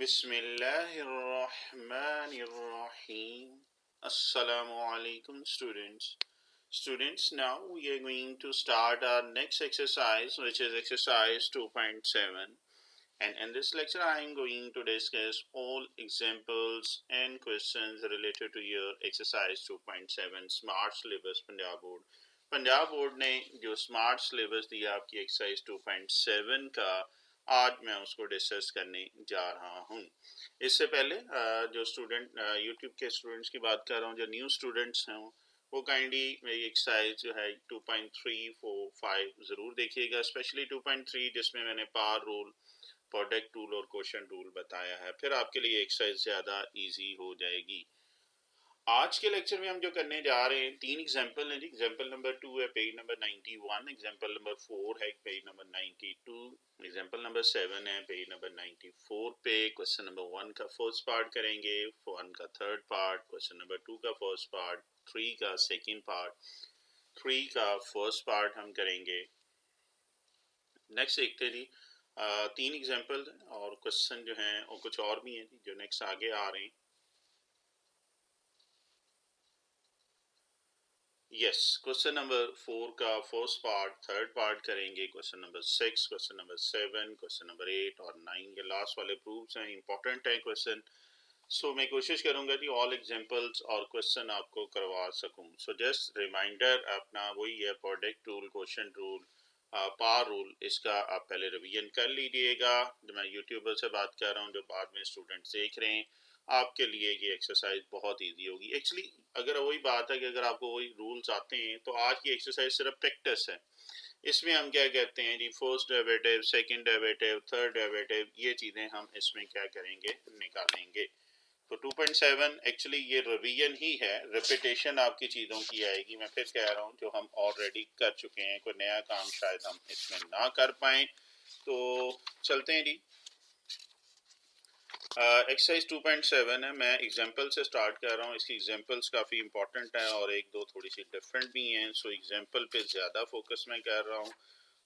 Bismillahirrahmanirrahim. Assalamu alaikum students. Students, now we are going to start our next exercise, which is exercise 2.7. And in this lecture, I am going to discuss all examples and questions related to your exercise 2.7 Smart Syllabus Punjab Board. Punjab board ने जो smart syllabus दिया आपकी exercise 2.7 का, आज मैं उसको discuss करने जा रहा हूँ। इससे पहले जो स्टूडेंट यूट्यूब के स्टूडेंट्स की बात कर रहा हूँ, जो न्यू स्टूडेंट्स हैं वो काइंडली मेरी एक्सरसाइज जो है 2.3, 4, 5 ज़रूर देखिएगा, स्पेशली 2.3 जिसमें मैंने पार रूल, प्रोडक्ट रूल और क्वेश्चन रूल बताया है। फिर आपके लिए एक्सरसाइज ज़्यादा ईजी हो जाएगी। आज के लेक्चर में हम जो करने जा रहे हैं, 3 एग्जाम्पल हैं जी। एग्जाम्पल नंबर 2 है पेज नंबर 91, एग्जाम्पल नंबर 4 है पेज नंबर 92, एग्जाम्पल नंबर 7 है पेज नंबर 94 पे। क्वेश्चन नंबर 1 का फर्स्ट पार्ट करेंगे, 1 का थर्ड पार्ट, क्वेश्चन नंबर 2 का फर्स्ट पार्ट, 3 का सेकेंड पार्ट, 3 का फर्स्ट पार्ट हम करेंगे। नेक्स्ट देखते जी, 3 एग्जाम्पल और क्वेश्चन जो हैं और कुछ और भी हैं जो नेक्स्ट आगे आ रहे हैं। यस, क्वेश्चन नंबर 4 का फर्स्ट पार्ट, थर्ड पार्ट करेंगे, question number 6, question number 7, question number 8 और 9 के लास्ट वाले प्रूफ्स हैं, इंपॉर्टेंट है क्वेश्चन। सो मैं कोशिश करूंगा कि ऑल एग्जांपल्स और क्वेश्चन आपको करवा सकूं। सो जस्ट रिमाइंडर अपना वही है, प्रोडक्ट रूल, क्वेश्चन रूल, पार रूल, इसका आप पहले रिवीजन कर लीजिएगा। जो मैं यूट्यूबर से बात कर रहा हूँ, जो बाद में स्टूडेंट्स देख रहे हैं, आपके लिए ये एक्सरसाइज बहुत इजी होगी। एक्चुअली अगर वही बात है कि अगर आपको वही रूल्स आते हैं तो आज की एक्सरसाइज सिर्फ प्रैक्टिस है। इसमें हम क्या कहते हैं जी, first derivative, second derivative, third derivative, ये चीज़ें हम इसमें क्या करेंगे, निकालेंगे। तो 2.7 एक्चुअली ये रिवीजन ही है, रिपीटेशन आपकी चीज़ों की आएगी। मैं फिर कह रहा हूँ जो हम ऑलरेडी कर चुके हैं, कोई नया काम शायद हम इसमें ना कर पाएँ। तो चलते हैं जी। एक्सरसाइज 2.7 है, मैं एग्जाम्पल से स्टार्ट कर रहा हूँ। इसकी एग्जाम्पल्स काफ़ी इंपॉर्टेंट हैं और एक दो थोड़ी सी डिफरेंट भी हैं। सो एग्जाम्पल पे ज़्यादा फोकस मैं कर रहा हूँ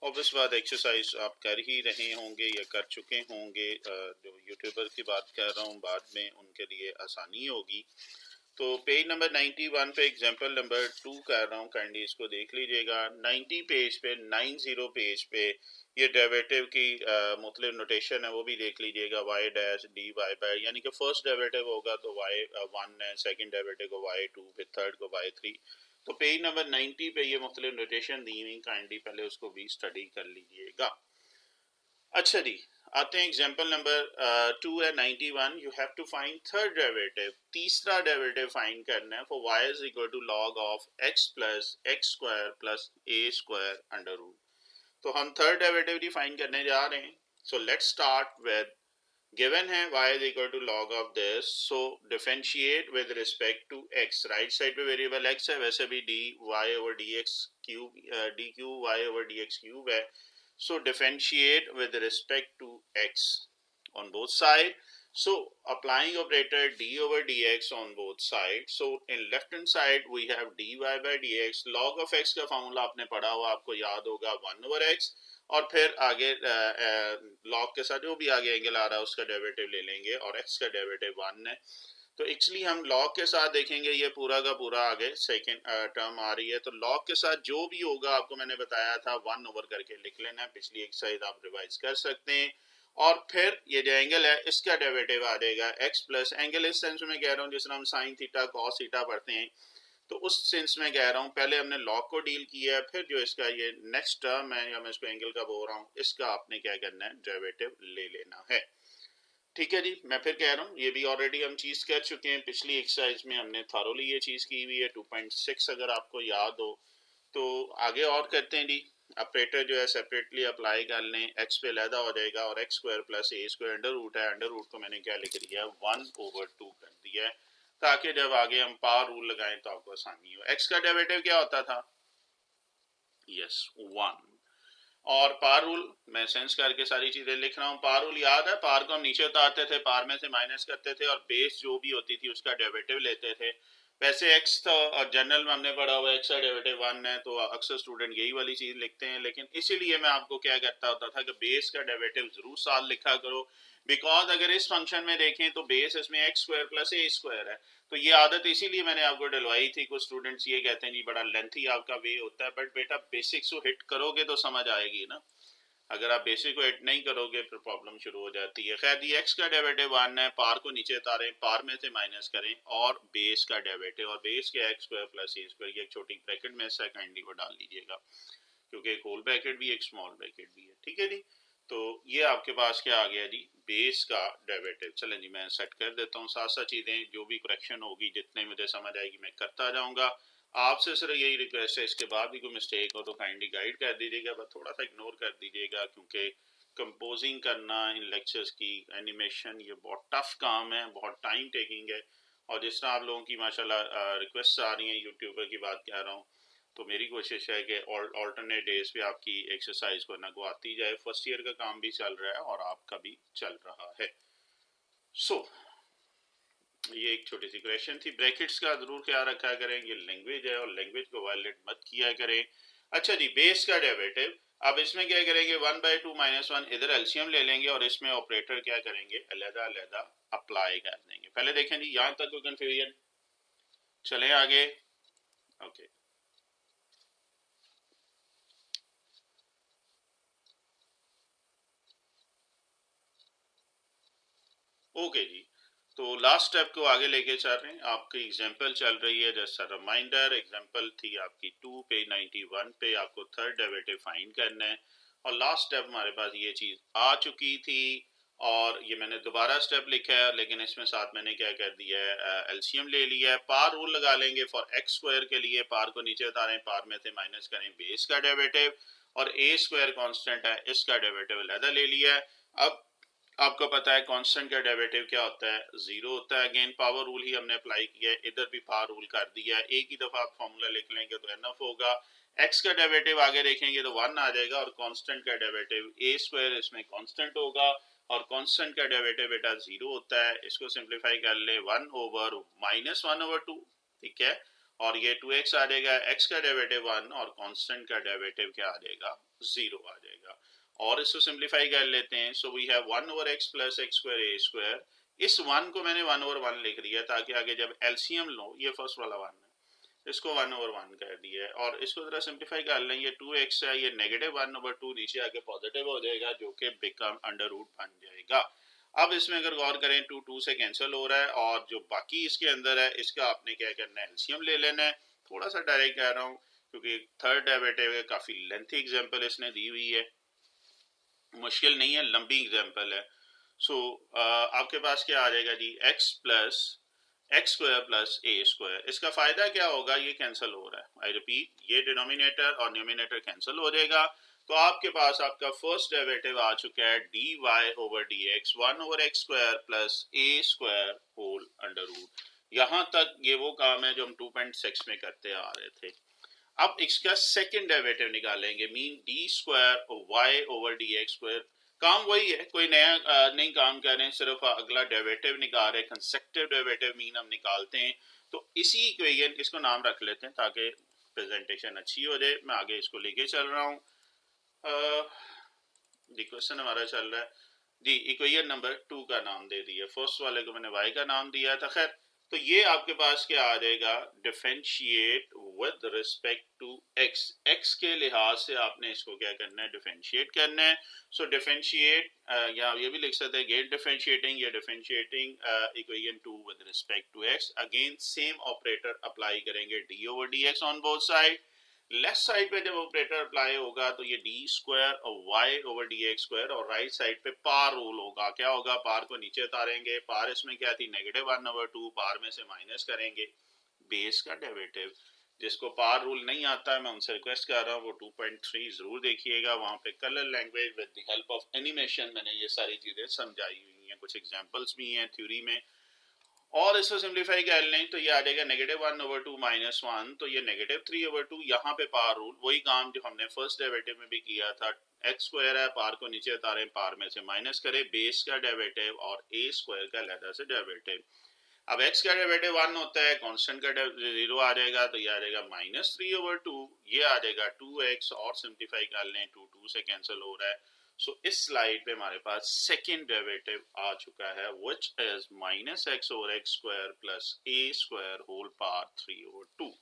और उस बाद एक्सरसाइज आप कर ही रहे होंगे या कर चुके होंगे। जो यूट्यूबर की बात कर रहा हूँ, बाद में उनके लिए आसानी होगी। तो पेज नंबर 91 पे एग्जाम्पल नंबर 2 कर रहा हूँ, काइंडली इसको देख लीजिएगा। 90 पेज पे, 90 पेज पे ये डेरिवेटिव की मुख्तलिफ नोटेशन है, वो भी देख लीजिएगा। Y dash d Y by, यानी कि फर्स्ट डेरिवेटिव होगा तो वाई 1 है, सेकेंड डेरिवेटिव को वाई 2, फिर थर्ड को वाई 3। तो पेज नंबर 90 पे ये मुख्तलिफ नोटेशन दी हुई, काइंडली पहले उसको भी स्टडी कर लीजिएगा। अच्छा जी, आते हैं एग्जाम्पल नंबर 2 है 91। You have to find third derivative, तीसरा डेरिवेटिव फाइंड करना है for y is equal to log of x plus x square plus A square under root. तो हम थर्ड डेरिवेटिव डिफाइन करने जा रहे हैं। So let's start with, given है y is equal to log of this, so differentiate with respect to x। Right side पे variable x है, वैसे भी dy over dx cube, dq y over dx cube है। so differentiate with respect to x on both sides. So applying operator d over dx on both sides. So in left hand side we have dy by dx। log of x का formula आपने पढ़ा हुआ, आपको याद होगा 1 over x, और फिर आगे लॉग के साथ जो भी आगे एंगल आ रहा है उसका डेरिवेटिव ले लेंगे और x का डेरिवेटिव 1 है। तो एक्चुअली हम लॉग के साथ देखेंगे, ये पूरा का पूरा आगे सेकेंड टर्म आ रही है। तो लॉग के साथ जो भी होगा आपको मैंने बताया था 1 ओवर करके लिख लेना है। पिछली एक्सरसाइज आप रिवाइज कर सकते हैं। और फिर ये जो एंगल है इसका डेरिवेटिव आ जाएगा x प्लस, एंगल इस सेंस में कह रहा हूँ जिस तरह हम साइन थीटा कॉस थीटा पढ़ते हैं, तो उस सेंस में कह रहा हूँ। पहले हमने लॉग को डील किया है, फिर जो इसका ये नेक्स्ट टर्म है या मैं इसको एंगल का बोल रहा हूँ, इसका आपने क्या करना है, डेरिवेटिव ले लेना है। ठीक है जी, मैं फिर कह रहा हूँ ये भी ऑलरेडी हम चीज़ कर चुके हैं, पिछली एक्सरसाइज में हमने थॉरोली ये चीज़ की हुई है। 2.6 अगर आपको याद हो तो आगे और करते हैं जी। ऑपरेटर जो है सेपरेटली अप्लाई कर लें, एक्स पे अलहदा हो जाएगा और एक्स स्क्वायर प्लस ए स्क्वायर अंडर रूट है, अंडर रूट को मैंने क्या लिख दिया है 1/2 कर दिया है, ताकि जब आगे हम पावर रूल लगाएं तो आपको आसानी हो। एक्स का डेरिवेटिव क्या होता था, यस 1, और पार रूल मैं सेंस करके सारी चीजें लिख रहा हूँ। पार रूल याद है, पार को हम नीचे उतारते थे, पार में से माइनस करते थे और बेस जो भी होती थी उसका डेरिवेटिव लेते थे। वैसे x तो और जनरल में हमने पढ़ा हुआ x का डेरिवेटिव 1 है, तो अक्सर स्टूडेंट यही वाली चीज लिखते हैं, लेकिन इसीलिए मैं आपको क्या करता होता था कि बेस का डेरिवेटिव जरूर साथ लिखा करो, बिकॉज अगर इस फंक्शन में देखें तो बेस इसमें एक्स स्क्वायर प्लस ए स्क्वायर है, तो ये आदत इसीलिए मैंने आपको डलवाई थी। कुछ स्टूडेंट्स ये कहते हैं जी बड़ा लेंथी आपका वे होता है, बट बेटा बेसिक्स को हिट करोगे तो समझ आएगी ना, अगर आप बेसिक को हिट नहीं करोगे फिर प्रॉब्लम शुरू हो जाती है। खैर ये एक्स का डेरिवेटिव 1 है, पार को नीचे उतारें, पार में से माइनस करें, और बेस का डेरिवेटिव और बेस के एक्स स्क्वायर प्लस ए स्क्वायर, ये एक छोटी ब्रैकेट में से काइंडली वो डाल लीजिएगा, क्योंकि एक होल ब्रैकेट भी एक स्मॉल ब्रैकेट भी है, ठीक है जी। तो ये आपके पास क्या आ गया जी, बेस का डेरिवेटिव। चलें जी मैं सेट कर देता हूँ, साथ साथ चीज़ें जो भी करेक्शन होगी जितने मुझे समझ आएगी मैं करता जाऊँगा। आपसे सिर्फ यही रिक्वेस्ट है, इसके बाद भी कोई मिस्टेक हो तो काइंडली गाइड कर दीजिएगा, बस थोड़ा सा इग्नोर कर दीजिएगा, क्योंकि कंपोजिंग करना इन लेक्चर्स की एनिमेशन ये बहुत टफ काम है, बहुत टाइम टेकिंग है। और जिस तरह आप लोगों की माशाल्लाह रिक्वेस्ट आ रही हैं, यूट्यूबर की बात कह रहा हूँ, तो मेरी कोशिश है कि ऑल्टरनेट डेज पे आपकी एक्सरसाइज को ना आती जाए। फर्स्ट ईयर का काम भी चल रहा है और आपका भी चल रहा है। सो ये एक छोटी सी क्वेश्चन थी। ब्रैकेट्स का जरूर ख्याल रखा करें, ये लैंग्वेज है और लैंग्वेज को वायलेट मत किया करें। अच्छा जी, बेस का डेरिवेटिव, अब इसमें क्या करेंगे, 1/2 माइनस 1 इधर एलसीएम ले लेंगे और इसमें ऑपरेटर क्या करेंगे, अलग अलग अप्लाई कर देंगे। पहले देखें जी, यहां तक कोई कंफ्यूजन? चले आगे। ओके ओके जी, तो लास्ट स्टेप को आगे लेके चल रहे हैं। आपकी एग्जांपल चल रही है, जैसा रिमाइंडर एग्जांपल थी आपकी 2 पे 91 पे, आपको थर्ड डेरिवेटिव फाइंड करना है। और लास्ट स्टेप हमारे पास ये चीज आ चुकी थी, और ये मैंने दोबारा स्टेप लिखा है, लेकिन इसमें साथ मैंने क्या कर दिया है, एलसीएम ले लिया है। पार रूल लगा लेंगे फॉर एक्स स्क्वायर के लिए, पार को नीचे उतारें, पार में से माइनस करें बेस का डेरिवेटिव, और ए स्क्वायर कॉन्स्टेंट है, इसका डेरिवेटिव अलग ले लिया है। अब आपको पता है कांस्टेंट का डेरिवेटिव क्या होता है, जीरो होता है। अगेन पावर रूल ही हमने अप्लाई किया है, इधर भी पावर रूल कर दिया है। एक ही दफा आप फॉर्मूला लिख लेंगे तो एनफ होगा। एक्स का डेरिवेटिव आगे देखेंगे तो 1 आ जाएगा, और कांस्टेंट का डेरिवेटिव ए स्क्वायर इसमें कांस्टेंट होगा, और कांस्टेंट का डेरिवेटिव बेटा जीरो होता है। इसको सिंप्लीफाई कर ले, 1/-1/2, ठीक है। और ये 2x आ जाएगा, x का डेरिवेटिव 1 और कांस्टेंट का डेरिवेटिव क्या आ जाएगा, जीरो आ जाएगा। और इसको सिंप्लीफाई कर लेते हैं, so we have 1/x plus x square a square. इस 1 को मैंने 1/1 लिख दिया, ताकि आगे जब एलसीएम लो, ये फर्स्ट वाला 1 है, इसको 1/1 कर दिया है। और इसको जरा सिंप्लीफाई कर लें, ये 2x है, ये नेगेटिव 1/2 नीचे आके पॉजिटिव हो जाएगा, जो कि बिकम अंडर रूट बन जाएगा। अब इसमें अगर गौर करें, 2 2 से कैंसिल हो रहा है, और जो बाकी इसके अंदर है इसका आपने क्या करना है, एलसीएम ले लेना है। थोड़ा सा डायरेक्ट कह रहा हूँ, क्योंकि थर्ड डेरिवेटिव है, काफी लेंथी एग्जांपल इसने दी हुई है, मुश्किल नहीं है, लंबी एग्जांपल है। सो आपके पास क्या आ जाएगा जी, x plus x square plus ए स्क्वायर। इसका फायदा क्या होगा, ये कैंसिल हो रहा है, आई रिपीट, ये डिनोमिनेटर और न्यूमिनेटर कैंसिल हो जाएगा। तो आपके पास आपका फर्स्ट डेरिवेटिव आ चुका है dy over dx, 1/x square plus ए स्क्वायर होल अंडर रूट। यहां तक ये वो काम है जो हम 2.6 में करते आ रहे थे। अब इसका सेकंड डेरिवेटिव निकालेंगे, mean d square y over D x square. काम वही है, कोई नया नहीं काम कर रहे हैं, सिर्फ अगला डेरिवेटिव निकाल रहे हैं। कंसेक्टिव डेरिवेटिव मीन हम निकालते हैं, तो इसी इक्वेशन, इसको नाम रख लेते हैं ताकि प्रेजेंटेशन अच्छी हो जाए। मैं आगे इसको लेके चल रहा हूँ। क्वेश्चन हमारा चल रहा है जी, इक्वेशन नंबर 2 का नाम दे दिया, फर्स्ट वाले को मैंने y का नाम दिया था। खैर, तो ये आपके पास क्या आ जाएगा, differentiate with respect to x, x के लिहाज से आपने इसको क्या करना है, डिफरेंशिएट करना है। सो डिफरेंशिएट, या ये भी लिख सकते हैं गेट डिफरेंशिएटिंग या differentiating equation 2 with respect to x। Again same operator apply करेंगे d over dx on both side. Left side पे जब ऑपरेटर अप्लाई होगा तो ये डी स्क्वायर और y over D x square, और राइट साइड पे पार रूल होगा। क्या होगा, पार को नीचे उतारेंगे, पार इसमें क्या थी, -1/2, पार में से माइनस करेंगे बेस का डेरिवेटिव। जिसको पार रूल नहीं आता है, मैं उनसे रिक्वेस्ट कर रहा हूँ वो 2.3 जरूर देखिएगा, वहां पे colour language with the help of animation मैंने ये सारी चीजें समझाई हुई हैं, कुछ एग्जांपल्स भी हैं थ्योरी में। और इसको सिंप्लीफाई कर लें तो ये आ जाएगा -1/2 -1, तो ये -3/2। यहाँ पे पार रूल, वही काम जो हमने फर्स्ट डेरिवेटिव में भी किया था। एक्स स्क्वायर है, पार को नीचे उतारें, पार में से माइनस करें बेस का डेरिवेटिव और ए स्क्वायर का अलग से डेरिवेटिव। अब x का डेरिवेटिव 1 होता है, कांस्टेंट का 0 आ जाएगा, तो ये आ जाएगा -3/2, ये आ जाएगा 2x, और सिंप्लीफाई कर लें 2 से कैंसिल हो रहा है। सो इस स्लाइड पे हमारे पास सेकंड डेरिवेटिव आ चुका है, which is -x/x² + a² whole power 3/2।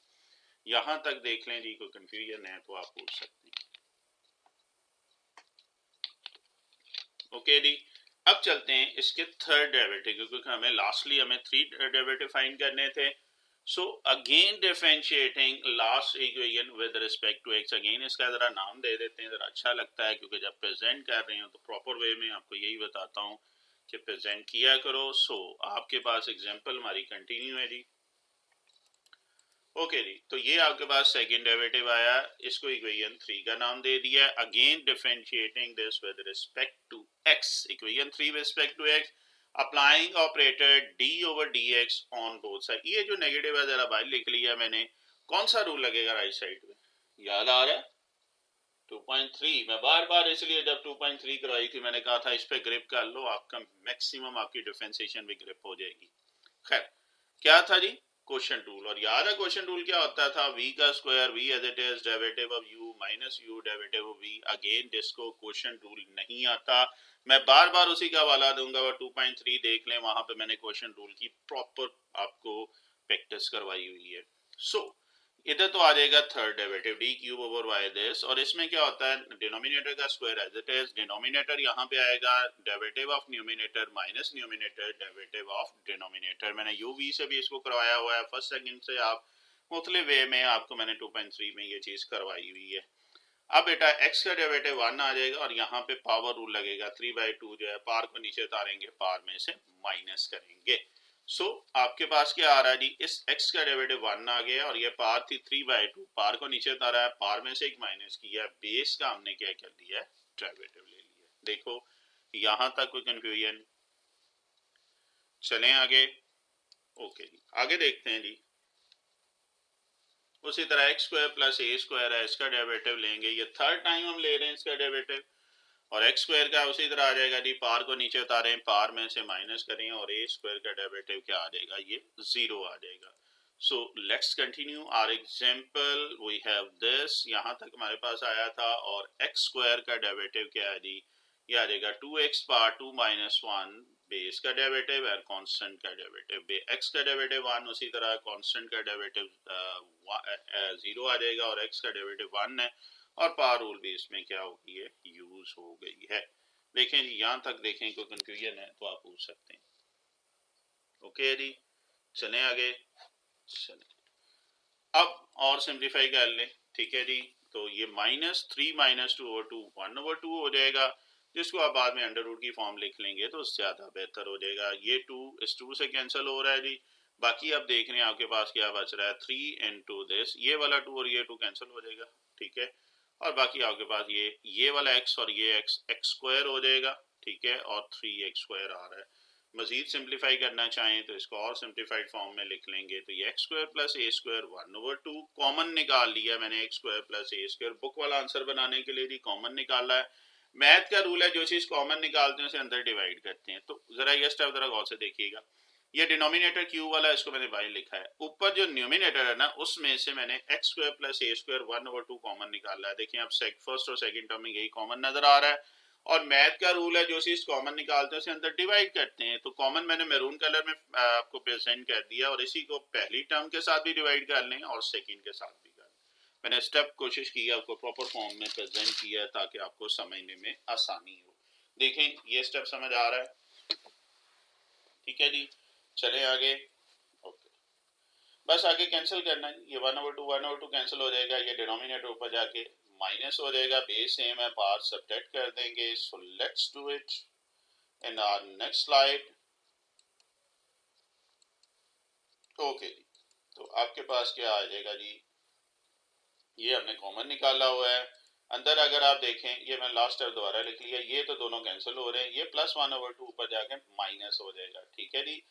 यहां तक देख लें जी, कोई कंफ्यूजन है तो आप पूछ सकते हैं। ओके जी, अब चलते हैं इसके थर्ड डेरिवेटिव, क्योंकि हमें 3 डेरिवेटिव फाइंड करने थे। So again differentiating last equation with respect to x, again इसका जरा नाम दे देते हैं, जरा अच्छा लगता है, क्योंकि जब प्रेजेंट कर रहे हो तो प्रॉपर वे में आपको यही बताता हूँ कि प्रेजेंट किया करो। सो आपके पास एग्जांपल हमारी कंटिन्यू है जी। ओके जी, तो ये आपके पास सेकंड डेरिवेटिव आया, इसको इक्वेशन 3 का नाम दे दिया। Again differentiating this with respect to x, equation 3 with respect to x, applying operator d/dx on both side. ये जो नेगेटिव है जरा बाहर लिख लिया मैंने, कौन सा रूल लगेगा राइट साइड में, याद आ रहा है? 2.3। मैं बार बार इसलिए जब 2.3 करवाई थी मैंने कहा था इस पे ग्रिप कर लो, आपका मैक्सिमम आपकी डिफरेंशिएशन भी ग्रिप हो जाएगी। खैर, क्या था जी, क्वेश्चन रूल। और याद है क्वेश्चन रूल क्या होता था, v का square v as it is derivative of u minus u derivative of v। Again जिसको क्वेश्चन रूल नहीं आता, मैं बार बार उसी का हवाला दूंगा, वो 2.3 देख लें, वहां पे मैंने क्वेश्चन रूल की प्रॉपर आपको प्रैक्टिस करवाई हुई है। सो इधर तो आ जाएगा थर्ड डेरिवेटिव d³ दिस, और इसमें क्या होता है, डिनोमिनेटर का square as it is, denominator यहाँ पे आएगा derivative of numerator minus numerator derivative of denominator. मैंने uv से भी इसको करवाया हुआ है, फर्स्ट सेकंड से आप मुख्तलिफ वे में आपको मैंने 2.3 में ये चीज करवाई हुई है। अब बेटा x का डेरिवेटिव 1 आ जाएगा, और यहाँ पे पावर रूल लगेगा, 3/2 जो है पार को नीचे उतारेंगे, पार में से माइनस करेंगे। सो आपके पास क्या आ रहा है जी, इस x का डेरिवेटिव 1 आ गया, और ये पार थी 3/2, पार को नीचे उतारा है, पार में से एक माइनस किया, बेस का हमने क्या कर लिया, डेरिवेटिव ले लिया। देखो यहां तक कोई कंफ्यूजन? चलें आगे। ओके जी, आगे देखते हैं जी। उसी तरह x² + a² है, इसका डेरिवेटिव लेंगे, ये थर्ड टाइम हम ले रहे हैं इसका डेरिवेटिव, और x² का उसी तरह आ जाएगा जी, पार को नीचे उतारें, पार में से माइनस करें, और a² का डेरिवेटिव क्या आ जाएगा, ये 0 आ जाएगा। So let's continue our example. We have this, यहाँ तक हमारे पास आया था, और x² का डेरिवेटिव क्या है जी, ये आ जाएगा 2x पावर 2 - 1, बेस का डेरिवेटिव और कांस्टेंट का डेरिवेटिव। x का डेरिवेटिव 1, उसी तरह कांस्टेंट का डेरिवेटिव 0 आ जाएगा, और x का डेरिवेटिव 1 है, और पावर रूल भी इसमें क्या हो गई है, यूज हो गई है। देखें जी, यहां तक देखें, कोई कंफ्यूजन है तो आप पूछ सकते हैं। ओके जी, चलें आगे। चलें अब और सिंप्लीफाई कर लें, ठीक है जी। तो ये -3 - 2/2 1/2 हो जाएगा, जिसको आप बाद में अंडर रूट की फॉर्म लिख लेंगे तो ज्यादा बेहतर हो जाएगा। ये 2 इस 2 से कैंसिल हो रहा है जी। बाकी आप देख रहे हैं आपके पास क्या बच रहा है, 3 × दिस, ये वाला 2 और ये 2 कैंसिल हो जाएगा, ठीक है। और बाकी आपके पास ये वाला x और ये x² हो जाएगा, ठीक है, और 3x² आ रहा है। मजीद सिंप्लीफाई करना चाहें तो इसको और सिंप्लीफाइड फॉर्म में लिख लेंगे, तो ये x² + a² 1/2, कॉमन निकाल लिया मैंने, x² + a², बुक वाला आंसर बनाने के लिए भी कॉमन निकाला है। मैथ का रूल है, जो चीज कॉमन निकालते हैं उसे अंदर डिवाइड करते हैं। तो जरा ये स्टेप जरा गौर से देखिएगा, ये डिनोमिनेटर q वाला, इसको मैंने y लिखा है, ऊपर जो न्यूमिनेटर है ना, उसमें से मैंने x² + a² 1/2 कॉमन निकाला है। देखिए आप फर्स्ट और सेकंड टर्म में यही कॉमन नजर आ रहा है, और मैथ का रूल है, जो चीज कॉमन निकालते हैं उसे अंदर डिवाइड करते हैं। तो कॉमन मैंने मैरून कलर में आपको प्रेजेंट कर दिया, और इसी को पहली टर्म के साथ भी डिवाइड कर लें और सेकंड के साथ भी कर लें। मैंने स्टेप कोशिश की आपको प्रॉपर फॉर्म में प्रेजेंट किया ताकि आपको समझने में आसानी हो। देखें ये स्टेप समझ आ रहा है, ठीक है जी। चले आगे। ओके, बस आगे कैंसिल करना है, ये 1/2 कैंसिल हो जाएगा, ये डिनोमिनेटर ऊपर जाके माइनस हो जाएगा, बेस सेम है, पार्ट सब्ट्रैक्ट कर देंगे। So let's do it in our next slide. Okay जी, तो आपके पास क्या आ जाएगा जी, ये हमने कॉमन निकाला हुआ है। अंदर अगर आप देखें, ये मैं लास्ट स्टेप दोबारा लिख लिया, ये तो दोनों कैंसिल हो रहे हैं, ये +1/2 ऊपर जाके माइनस हो जाएगा, ठीक है जी।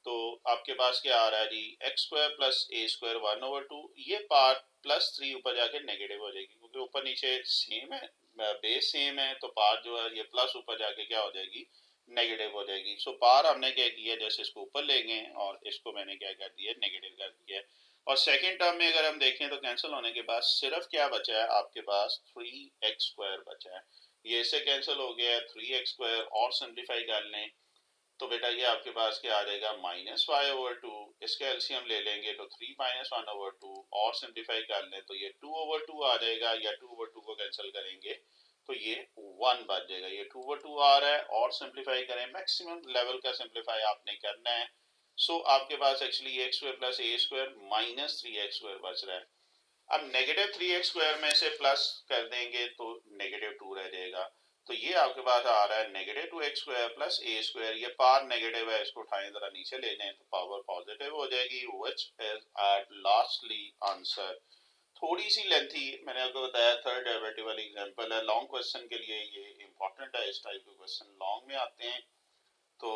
तो आपके पास क्या आ रहा है जी, x² + a² 1/2, ये पार्ट +3 ऊपर जाके नेगेटिव हो जाएगी, क्योंकि ऊपर नीचे सेम है, बेस सेम है, तो पार्ट जो है ये प्लस ऊपर जाके क्या हो जाएगी, नेगेटिव हो जाएगी। सो पार हमने क्या किया, जैसे इसको ऊपर लेंगे और इसको मैंने क्या कर दिया, नेगेटिव कर दिया। और सेकेंड टर्म में अगर हम देखें तो कैंसिल होने के बाद सिर्फ क्या बचा है आपके पास, 3x² बचा है। ये इससे कैंसिल हो गया है 3x², और सिंप्लीफाई कर लें तो बेटा ये आपके पास क्या आ जाएगा, -5/2। इसका एलसीएम ले लेंगे तो 3 - 1/2, और सिंप्लीफाई कर लें तो ये 2/2 आ जाएगा, या 2/2 को कैंसिल करेंगे तो ये 1 बच जाएगा। ये 2/2 आ रहा है, और सिंप्लीफाई करें, मैक्सिमम लेवल का सिंप्लीफाई आपने करना है। सो आपके पास एक्चुअली x² + a² -3x² बच रहा है। अब -3x² में से प्लस कर देंगे तो -2 रह जाएगा। तो ये आपके पास आ रहा है -2x² + a²। ये पार नेगेटिव है, इसको उठाएं जरा नीचे ले जाएं तो पावर पॉजिटिव हो जाएगी, which is at lastly answer. थोड़ी सी लेंथी, मैंने आपको बताया थर्ड डेरिवेटिव वाली एग्जांपल है, लॉन्ग क्वेश्चन के लिए ये इंपॉर्टेंट है। इस टाइप के क्वेश्चन लॉन्ग में आते हैं, तो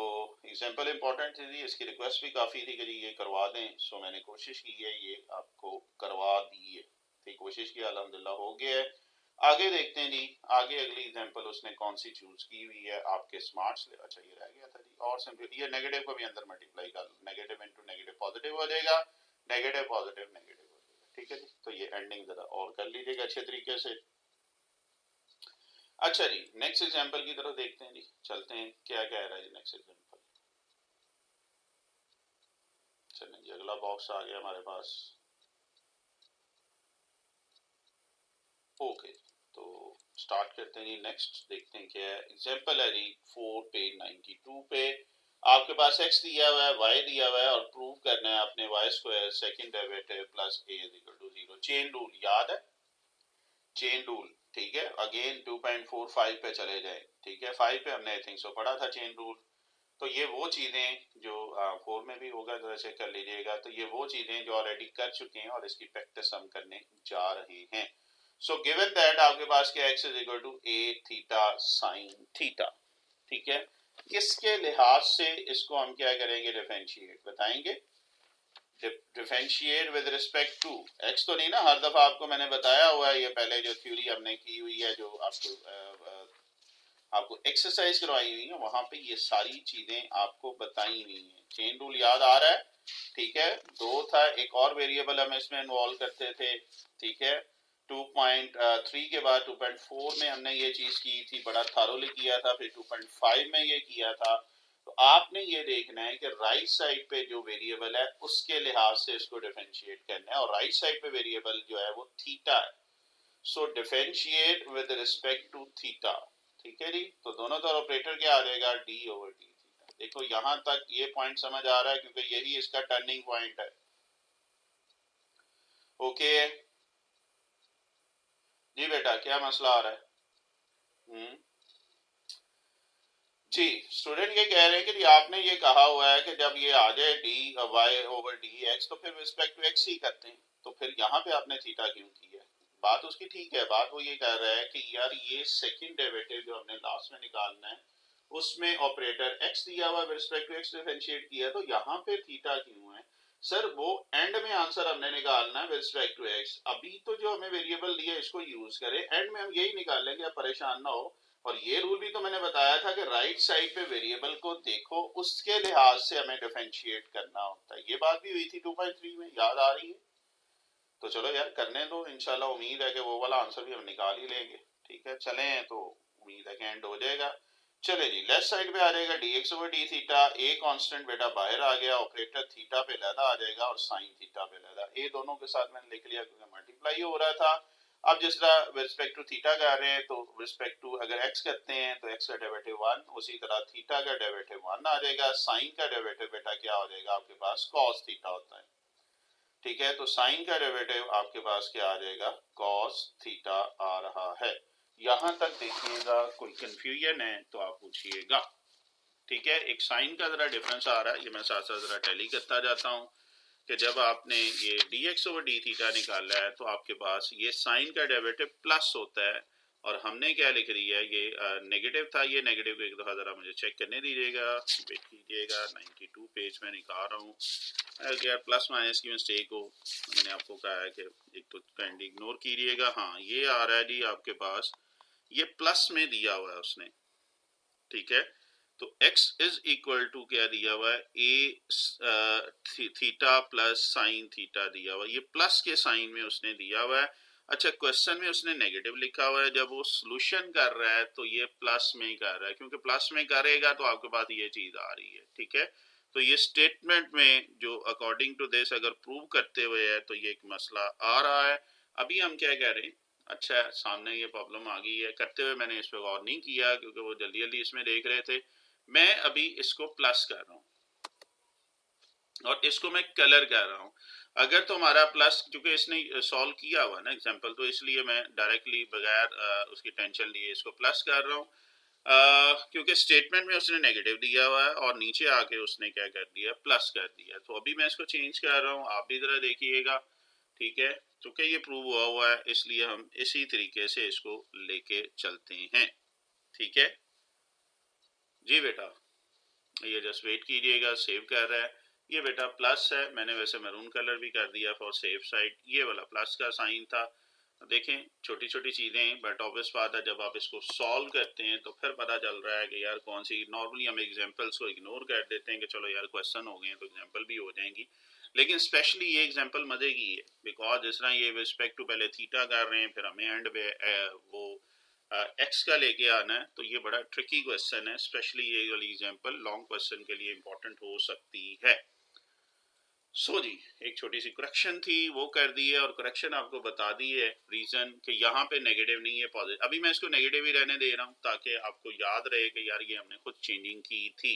एग्जांपल इंपॉर्टेंट थी, इसकी रिक्वेस्ट भी काफ़ी थी कि जी ये करवा दें। सो मैंने कोशिश की है, ये आपको करवा दी है, ठीक, कोशिश की, अल्हम्दुलिल्लाह हो गया है। आगे देखते हैं जी, आगे अगली एग्जांपल उसने कौन सी चूज की हुई है आपके स्मार्ट्स ले। अच्छा ये रह गया था जी, और सिंपल ये नेगेटिव को भी अंदर मल्टीप्लाई कर, नेगेटिव इंटू नेगेटिव पॉजिटिव हो जाएगा, नेगेटिव पॉजिटिव नेगेटिव हो जाएगा, ठीक है जी। तो ये एंडिंग जरा और कर लीजिएगा अच्छे तरीके से। अच्छा जी, नेक्स्ट एग्जांपल की तरफ देखते हैं जी, चलते हैं क्या कह रहा है जी नेक्स्ट एग्जांपल। चलें जी, अगला बॉक्स आ गया हमारे पास। ओके, तो स्टार्ट करते हैं जी। नेक्स्ट देखते हैं क्या है एग्जांपल है जी 4 पेज 92 पे। आपके पास x दिया हुआ है, y दिया हुआ है, और प्रूव करना है अपने y² second derivative plus a = 0। Chain rule याद है, चेन रूल, ठीक है। अगेन 2.45 पे चले जाए, ठीक है। 5 पे हमने आई थिंक सो पढ़ा था चेन रूल। तो ये वो चीजें जो 4 में भी होगा, जरा चेक कर लीजिएगा। तो ये वो चीजें जो ऑलरेडी कर चुके हैं और इसकी प्रैक्टिस हम करने जा रहे हैं। सो गिवन दैट आपके पास क्या x = a θ sin θ, ठीक है। किसके लिहाज से इसको हम क्या करेंगे, डिफरेंशिएट बताएंगे। Differentiate with respect to x तो नहीं ना, हर दफा आपको मैंने बताया हुआ है, ये पहले जो थ्योरी हमने की हुई है, जो आपको एक्सरसाइज करवाई हुई है, वहां पे ये सारी चीजें आपको बताई हुई हैं। चेन रूल याद आ रहा है, ठीक है। 2 था, एक और वेरिएबल हम इसमें इन्वॉल्व करते थे, ठीक है। 2.3 के बाद 2.4 में हमने ये चीज की थी, बड़ा थारोली किया था। फिर 2.5 में ये किया था। तो आपने ये देखना है कि राइट साइड पे जो वेरिएबल है उसके लिहाज से इसको डिफरेंशिएट करना है, और राइट साइड पे वेरिएबल जो है वो थीटा है। So differentiate with respect to theta, ठीक है जी। तो दोनों तरफ ऑपरेटर क्या आ जाएगा, d/d थीटा। देखो यहां तक ये पॉइंट समझ आ रहा है, क्योंकि यही इसका टर्निंग पॉइंट है। ओके जी बेटा, क्या मसला आ रहा है? जी, स्टूडेंट ये कह रहे हैं कि आपने ये कहा हुआ है कि जब ये आ जाए dy/dx तो फिर रिस्पेक्ट टू x ही करते हैं, तो फिर यहाँ पे आपने थीटा क्यों की है? बात उसकी ठीक है, बात वो ये कह रहा है कि यार ये सेकंड डेरिवेटिव जो हमने लास्ट में निकालना है उसमें ऑपरेटर x दिया हुआ है, रिस्पेक्ट टू x डिफरेंशिएट किया, तो यहाँ पे थीटा क्यों है? सर वो एंड में आंसर हमने निकालना है विद रिस्पेक्ट टू x। अभी तो जो हमें वेरिएबल दिया इसको यूज करें, एंड में हम यही निकालेंगे, आप परेशान ना हो। और ये रूल भी तो मैंने बताया था कि राइट साइड पे वेरिएबल को देखो, उसके लिहाज से हमें डिफरेंशिएट करना होता है। ये बात भी हुई थी 2.3 में, याद आ रही है? तो चलो यार करने दो, इंशाल्लाह उम्मीद है कि वो वाला आंसर भी हम निकाल ही लेंगे, ठीक है। चले तो उम्मीद है कि एंड हो जाएगा। चले जी, लेफ्ट साइड पे आ जाएगा dx/d θ। ए कांस्टेंट बेटा बाहर आ गया, ऑपरेटर थीटा पे लैदा आ जाएगा और साइन थीटा पे लैदा। ए दोनों के साथ मैंने लिख लिया क्योंकि मल्टीप्लाई हो रहा था। अब जिस तरह रिस्पेक्ट टू थीटा कर रहे हैं, तो रिस्पेक्ट टू अगर x करते हैं तो x का डेरिवेटिव 1, उसी तरह थीटा का डेरिवेटिव 1 आ जाएगा। साइन का डेरिवेटिव बेटा क्या हो जाएगा आपके पास, cos थीटा होता है, ठीक है। तो साइन का डेरिवेटिव आपके पास क्या आ जाएगा, cos थीटा आ रहा है। यहां तक देखिएगा, कोई कंफ्यूजन है तो आप पूछिएगा, ठीक है। एक साइन का जरा डिफरेंस आ रहा है, ये मैं साथ साथ जरा टैली करता जाता हूँ कि जब आपने ये dx/d θ निकाला है तो आपके पास ये साइन का डेरिवेटिव प्लस होता है, और हमने क्या लिख रही है, ये नेगेटिव था। ये नेगेटिव को एक दफ़ा ज़रा मुझे चेक करने दीजिएगा, वेट कीजिएगा। 92 पेज में निकाल रहा हूँ, अगर प्लस माइनस की मिस्टेक हो, मैंने आपको कहा है कि एक तो काइंडली इग्नोर कीजिएगा। हाँ ये आ रहा है जी आपके पास, ये प्लस में दिया हुआ है उसने, ठीक है। तो x इज इक्वल टू क्या दिया हुआ है, a theta plus sine theta दिया हुआ है, ये प्लस के साइन में उसने दिया हुआ है। अच्छा, क्वेश्चन में उसने नेगेटिव लिखा हुआ है, जब वो सोल्यूशन कर रहा है तो ये प्लस में ही कर रहा है, क्योंकि प्लस में करेगा तो आपके पास ये चीज आ रही है, ठीक है। तो ये स्टेटमेंट में जो अकॉर्डिंग टू दिस अगर प्रूव करते हुए है तो ये एक मसला आ रहा है। अभी हम क्या कह रहे हैं, अच्छा सामने ये प्रॉब्लम आ गई है, करते हुए मैंने इस पर गौर नहीं किया क्योंकि वो जल्दी जल्दी इसमें देख रहे थे। मैं अभी इसको प्लस कर रहा हूँ और इसको मैं कलर कर रहा हूँ। अगर तो हमारा प्लस, क्योंकि इसने सॉल्व किया हुआ ना एग्जांपल, तो इसलिए मैं डायरेक्टली बगैर उसकी टेंशन लिए इसको प्लस कर रहा हूँ, क्योंकि स्टेटमेंट में उसने नेगेटिव दिया हुआ है और नीचे आके उसने क्या कर दिया, प्लस कर दिया। तो अभी मैं इसको चेंज कर रहा हूँ, आप भी जरा देखिएगा, ठीक है। क्योंकि ये प्रूव हुआ है इसलिए हम इसी तरीके से इसको लेके चलते हैं, ठीक है जी बेटा। ये जस्ट वेट कीजिएगा, सेव कर रहा है। ये बेटा प्लस है, मैंने वैसे मैरून कलर भी कर दिया फॉर सेफ साइड, ये वाला प्लस का साइन था। देखें छोटी छोटी चीजें, बट ऑब्वियस बात है जब आप इसको सॉल्व करते हैं तो फिर पता चल रहा है कि यार कौन सी, नॉर्मली हम एग्जांपल्स को इग्नोर कर देते हैं कि चलो यार क्वेश्चन हो गए तो एग्जांपल भी हो जाएंगी, लेकिन स्पेशली ये एग्जांपल मजे की है बिकॉज जिस तरह ये रिस्पेक्ट टू पहले थीटा कर रहे हैं, फिर हमें एंड पे वो एक्स का लेके आना है, तो ये बड़ा ट्रिकी क्वेश्चन है, स्पेशली ये वाली एग्जांपल लॉन्ग क्वेश्चन के लिए इंपॉर्टेंट हो सकती है। सो जी, एक छोटी सी करेक्शन थी वो कर दी है, और करेक्शन आपको बता दी है रीजन कि यहाँ पे नेगेटिव नहीं है पॉजिटिव। अभी मैं इसको नेगेटिव ही रहने दे रहा हूँ ताकि आपको याद रहे कि यार ये हमने खुद चेंजिंग की थी।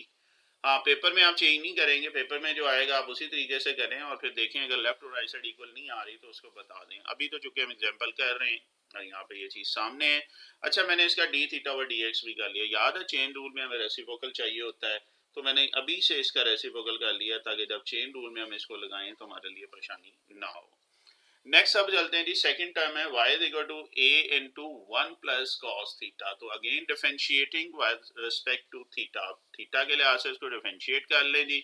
हाँ, पेपर में आप चेंज नहीं करेंगे, पेपर में जो आएगा आप उसी तरीके से करें और फिर देखें अगर लेफ्ट और राइट साइड इक्वल नहीं आ रही तो उसको बता दें। अभी तो चूंकि हम एग्जांपल कर रहे हैं, यहाँ पे ये चीज सामने है। अच्छा, मैंने इसका डी थीटा और डी एक्स भी कर लिया। याद है चेन रूल में हमें रेसिप्रोकल चाहिए होता है, तो मैंने अभी से इसका रेसिप्रोकल कर लिया ताकि जब चेन रूल में हम इसको लगाएं तो हमारे लिए परेशानी ना हो। नेक्स्ट अब चलते हैं जी, सेकंड टर्म है y is equal to a into 1 plus cos theta. तो again differentiating with respect to theta, theta के लिहाज से इसको डिफरेंशिएट कर लें जी।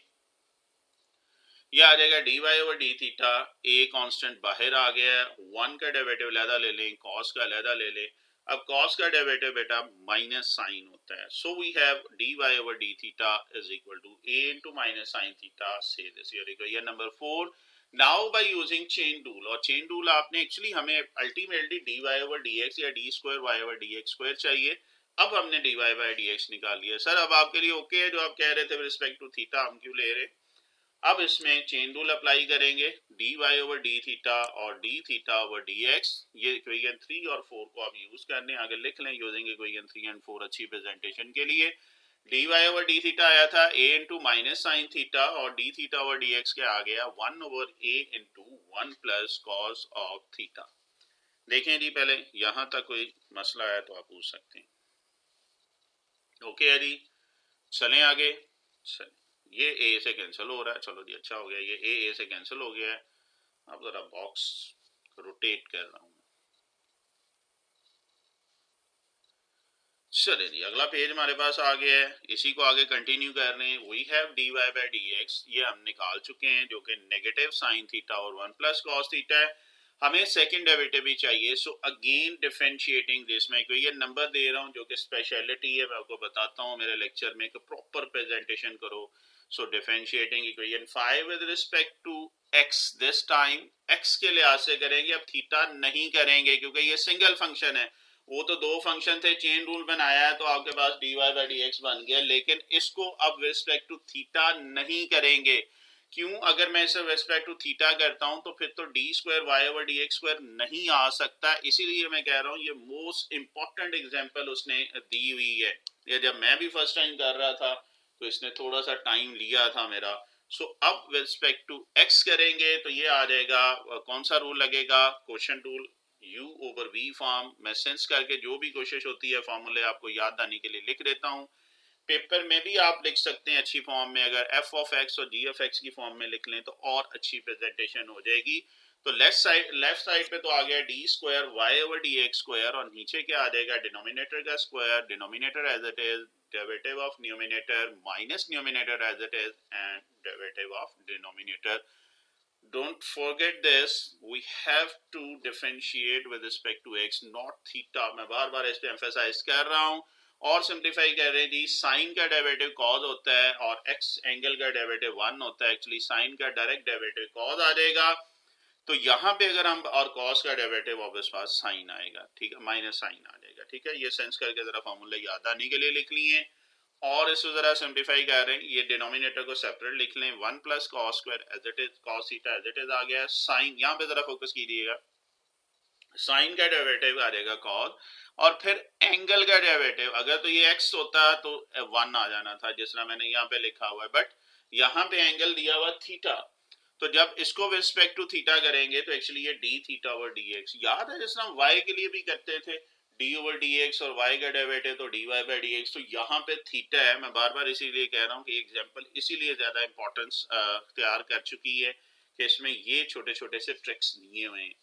ये आ जाएगा dy over D theta, a constant बाहर आ गया है, 1 का डेरिवेटिव अलहदा ले लें, cos का अलहदा ले लें। अब cos का डेरिवेटिव बेटा माइनस साइन होता है, so we have dy over D theta is equal to a into minus sine theta. Say this your equation number 4। Now by using chain rule, और चेन रूल आपने actually हमें ultimately dy over dx या d square y over dx square चाहिए। अब हमने dy bye dx निकाल लिया। Sir अब आपके लिए ओके है जो आप कह रहे थे रिस्पेक्ट टू थीटा हम क्यों ले रहे? अब इसमें चेन रूल अप्लाई करेंगे, D Y over D theta और D theta over D x. ये इक्वेशन 3 और 4 को आप यूज करने आगे लिख लें यूजिंग इक्वेशन 3 एंड 4 अच्छी प्रेजेंटेशन के लिए। D Y over D theta आया था a into minus sine theta, और D theta over D X क्या आ गया 1 over a into 1 plus cos of theta. देखें जी, पहले यहां तक कोई मसला है तो आप पूछ सकते हैं। ओके है जी, चलें आगे। चलें, ये ए से कैंसिल हो रहा है, चलो जी अच्छा हो गया, ये ए से कैंसिल हो गया है। अब जरा बॉक्स रोटेट कर रहा हूं। चले जी, अगला पेज हमारे पास आ गया है, इसी को आगे कंटिन्यू कर रहे हैं। We have d Y by D x, ये हम निकाल चुके हैं जो कि नेगेटिव साइन थीटा और 1 प्लस कॉस थीटा है। हमें सेकंड डेरिवेटिव भी चाहिए, सो अगेन डिफरेंशिएटिंग दिस, मैं ये नंबर दे रहा हूँ जो कि स्पेशलिटी है, मैं आपको बताता हूँ मेरे लेक्चर में कि प्रॉपर प्रेजेंटेशन करो। So differentiating equation 5 with respect to x, this time x के लिहाज से करेंगे, अब थीटा नहीं करेंगे क्योंकि ये सिंगल फंक्शन है। वो तो दो फंक्शन थे, चेन रूल बनाया है तो आपके पास D Y by D X बन गया, लेकिन इसको अब रिस्पेक्ट टू थीटा नहीं करेंगे। क्यों? अगर मैं इसे रिस्पेक्ट टू थीटा करता हूं तो फिर तो d square y over D x square नहीं आ सकता, इसीलिए मैं कह रहा हूं ये मोस्ट इंपॉर्टेंट एग्जांपल उसने दी हुई है। ये जब मैं भी फर्स्ट टाइम कर रहा था तो इसने थोड़ा सा टाइम लिया था मेरा। सो अब विद रिस्पेक्ट टू एक्स करेंगे तो ये आ जाएगा, कौन सा रूल लगेगा, question rule, u over v form. मैं सेंस करके जो भी कोशिश होती है फॉर्मूले आपको याद आने के लिए लिख देता हूँ। पेपर में भी आप लिख सकते हैं अच्छी फॉर्म में, अगर f ऑफ x और g ऑफ x की फॉर्म में लिख लें तो और अच्छी प्रेजेंटेशन हो जाएगी। तो लेफ्ट साइड पे तो आ गया d square y over D x square, और नीचे क्या आ जाएगा डिनोमिनेटर का square, denominator as it is, derivative of numerator minus numerator as it is, and derivative of denominator. Don't forget this, we have to differentiate with respect to x, not theta। मैं बार बार इस पे emphasize कर रहा हूँ, और simplify कर रहे हैं जी, साइन का डेरिवेटिव कॉज होता है और एक्स एंगल का डेरिवेटिव 1 होता है। एक्चुअली साइन का डायरेक्ट डेरिवेटिव कॉज आ जाएगा, तो यहाँ पे अगर हम और कॉस का डेरिवेटिव ऑब्वियस बात साइन आएगा, ठीक है, माइनस साइन आ जाएगा, ठीक है। ये सेंस करके जरा फॉर्मूला याद आने के लिए लिख लिए और इसको जरा सिंप्लीफाई कर रहे हैं, ये डिनोमिनेटर को सेपरेट लिख लें, 1 plus cos square as it is, cos theta as it is आ गया, साइन यहाँ पे जरा फोकस कीजिएगा, साइन का डेरिवेटिव आ जाएगा कॉस और फिर एंगल का डेरिवेटिव, अगर तो ये एक्स होता तो 1 आ जाना था जिस तरह मैंने यहाँ पे लिखा हुआ है, बट यहाँ पे एंगल दिया हुआ थीटा, तो जब इसको रिस्पेक्ट टू थीटा करेंगे तो एक्चुअली ये D theta over D x, याद है जिस तरह वाई के लिए भी करते थे डी ओवर डी एक्स और वाई का डेरिवेटिव तो d Y by D x, तो यहाँ पे थीटा है। मैं बार बार इसीलिए कह रहा हूँ कि एग्जाम्पल इसीलिए ज्यादा इंपॉर्टेंस तैयार कर चुकी है कि इसमें ये छोटे छोटे से ट्रिक्स दिए हुए हैं।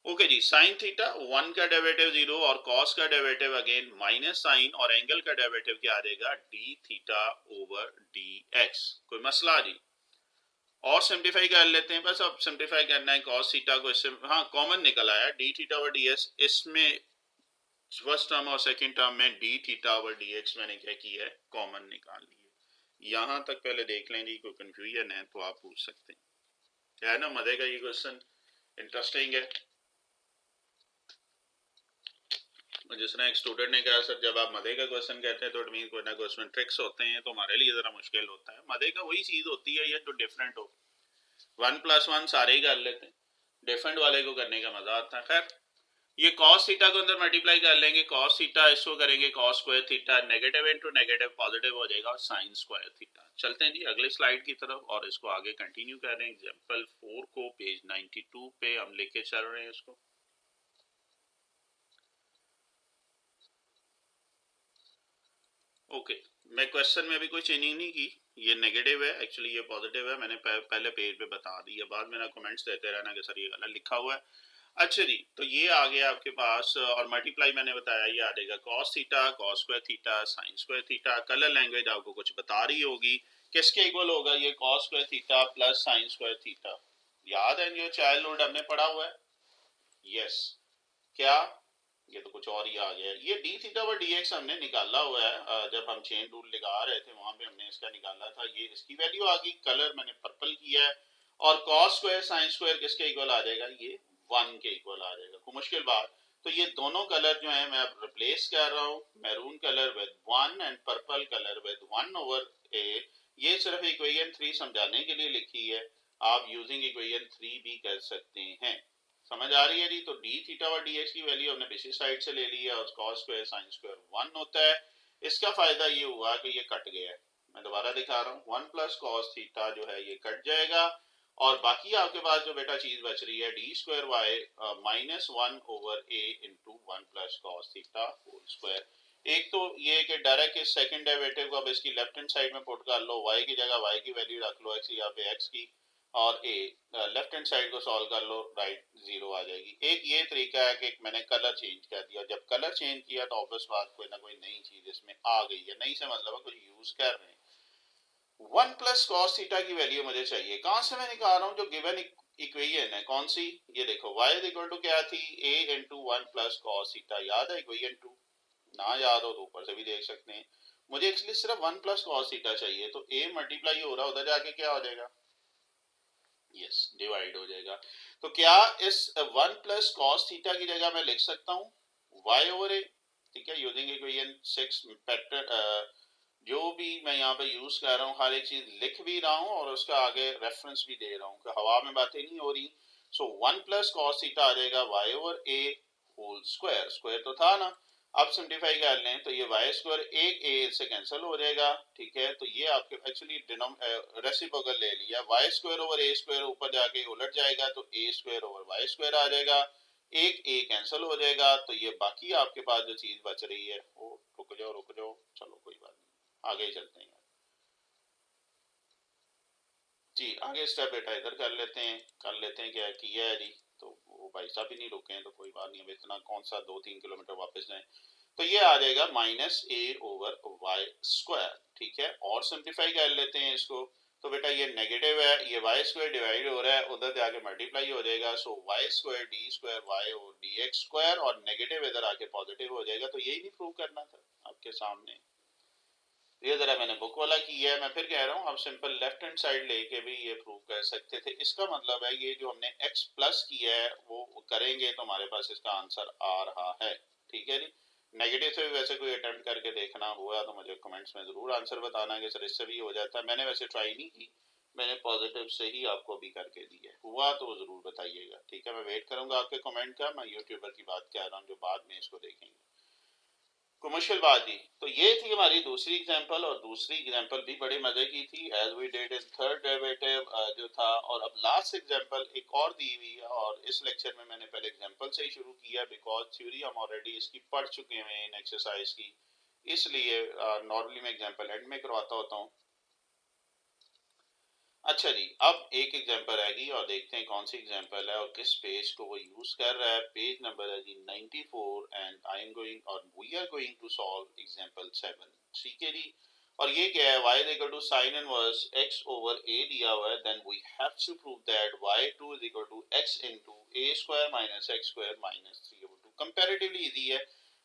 ओके जी, साइन थीटा 1 का डेरिवेटिव 0 और कॉस का डेरिवेटिव अगेन माइनस साइन और एंगल का डेरिवेटिव क्या आ जाएगा, D theta over D x. कोई मसला जी? और सिंप्लीफाई कर लेते हैं, बस अब सिंप्लीफाई करना है कॉस थीटा को, इससे हाँ कॉमन निकल आया D theta over D x, इसमें फर्स्ट टर्म और सेकंड टर्म में D theta over D x मैंने क्या किया है, कॉमन निकाल लिया। यहाँ तक पहले देख लें जी, कोई कंफ्यूजन है तो आप पूछ सकते हैं, है ना, मजे का ये क्वेश्चन इंटरेस्टिंग है। जिस तरह एक स्टूडेंट ने कहा सर जब आप मदे का क्वेश्चन कहते हैं तो इट मीन कोई ना कोई उसमें ट्रिक्स होते हैं, तो हमारे लिए जरा मुश्किल होता है। मदे का वही चीज होती है ये तो डिफरेंट हो, 1 प्लस 1 सारे ही कर लेते हैं, डिफरेंट वाले को करने का मजा आता है। खैर ये कॉस थीटा को अंदर मल्टीप्लाई कर लेंगे, कॉस थीटा इसको करेंगे cos square theta, negative into negative positive हो जाएगा और साइन स्क्वायर थीटा। चलते हैं जी अगले स्लाइड की तरफ और इसको आगे कंटिन्यू कर रहे हैं। एग्जांपल 4 को पेज 92 पे हम लेके चल रहे हैं इसको। ओके मैं क्वेश्चन में भी कोई चेंजिंग नहीं की, ये नेगेटिव है एक्चुअली ये पॉजिटिव है, मैंने पहले पेज पे बता दिया, बाद में ना कमेंट्स देते रहना कि सर ये गलत लिखा हुआ है। अच्छा जी, तो ये आ गया आपके पास और मल्टीप्लाई मैंने बताया ये आ जाएगा cos theta, cos square theta, sine square theta. Colour language आपको कुछ बता रही होगी, किसके इक्वल होगा ये cos square theta plus sine square theta, याद है जो चाइल्डहुड हमने पढ़ा हुआ है, यस क्या ये तो कुछ और ही आ गया। ये डी थीटा और डी एक्स हमने निकाला हुआ है, जब हम चेन रूल लगा रहे थे वहां पे हमने इसका निकाला था, ये इसकी वैल्यू आ गई, कलर मैंने पर्पल किया है। और कॉस स्क्वायर साइन स्क्वायर किसके इक्वल आ जाएगा, ये 1 के इक्वल आ जाएगा। कोई मुश्किल बात, तो ये दोनों कलर जो है मैं अब रिप्लेस कर रहा हूँ, maroon colour with 1 and purple colour with 1 over A. ये सिर्फ इक्वेशन 3 समझाने के लिए लिखी है, आप यूजिंग इक्वेशन 3 भी कर सकते हैं। समझ आ रही है जी? तो डी थीटा और डी एक्स की वैल्यू हमने पिछली साइड से ले ली है और कॉस स्क्वायर साइन स्क्वायर 1 होता है। इसका फायदा ये हुआ कि ये कट गया है, मैं दोबारा दिखा रहा हूँ, 1 प्लस कॉस थीटा जो है ये कट जाएगा और बाकी आपके पास जो बेटा चीज बच रही है D square Y minus 1 over A into 1 plus cos theta whole square. एक तो ये कि डायरेक्ट इस सेकंड डेरिवेटिव को अब इसकी लेफ्ट हैंड साइड में पुट कर लो, y की जगह y की वैल्यू रख लो, x यहाँ पे x की, और a लेफ्ट हैंड साइड को सॉल्व कर लो, राइट 0 आ जाएगी। एक ये तरीका है कि मैंने कलर चेंज कर दिया, जब कलर चेंज किया तो ऑब्वियस बात कोई ना कोई नई चीज इसमें आ गई है, नई से मतलब है कुछ यूज कर रहे हैं। 1 प्लस कॉस थीटा की वैल्यू मुझे चाहिए, कहां से मैं निकाल रहा हूँ, जो गिवन इक्वेशन है कौन सी, ये देखो y इज इक्वल टू क्या थी, a into 1 plus cos theta, याद है इक्वेशन 2, ना याद हो तो ऊपर से भी देख सकते हैं। मुझे एक्चुअली सिर्फ 1 प्लस कॉस थीटा चाहिए, तो a मल्टीप्लाई हो रहा है, उधर जाके क्या हो जाएगा, यस डिवाइड हो जाएगा। तो क्या इस 1 प्लस कॉस थीटा की जगह मैं लिख सकता हूँ y ओवर ए, ठीक है, यूजिंग इक्वेशन 6 पैटर्न, जो भी मैं यहाँ पे यूज कर रहा हूँ हर एक चीज लिख भी रहा हूँ और उसका आगे रेफरेंस भी दे रहा हूँ कि हवा में बातें नहीं हो रही। सो 1 प्लस कॉस थीटा आ जाएगा y ओवर ए होल स्क्वायर, स्क्वायर तो था ना, अब सिंप्लीफाई कर लें तो ये वाई स्क्वायर एक ए से कैंसिल हो जाएगा, ठीक है, तो ये आपके एक्चुअली रेसिप्रोकल ले लिया, Y square over a square ऊपर जाके उलट जाएगा तो ए स्क्वायर ओवर वाई स्क्वायर आ जाएगा, एक ए कैंसिल हो जाएगा, तो ये बाकी आपके पास जो चीज बच रही है वो, रुक जाओ चलो कोई बात नहीं आगे ही चलते हैं जी। आगे स्टेप बेटा इधर कर लेते हैं क्या किया है जी, तो वो भाई साहब भी नहीं रुके हैं तो कोई बात नहीं, अब इतना कौन सा 2-3 किलोमीटर वापस जाए, तो ये आ जाएगा माइनस ए ओवर वाई स्क्वायर, ठीक है, और सिंप्लीफाई कर लेते हैं इसको, तो बेटा ये नेगेटिव है, ये वाई स्क्वायर डिवाइड हो रहा है, उधर जाके मल्टीप्लाई हो जाएगा, so Y square D square Y और डी एक्स स्क्वायर, और नेगेटिव इधर आके पॉजिटिव हो जाएगा। तो यही नहीं प्रूव करना था आपके सामने, ये जरा मैंने बुक वाला किया है। मैं फिर कह रहा हूँ आप सिंपल लेफ्ट हैंड साइड लेके भी ये प्रूव कर सकते थे। इसका मतलब है ये जो हमने x प्लस किया है वो करेंगे तो हमारे पास इसका आंसर आ रहा है। ठीक है जी, नेगेटिव से भी वैसे कोई अटेम्प्ट करके देखना हुआ तो मुझे कमेंट्स में जरूर आंसर बताना कि सर इससे भी हो जाता है। मैंने वैसे ट्राई नहीं की, मैंने पॉजिटिव से ही आपको भी करके दी है, हुआ तो जरूर बताइएगा। ठीक है, मैं वेट करूंगा आपके कमेंट का। मैं यूट्यूबर की बात कह रहा हूँ जो बाद में इसको देखेंगे। कमर्शियल बात दी, तो ये थी हमारी दूसरी एग्जांपल, और दूसरी एग्जांपल भी बड़े मजे की थी as we did in third derivative जो था। और अब लास्ट एग्जांपल एक और दी हुई है, और इस लेक्चर में मैंने पहले एग्जांपल से ही शुरू किया बिकॉज थ्योरी हम ऑलरेडी इसकी पढ़ चुके हैं इन एक्सरसाइज की, इसलिए नॉर्मली मैं एग्जांपल एंड में करवाता होता हूँ। अच्छा जी, अब एक एग्जांपल आएगी और देखते हैं कौन सी एग्जांपल है और किस पेज को वो यूज कर रहा है। पेज नंबर है जी 94 एंड आई एम गोइंग और we are going to solve example 7। ठीक है जी, और ये क्या है, y is equal to sin inverse x over a दिया हुआ है, then we have to prove that y2 is equal to x into a square minus x square minus 3 over 2। comparatively easy है,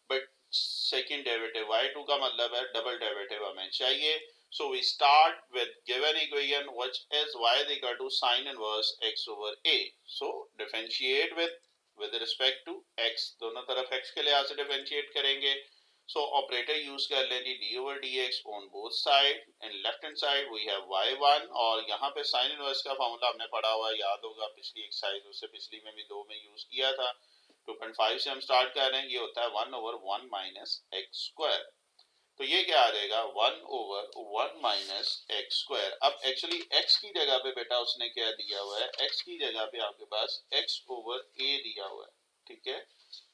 but second derivative y2 का मतलब है double derivative हमें चाहिए। So we start with given equation which is y is equal to sin inverse x over a. So differentiate with respect to x, दोनों तरफ x के लिहाज से differentiate करेंगे। So operator use कर लेंगे d over dx on both side, and left hand side we have y1, और यहाँ पे sin inverse का फॉर्मूला हमने पढ़ा हुआ याद होगा पिछली एक्सरसाइज, उससे पिछली में भी 2 में यूज किया था। 2.5 से हम स्टार्ट कर रहे हैं, ये होता है 1 over 1 minus x square। तो ये क्या आ जाएगा 1 over 1 minus x square। अब एक्चुअली x की जगह पे बेटा उसने क्या दिया हुआ है, x की जगह पे आपके पास x over a दिया हुआ है। ठीक है,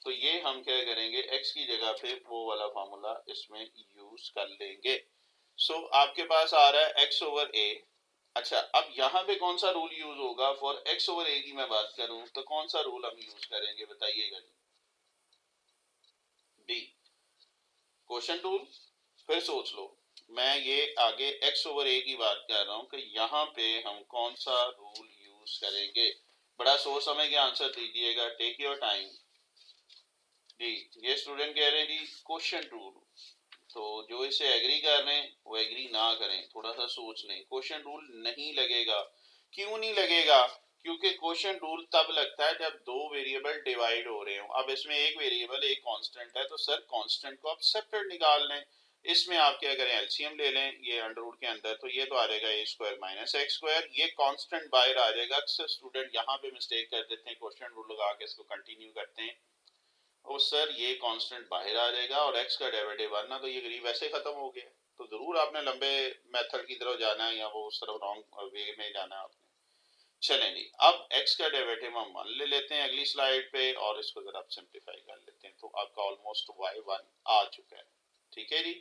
तो ये हम क्या करेंगे, x की जगह पे वो वाला फार्मूला इसमें यूज कर लेंगे। सो आपके पास आ रहा है x over a। अच्छा, अब यहाँ पे कौन सा रूल यूज होगा फॉर x over a की मैं बात करूं तो कौन सा रूल हम यूज करेंगे बताइएगा जी। D, question tool. फिर सोच लो, मैं ये आगे x ओवर a की बात कर रहा हूं कि यहाँ पे हम कौन सा रूल यूज करेंगे। बड़ा सोच समझ के आंसर दीजिएगा, टेक योर टाइम जी। ये स्टूडेंट कह रहे हैं जी क्वेश्चन रूल, तो जो इसे एग्री कर रहे हैं वो एग्री ना करें, थोड़ा सा सोच लें। क्वेश्चन रूल नहीं लगेगा, क्यों नहीं लगेगा, क्योंकि क्वेश्चन रूल तब लगता है जब दो वेरिएबल डिवाइड हो रहे हो। अब इसमें एक वेरिएबल एक कांस्टेंट है, तो सर कांस्टेंट को आप सेपरेट निकाल लें। इसमें आप क्या करें, एलसीएम ले लें ये अंडर रूट के अंदर, तो ये तो आ जाएगा ए स्क्वायर माइनस एक्स स्क्वायर, ये कांस्टेंट बाहर आ जाएगा। अक्सर स्टूडेंट यहाँ पे मिस्टेक कर देते हैं, क्वेश्चन रूल लगा के इसको कंटिन्यू करते हैं, और सर ये कांस्टेंट बाहर आ जाएगा और x का डेरिवेटिव आना, तो ये गरीब वैसे खत्म हो गया। तो जरूर आपने लंबे मेथड की तरफ जाना है या वो उस तरफ रॉन्ग वे में जाना है आपने। चलें जी, अब x का डेरिवेटिव हम 1 ले लेते हैं अगली स्लाइड पे, और इसको जरा आप सिंप्लीफाई कर लेते हैं, तो आपका ऑलमोस्ट y1 आ चुका है। ठीक है जी,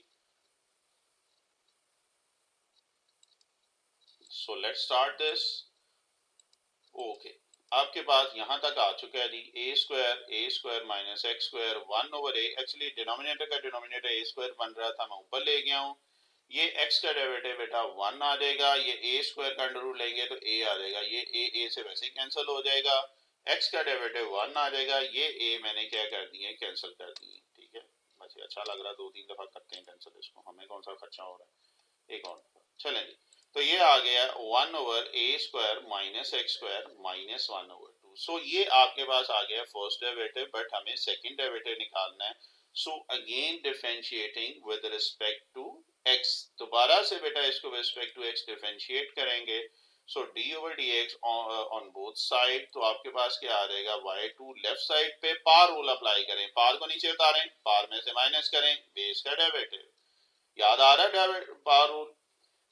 so let's start this. Okay, आपके पास यहाँ तक आ चुका है जी A square minus x square 1 over A. Actually denominator का डिनोमिनेटर ए स्क्वायर बन रहा था, मैं ऊपर ले गया हूँ। ये x का डेरिवेटिव बेटा 1 आ जाएगा, ये ए स्क्वायर का अंडर रूट लेंगे तो a आ जाएगा, ये a से वैसे ही कैंसिल हो जाएगा। x का डेरिवेटिव 1 आ जाएगा, ये a मैंने क्या कर दिए, कैंसिल कर दिए। ठीक है, बस अच्छा लग रहा है, 2-3 दफा करते हैं कैंसिल इसको, हमें कौन सा खर्चा हो रहा है, एक और चलें जी। तो ये आ गया 1 over a square minus x square minus 1 over 2। So ये आपके पास आ गया फर्स्ट डेरिवेटिव, बट हमें सेकंड डेरिवेटिव निकालना है। So again differentiating with respect to x, दोबारा से बेटा इसको with respect to x differentiate करेंगे। So d over dx on both side, तो आपके पास क्या आ जाएगा y2 लेफ्ट साइड पे पार रूल अप्लाई करें, पार को नीचे उतारें, पार में से माइनस करें, बेस का डेरिवेटिव याद आ रहा है, पार रूल।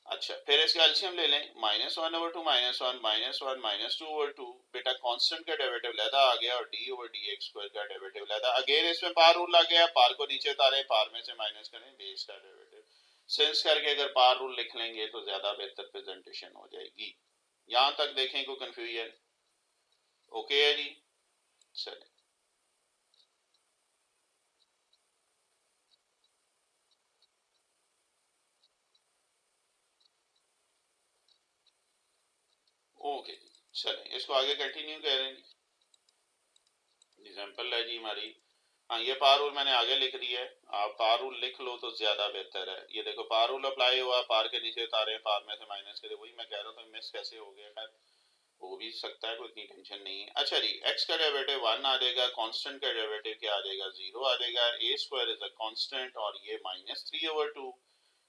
अच्छा, फिर इसका एलसीएम ले लें, minus 1 over 2 minus 1 minus 1 minus 2 over 2, बेटा कांस्टेंट का डेरिवेटिव लेदा आ गया, और d ओवर dx स्क्वायर का डेरिवेटिव लेदा। अगेन इसमें पार रूल आ गया, पार को नीचे उतारें, पार में से माइनस करें, बेस का डेरिवेटिव सेंस करके अगर पार रूल लिख लेंगे तो ज्यादा बेहतर प्रेजेंटेशन हो जाएगी। यहां तक देखें कोई कंफ्यूजन? ओके है जी, चलें। ओके चलें इसको आगे कंटिन्यू करें। एग्जाम्पल है जी हमारी, हाँ ये पार रूल मैंने आगे लिख दी है, आप पार रूल लिख लो तो ज्यादा बेहतर है। ये देखो पार रूल अप्लाई हुआ, पार के नीचे उतारे, पार में से माइनस करे, वही मैं कह रहा था मिस कैसे हो गया, खैर हो भी सकता है, कोई इतनी टेंशन नहीं है। अच्छा जी, x का डेरिवेटिव 1 आ जाएगा, कांस्टेंट का डेरिवेटिव क्या आ जाएगा, 0 आ जाएगा। a square is a constant और ये -3/2,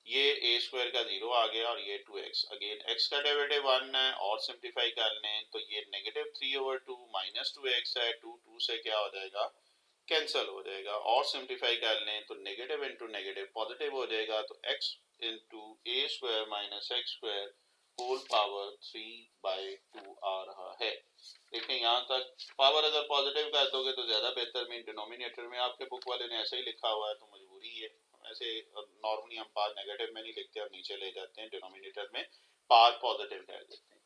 ये a स्क्वायर का 0 आ गया और ये 2x। अगेन x का डेरिवेटिव 1 है और सिंप्लीफाई कर लें तो ये -3/2 -2x है, 2 से क्या हो जाएगा, कैंसिल हो जाएगा। और सिंप्लीफाई कर लें तो नेगेटिव इंटू नेगेटिव पॉजिटिव हो जाएगा, तो x into a square minus x square whole power 3/2 आ रहा है। देखिए यहाँ तक पावर अगर पॉजिटिव कर दोगे तो ज्यादा बेहतर, मीन डिनोमिनेटर में आपके बुक वाले ने ऐसे ही लिखा हुआ है तो मजबूरी है, ऐसे नॉर्मली हम पावर नेगेटिव में नहीं लिखते, हम नीचे ले जाते हैं, डिनोमिनेटर में पावर पॉजिटिव कर देते हैं।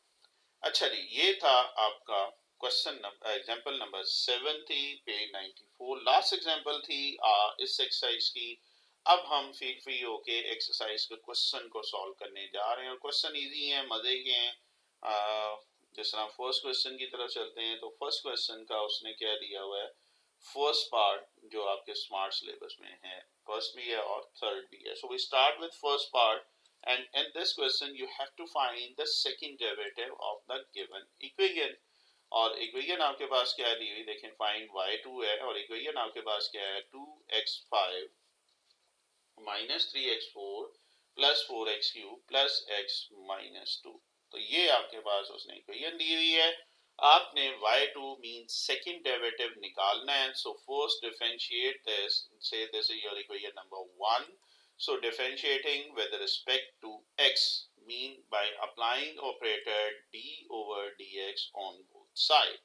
अच्छा जी, ये था आपका क्वेश्चन नंबर, एग्जांपल नंबर 7 थी, पेज 94। लास्ट एग्जांपल थी इस एक्सरसाइज की। अब हम फील फ्री होके एक्सरसाइज के क्वेश्चन को सॉल्व करने जा रहे हैं और क्वेश्चन इजी हैं, मजे के हैं। जिस तरह फर्स्ट क्वेश्चन की तरफ चलते हैं तो फर्स्ट क्वेश्चन का उसने क्या दिया हुआ है, फर्स्ट पार्ट जो आपके स्मार्ट सिलेबस में है, फर्स्ट भी है और थर्ड भी है। So we start with first part and in this question you have to find the second derivative of the given equation। और इक्वेशन आपके पास क्या दी हुई देखें, फाइंड y2 है और इक्वेशन आपके पास क्या है, 2x5 -3x4 plus 4x3 plus x -2। तो ये आपके पास उसने इक्वेशन दी हुई है, आपने y2 मींस सेकंड डेरिवेटिव निकालना है। सो फर्स्ट डिफरेंशिएट दिस, से this is your equation number 1। So differentiating with respect to x mean by applying operator d over dx on both side।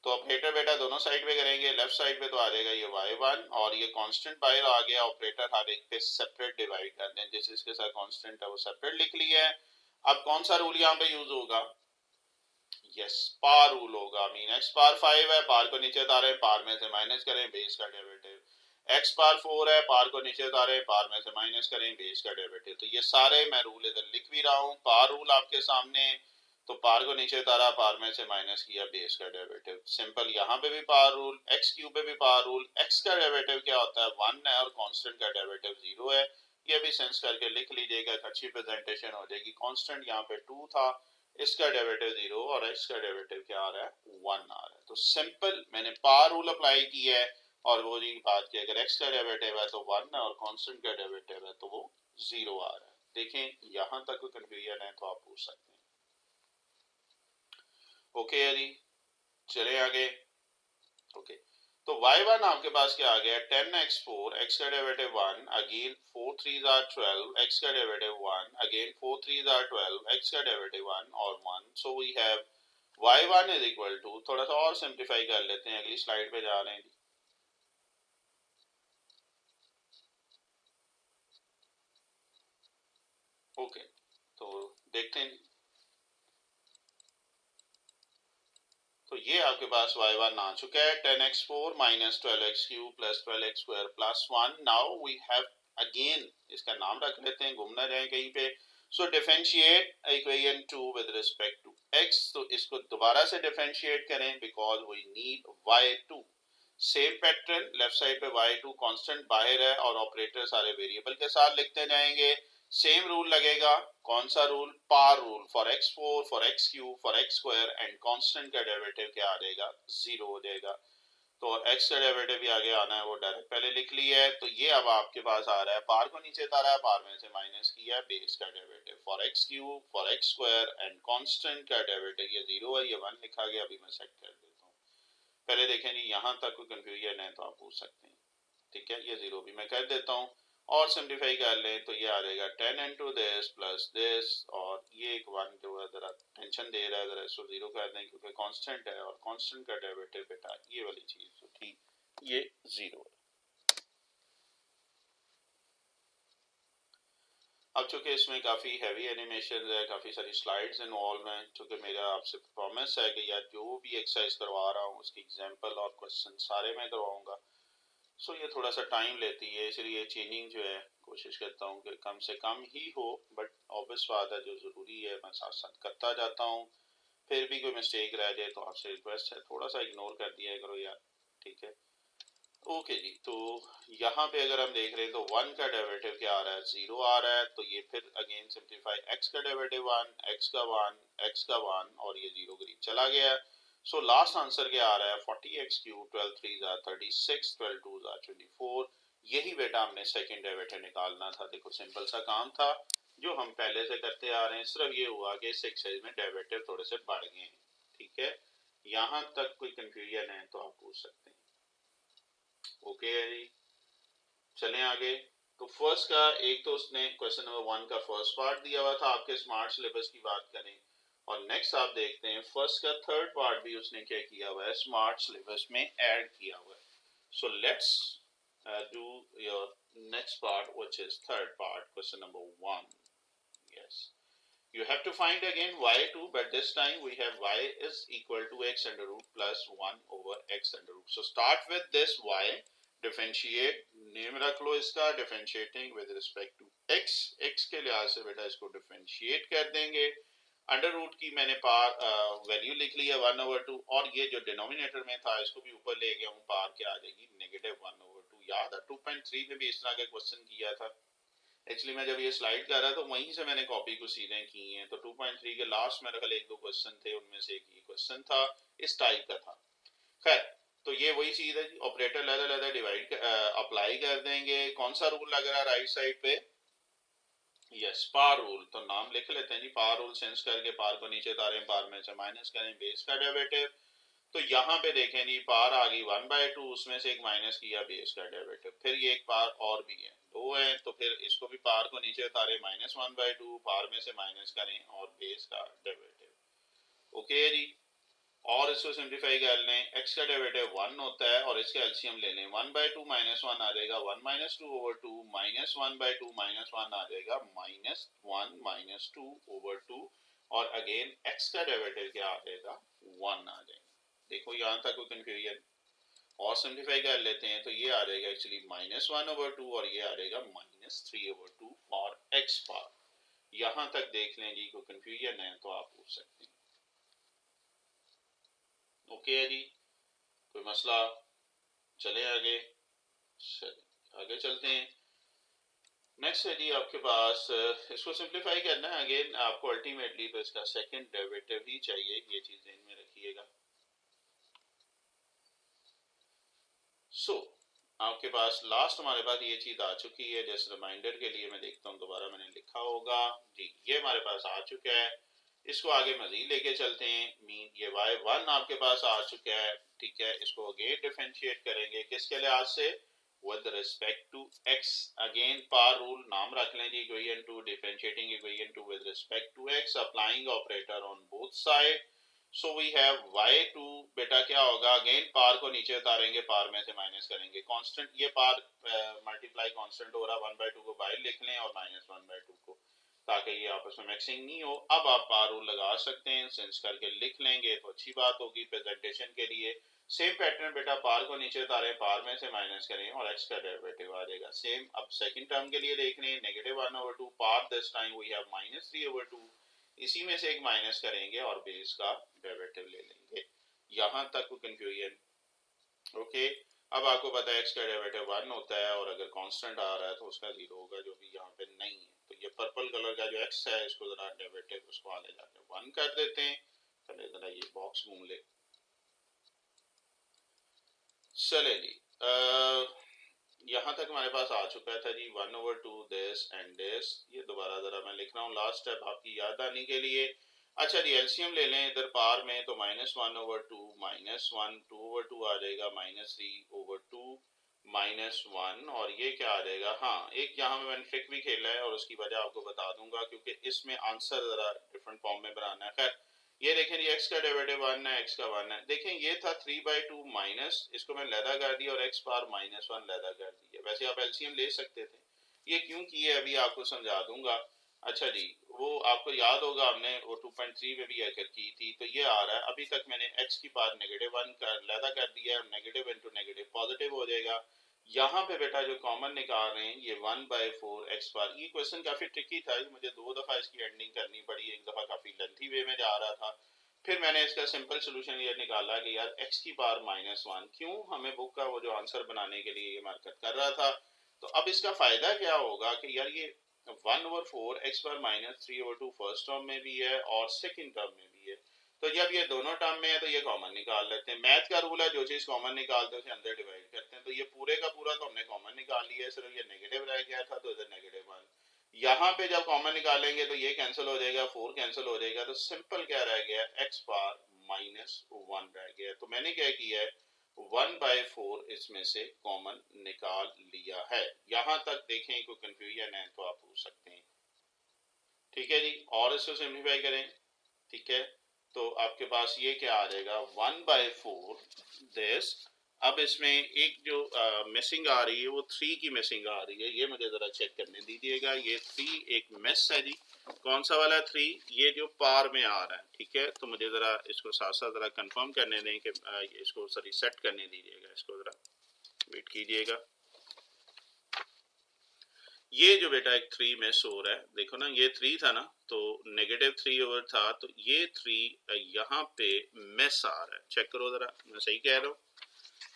तो ऑपरेटर बेटा दोनों side पे करेंगे, left side पे तो आ जाएगा ये y1 और ये कांस्टेंट बाहर आ गया, ऑपरेटर हर एक पे सेपरेट डिवाइड कर दें, जैसे इसके साथ कांस्टेंट है वो सेपरेट लिख लिया है। अब कौन सा रूल यहाँ पे यूज होगा, यस पार रूल होगा। मीन x पार 5 है, पार को नीचे उतारे, पार में से माइनस करें, बेस का डेरिवेटिव। x पार 4 है, पार को नीचे उतारे, पार में से माइनस करें, बेस का डेरिवेटिव। तो ये सारे मैं रूल इधर लिख भी रहा हूँ, पार रूल आपके सामने, तो पार को नीचे उतारा, पार में से माइनस किया, बेस का डेरिवेटिव। सिंपल, यहाँ पे भी पार रूल, एक्स क्यूब पे भी पार रूल। एक्स का डेरिवेटिव क्या होता है, 1 है और कांस्टेंट का डेरिवेटिव 0 है। ये भी सेंस करके लिख लीजिएगा, अच्छी प्रेजेंटेशन हो जाएगी। कांस्टेंट यहाँ पे 2 था, इसका डेरिवेटिव 0 और x का डेरिवेटिव क्या आ रहा है, 1 आ रहा है। तो सिंपल मैंने पार रूल अप्लाई किया है और वो जी बात की, अगर x का डेरिवेटिव है तो 1 है और कांस्टेंट का डेरिवेटिव है तो वो 0 आ रहा है। देखें यहां तक कोई कंफ्यूजन है तो आप पूछ सकते हैं। ओके है जी, चले आगे। ओके तो y1 आपके पास क्या आ गया, 10x4, x का derivative 1, again 4 3s are 12, x का derivative 1, again 4 3s are 12, x का डेरिवेटिव 1 और 1। So we have y1 is equal to, थोड़ा सा और सिंप्लीफाई कर लेते हैं, अगली स्लाइड पे जा रहे हैं। ओके तो देखते हैं, तो ये आपके पास y1 आ चुका है, 10x4 minus 12x3 plus 12x2 plus 1। Now we have again, इसका नाम रख लेते हैं, घूम ना जाए कहीं पे। So differentiate equation 2 with respect to x, तो इसको दोबारा से डिफरेंशिएट करें because we need y2। Same pattern, left side पे y2 कांस्टेंट बाहर है और ऑपरेटर सारे वेरिएबल के साथ लिखते जाएंगे। सेम रूल लगेगा, कौन सा rule, par rule, for x4 for x3 for x2 and constant का डेरिवेटिव क्या आ जाएगा, 0 हो जाएगा। तो x का डेरिवेटिव भी आगे आना है, वो डायरेक्ट पहले लिख लिया है। तो ये अब आपके पास आ रहा है, पार को नीचे उतारा है, पार में से माइनस किया, बेस का derivative for x3 for x2 and constant का डेरिवेटिव ये 0 है, ये 1 लिखा गया। अभी मैं सेट कर देता हूँ, पहले देखें जी यहां तक कोई कंफ्यूजन है तो आप पूछ सकते हैं। ठीक है, ये 0 भी मैं कर देता हूँ और सिंप्लीफाई कर लें तो ये आ जाएगा 10 इंटू दिस प्लस दिस, और ये एक 1 जो है जरा टेंशन दे रहा है, जरा इसको 0 कर दें क्योंकि कांस्टेंट है और कांस्टेंट का डेरिवेटिव बेटा ये वाली चीज तो ठीक, ये 0 है। अब चूंकि इसमें काफी हैवी एनिमेशन है, काफी सारी स्लाइड्स इन्वॉल्व हैं, चूंकि मेरा आपसे प्रॉमिस है कि यार जो भी एक्सरसाइज करवा रहा हूँ उसकी एग्जांपल और क्वेश्चन सारे मैं करवाऊंगा। सो ये थोड़ा सा टाइम लेती है, इसलिए चेंजिंग जो है कोशिश करता हूँ कि कम से कम ही हो, बट ऑब्वियस बात है जो ज़रूरी है मैं साथ साथ करता जाता हूँ। फिर भी कोई मिस्टेक रह जाए तो आपसे रिक्वेस्ट है थोड़ा सा इग्नोर कर दिया करो यार, ठीक है। ओके जी, तो यहाँ पे अगर हम देख रहे हैं तो 1 का डेरिवेटिव क्या आ रहा है, 0 आ रहा है, तो ये फिर अगेन सिंप्लीफाई, x का डेरिवेटिव 1, x का 1, x का 1 और ये 0 करीब चला गया है। सो लास्ट आंसर क्या आ रहा है, 40x क्यूब, 12 3 36, 12 2 24। यही बेटा हमने सेकंड डेरिवेटिव निकालना था। देखो सिंपल सा काम था जो हम पहले से करते आ रहे हैं, सिर्फ ये हुआ कि इस एक्सरसाइज में डेरिवेटिव थोड़े से बढ़ गए हैं, ठीक है। यहाँ तक कोई कंफ्यूजन है तो आप पूछ सकते हैं। ओके है जी, चलें आगे। तो फर्स्ट का एक तो उसने क्वेश्चन नंबर 1 का फर्स्ट पार्ट दिया हुआ था, आपके स्मार्ट सिलेबस की बात करें, और नेक्स्ट आप देखते हैं फर्स्ट का थर्ड पार्ट भी उसने क्या किया हुआ है, स्मार्ट सिलेबस में ऐड किया हुआ है। So let's do your next part which is third part, question number 1। Yes, you have to find again y2, but this time we have y is equal to x under root plus 1 over x under root. So start with this y, differentiate, name रख लो इसका, differentiating with respect to x, x के लिहाज से बेटा इसको differentiate कर देंगे। Under root की मैंने पार वैल्यू लिख ली है 1/2, और ये जो डिनोमिनेटर में था इसको भी ऊपर ले गया हूँ, पार क्या आ जाएगी -1/2। याद है 2.3 में भी इस तरह का क्वेश्चन किया था। एक्चुअली मैं जब ये स्लाइड कर रहा था तो वहीं से मैंने कॉपी को सीधे की हैं। तो 2.3 के लास्ट मेरे ख्याल 1-2 क्वेश्चन थे, उनमें से एक ही क्वेश्चन था, इस टाइप का था। खैर, तो ये वही चीज है जी, ऑपरेटर लहदा डिवाइड अप्लाई कर देंगे। कौन सा रूल लग रहा है राइट साइड पे, यस पार रूल। तो नाम लिख लेते हैं जी, पार रूल सेंस करके पार को नीचे उतारें, पार में से माइनस करें बेस का डेरिवेटिव। तो यहाँ पे देखें जी, पार आ गई 1/2, उसमें से एक माइनस किया बेस का डेरिवेटिव, फिर ये एक पार और भी है, 2 है, तो फिर इसको भी पार को नीचे उतारे, -1/2, पार में से माइनस करें और बेस का डेरिवेटिव। ओके जी, और इसको सिंप्लीफाई कर लें, x का डेरिवेटिव 1 होता है और इसका एलसीएम ले लें, 1/2 -1 आ जाएगा 1 - 2/2, -1/2 -1 आ जाएगा -1 - 2/2, और अगेन x का डेरिवेटिव क्या आ जाएगा, 1 आ जाएगा। देखो यहाँ तक कोई कंफ्यूजन, और सिंप्लीफाई कर लेते हैं तो ये आ जाएगा एक्चुअली -1/2 और ये आ जाएगा -3/2 और x पार। यहाँ तक देख लें जी, कोई कंफ्यूजन है तो आप पूछ सकते हैं। ओके है जी, कोई मसला, चले आगे, आगे चलते हैं। नेक्स्ट है जी आपके पास, इसको सिंप्लीफाई करना है, अगेन आपको अल्टीमेटली तो इसका सेकंड डेरिवेटिव ही चाहिए, ये चीज ध्यान में रखिएगा। सो आपके पास लास्ट हमारे पास ये चीज आ चुकी है, जैसे रिमाइंडर के लिए मैं देखता हूँ दोबारा मैंने लिखा होगा जी, ये हमारे पास आ चुका है। इसको आगे मजीद लेके चलते हैं, मीन ये y1 आपके पास आ चुका है, ठीक है। इसको अगेन डिफरेंशिएट करेंगे किसके लिहाज से, with respect to x। Again per rule नाम रख लें जी, equation two, differentiating equation two with respect to x, applying operator on both side. So we have y2, बेटा क्या होगा, अगेन पार को नीचे उतारेंगे, पार में से माइनस करेंगे, कांस्टेंट, ये पार मल्टीप्लाई कांस्टेंट हो रहा, 1/2 को बाहर लिख लें और -1/2 को, ताकि ये आपस में मिक्सिंग नहीं हो। अब आप पार रूल लगा सकते हैं, सेंस करके लिख लेंगे तो अच्छी बात होगी प्रेजेंटेशन के लिए। सेम पैटर्न बेटा, पार को नीचे उतारें, पार में से माइनस करें और x का डेरिवेटिव आ जाएगा सेम। अब सेकंड टर्म के लिए देख रहे हैं, -1/2 पार, दिस टाइम वी हैव -3/2, इसी में से एक माइनस करेंगे और बेस का डेरिवेटिव ले लेंगे। यहां तक कोई कंफ्यूजन, ओके। अब आपको पता है x का डेरिवेटिव 1 होता है, और अगर कांस्टेंट आ रहा है तो उसका 0 होगा, जो भी यहाँ पे नहीं है। तो ये पर्पल कलर का जो x है, इसको जरा डेरिवेटिव उसको आगे जाके 1 कर देते हैं। चले जरा ये बॉक्स घूम ले, चले जी, यहाँ तक हमारे पास आ चुका था जी 1/2 दिस एंड दिस। ये दोबारा जरा मैं लिख रहा हूँ लास्ट स्टेप आपकी याद आने के लिए। अच्छा जी, एलसीएम ले लें इधर पार में, तो -1/2 -1 2/2 आ जाएगा, -3/2 -1, और ये क्या आ जाएगा, हाँ एक यहाँ में मैंने ट्रिक भी खेला है और उसकी वजह आपको बता दूंगा, क्योंकि इसमें आंसर जरा डिफरेंट फॉर्म में बनाना है। खैर ये देखें जी, x का डेरिवेटिव 1 है, x का 1 है, देखें ये था 3/2 माइनस, इसको मैं लैदा कर दिया और x पार -1 लैदा कर दिया। वैसे आप एलसीएम ले सकते थे, ये क्यों किए अभी आपको समझा दूंगा। अच्छा जी, वो आपको याद होगा हमने वो 2.3 में भी अगर की थी, तो ये आ रहा है, अभी तक मैंने x की पार -1 कर लैदा कर दिया, नेगेटिव इंटू नेगेटिव पॉजिटिव हो जाएगा। यहाँ पे बेटा जो कॉमन निकाल रहे हैं ये 1/4 x पार। ये क्वेश्चन काफी ट्रिकी था, मुझे 2 दफा इसकी एंडिंग करनी पड़ी, एक दफा काफी लेंथी वे में जा रहा था, फिर मैंने इसका सिंपल सोल्यूशन ये निकाला कि यार x की पावर -1 क्यों हमें बुक का वो जो आंसर बनाने के लिए ये हरकत कर रहा था। तो अब इसका फायदा क्या होगा कि यार ये 1/4 x पावर -3/2 फर्स्ट टर्म में भी है और सेकंड टर्म में भी है। तो जब ये दोनों टर्म में है तो ये कॉमन निकाल लेते हैं। मैथ का रूल है, जो चीज कॉमन निकालते हैं उसे अंदर डिवाइड करते हैं। तो ये पूरे का पूरा तो हमने कॉमन निकाल लिया है, सिर्फ ये नेगेटिव रह गया था तो इधर -1। यहाँ पे जब कॉमन निकालेंगे तो ये कैंसिल हो जाएगा, 4 कैंसिल हो जाएगा, तो सिंपल क्या रह गया, x पावर -1 रह गया। तो मैंने क्या किया है, 1/4 इसमें से कॉमन निकाल लिया है। यहां तक देखें कोई कंफ्यूजन है तो आप पूछ सकते हैं। ठीक है जी, और इसको सिंप्लीफाई करें। ठीक है, तो आपके पास ये क्या आ जाएगा, 1/4 दिस। अब इसमें एक जो मिसिंग आ रही है वो 3 की मिसिंग आ रही है, ये मुझे जरा चेक करने दीजिएगा। ये 3 एक मिस है जी। कौन सा वाला 3? ये जो पार में आ रहा है। ठीक है, तो मुझे जरा इसको साथ साथ जरा कंफर्म करने दें कि इसको रीसेट करने दीजिएगा, इसको जरा वेट कीजिएगा। ये जो बेटा एक 3 मिस हो रहा है, देखो ना, ये 3 था ना, तो -3 ओवर था, तो ये 3 यहाँ पे मिस आ रहा है। चेक करो जरा, मैं सही कह रहा हूँ।